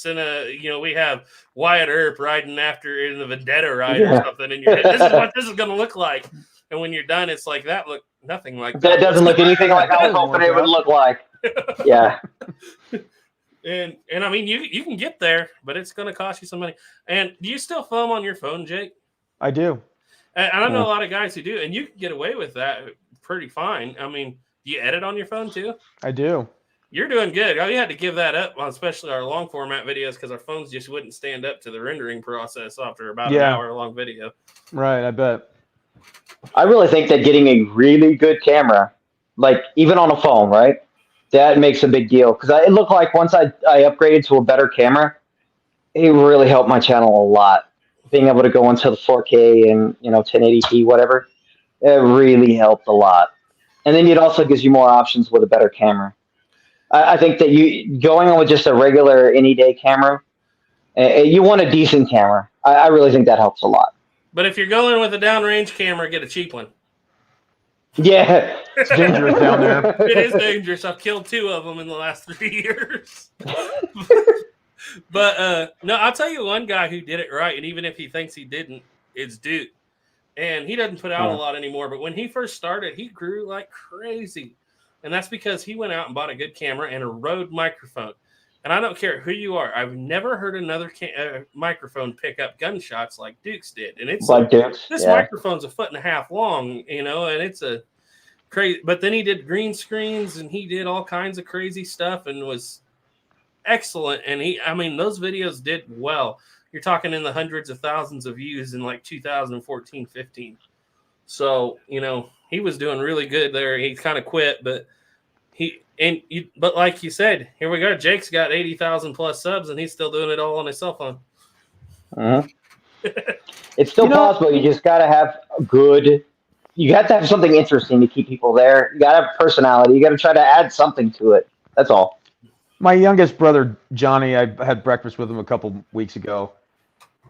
we have Wyatt Earp riding after in the Vendetta ride or something in your head. This is what this is going to look like. And when you're done, it's like that look nothing like that. That doesn't look anything like I was hoping it would look like. Yeah. And I mean, you can get there, but it's going to cost you some money. And do you still film on your phone, Jake? I do. And I know a lot of guys who do, and you can get away with that pretty fine. I mean, do you edit on your phone too? I do. You're doing good. We had to give that up, especially our long format videos, because our phones just wouldn't stand up to the rendering process after about an hour long video. Right, I bet. I really think that getting a really good camera, like even on a phone, right? That makes a big deal. Because it looked like once I upgraded to a better camera, it really helped my channel a lot. Being able to go into the 4K and 1080p, whatever, it really helped a lot. And then it also gives you more options with a better camera. I think that you going on with just a regular any day camera, you want a decent camera. I really think that helps a lot. But if you're going with a downrange camera, get a cheap one. Yeah, It's dangerous down there. It is dangerous. I've killed 2 of them in the last 3 years. But no, I'll tell you one guy who did it right, and even if he thinks he didn't, it's Duke. And he doesn't put out a lot anymore, but when he first started, he grew like crazy. And that's because he went out and bought a good camera and a Rode microphone. And I don't care who you are. I've never heard another microphone pick up gunshots like Duke's did. And it's like Duke's. This microphone's 1.5 feet long, and it's a crazy. But then he did green screens and he did all kinds of crazy stuff and was excellent. And those videos did well. You're talking in the hundreds of thousands of views in like 2014, 15. So, he was doing really good there. He kind of quit, but but like you said, here we go. Jake's got 80,000 plus subs and he's still doing it all on his cell phone. It's still possible. You just got to have you have to have something interesting to keep people there. You got to have personality. You got to try to add something to it. That's all. My youngest brother, Johnny, I had breakfast with him a couple weeks ago.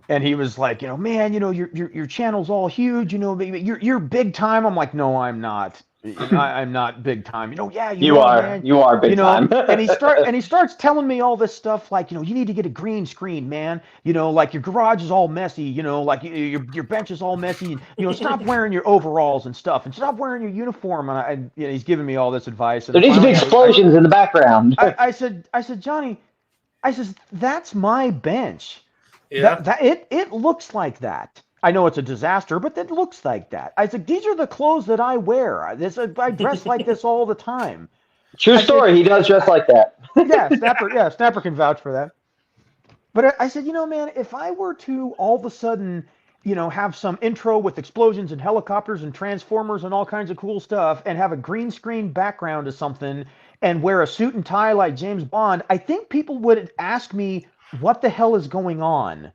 And he was like, man, your channel's all huge, you're big time. I'm like, no, I'm not. I'm not big time. Yeah, You are. man. You are big time. and he starts telling me all this stuff like, you need to get a green screen, man. Like your garage is all messy. Like your bench is all messy. And, stop wearing your overalls and stuff, and stop wearing your uniform. And he's giving me all this advice. And there needs to be explosions in the background. I said, Johnny, that's my bench. Yeah. It looks like that. I know it's a disaster, but it looks like that. I said, these are the clothes that I wear. I dress like this all the time. True story. He does dress like that. Snapper can vouch for that. But I said, man, if I were to all of a sudden, have some intro with explosions and helicopters and transformers and all kinds of cool stuff, and have a green screen background or something, and wear a suit and tie like James Bond, I think people would ask me, what the hell is going on?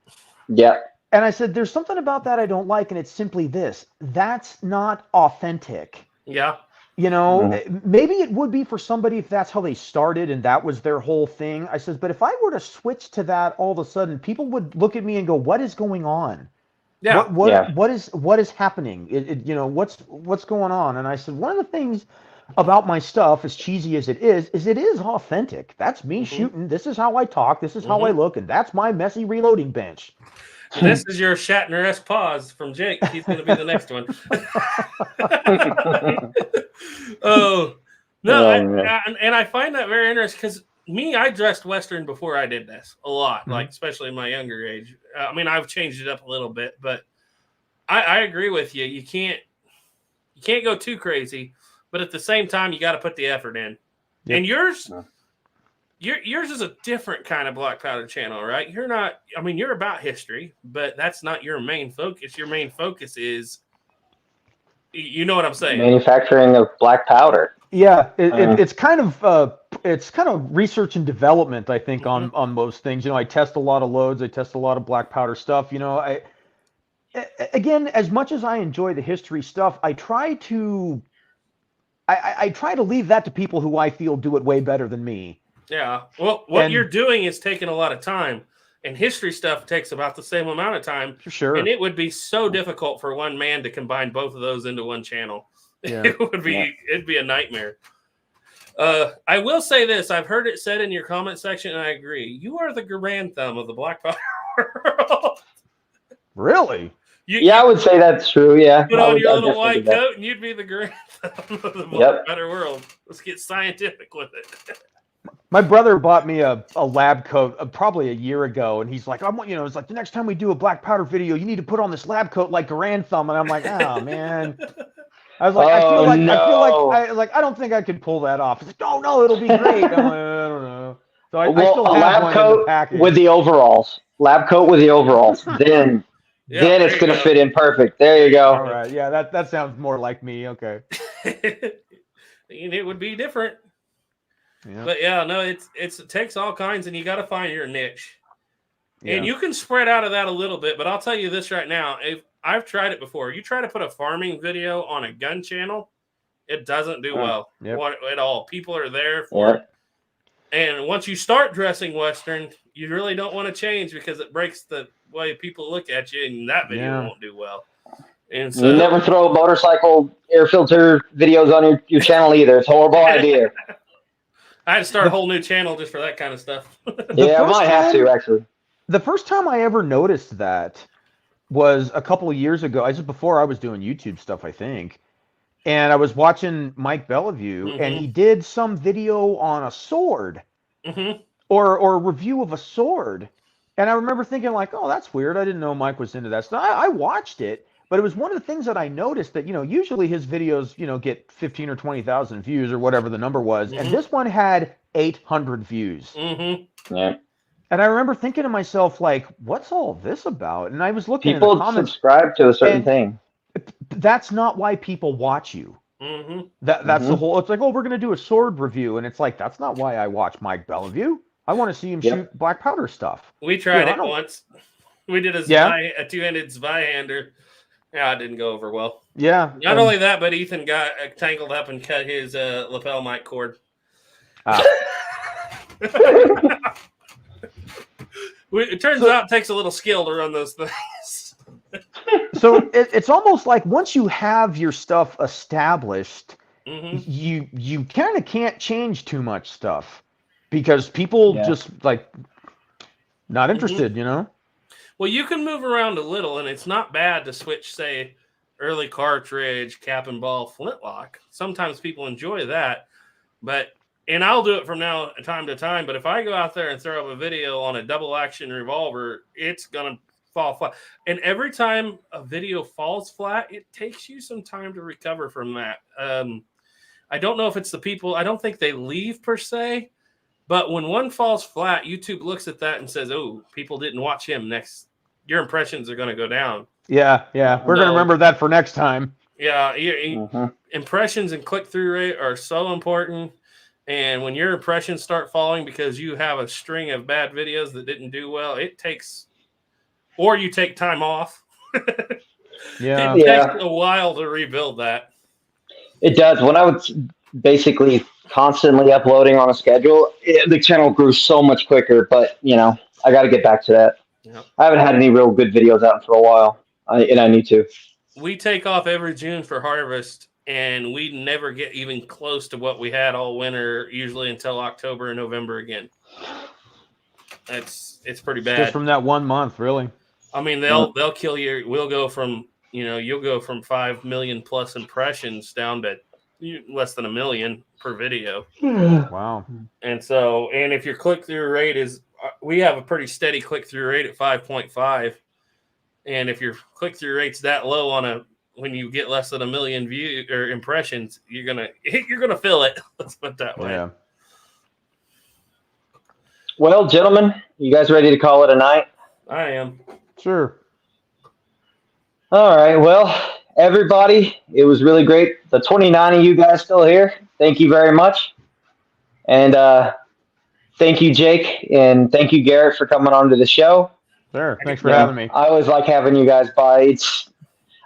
Yeah. And I said, there's something about that I don't like, and it's simply this. That's not authentic. Yeah. Maybe it would be for somebody if that's how they started and that was their whole thing. I said, but if I were to switch to that all of a sudden, people would look at me and go, what is going on? Yeah. What is happening? What's going on? And I said, one of the things about my stuff, as cheesy as it is it is authentic. That's me shooting. This is how I talk. This is how I look. And that's my messy reloading bench. This is your Shatner-esque pause from Jake. He's going to be the next one. And I find that very interesting because I dressed Western before I did this a lot, like especially in my younger age. I've changed it up a little bit, but I agree with you. You can't go too crazy, but at the same time, you got to put the effort in. Yep. And yours is a different kind of Black Powder channel, right? You're not, you're about history, but that's not your main focus. Your main focus is, you know what I'm saying? Manufacturing of black powder. Yeah, it's kind of research and development, I think, on most things. I test a lot of loads. I test a lot of black powder stuff. Again, as much as I enjoy the history stuff, I try to leave that to people who I feel do it way better than me. Yeah. Well, what you're doing is taking a lot of time, and history stuff takes about the same amount of time. For sure. And it would be so difficult for one man to combine both of those into one channel. Yeah. It'd be a nightmare. I will say this. I've heard it said in your comment section, and I agree. You are the grand thumb of the Black Powder world. Really? I would say that's true. Yeah. Put on your little white coat, and you'd be the grand thumb of the Black Powder world. Let's get scientific with it. My brother bought me a lab coat probably a year ago, and he's like, it's like the next time we do a black powder video, you need to put on this lab coat like Grand Thumb. And I'm like, oh man. I was like, I feel like I don't think I could pull that off. He's like, no, it'll be great. I'm like, I don't know. So I still have lab one coat in the package. with the overalls. Lab coat with the overalls. then it's gonna fit in perfect. There you go. All right, yeah, that sounds more like me. Okay. It would be different. Yeah. But it takes all kinds, and you got to find your niche. Yeah. And you can spread out of that a little bit, but I'll tell you this right now. If I've tried it before, you try to put a farming video on a gun channel, it doesn't do well at all. People are there for it. And once you start dressing Western, you really don't want to change because it breaks the way people look at you, and that video won't do well. And so, you never throw motorcycle air filter videos on your channel either. It's a horrible idea. I had to start a whole new channel just for that kind of stuff. I might have to, actually. The first time I ever noticed that was a couple of years ago. Just before I was doing YouTube stuff, I think. And I was watching Mike Bellevue, and he did some video on a sword or a review of a sword. And I remember thinking like, oh, that's weird. I didn't know Mike was into that stuff. I watched it. But it was one of the things that I noticed that, usually his videos, get 15 or 20,000 views or whatever the number was. And this one had 800 views. Yeah. And I remember thinking to myself, like, what's all this about? And I was looking at the comments. Subscribe to a certain thing. That's not why people watch you. That's the whole, it's like, oh, we're going to do a sword review. And it's like, that's not why I watch Mike Bellevue. I want to see him shoot black powder stuff. We tried it once. We did a two-handed Zweihander. Yeah, it didn't go over well. Yeah. Not only that, but Ethan got tangled up and cut his lapel mic cord. It turns out it takes a little skill to run those things. So it's almost like once you have your stuff established you kind of can't change too much stuff because people just like not interested, you know? Well, you can move around a little, and it's not bad to switch, say, early cartridge, cap and ball, flintlock. Sometimes people enjoy that, and I'll do it from time to time. But if I go out there and throw up a video on a double action revolver, it's gonna fall flat. And every time a video falls flat, it takes you some time to recover from that. I don't know if it's the people. I don't think they leave per se. But when one falls flat, YouTube looks at that and says, "Oh, people didn't watch him next. Your impressions are going to go down." Yeah. We're going to remember that for next time. Yeah, impressions and click-through rate are so important. And when your impressions start falling because you have a string of bad videos that didn't do well, it takes, or you take time off. It takes a while to rebuild that. It does. When I was basically constantly uploading on a schedule, the channel grew so much quicker, but I got to get back to that. Yep. I haven't had any real good videos out for a while, and I need to. We take off every June for harvest, and we never get even close to what we had all winter, usually until October and November again. It's pretty bad. Just from that 1 month, really. I mean, they'll kill you. We'll go from, you'll go from 5 million plus impressions down to less than 1 million per video. Wow. And if your click-through rate is, we have a pretty steady click-through rate at 5.5. And if your click-through rate's that low when you get less than 1 million view or impressions, you're gonna feel it. Let's put it that way. Yeah. Well, gentlemen, you guys ready to call it a night? I am. Sure. All right. Well, everybody, it was really great. The 29 of you guys still here. Thank you very much. And thank you, Jake, and thank you, Garrett, for coming on to the show. Sure. Thanks for having me. I always like having you guys by.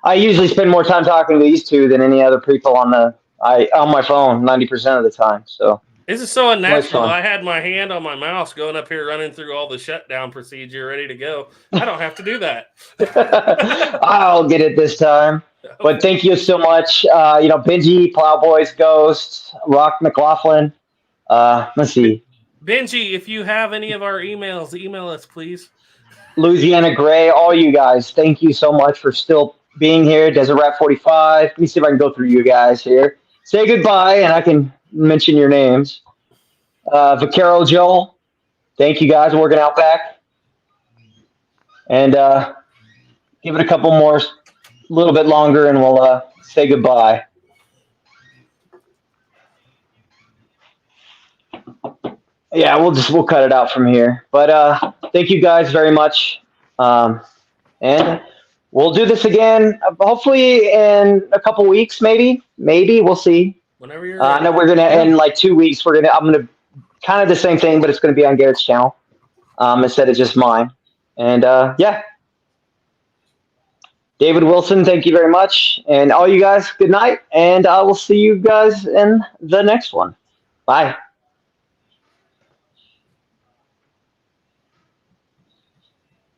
I usually spend more time talking to these two than any other people on my phone 90% of the time. So this is so unnatural. I had my hand on my mouse going up here, running through all the shutdown procedure, ready to go. I don't have to do that. I'll get it this time. But thank you so much. Benji, Plowboys, Ghost, Rock McLaughlin. Let's see. Benji, if you have any of our emails, email us, please. Louisiana Gray, all you guys, thank you so much for still being here. Desert Rat 45. Let me see if I can go through you guys here. Say goodbye, and I can mention your names. Vaquero Joel, thank you guys. Working out back. And give it a couple more, a little bit longer, and we'll say goodbye. Yeah, we'll cut it out from here. But thank you guys very much. And we'll do this again, hopefully in a couple weeks, maybe. We'll see. Whenever you're I know we're gonna in like 2 weeks. I'm gonna kind of the same thing, but it's gonna be on Garrett's channel instead of just mine. And David Wilson, thank you very much, and all you guys, good night, and I will see you guys in the next one. Bye.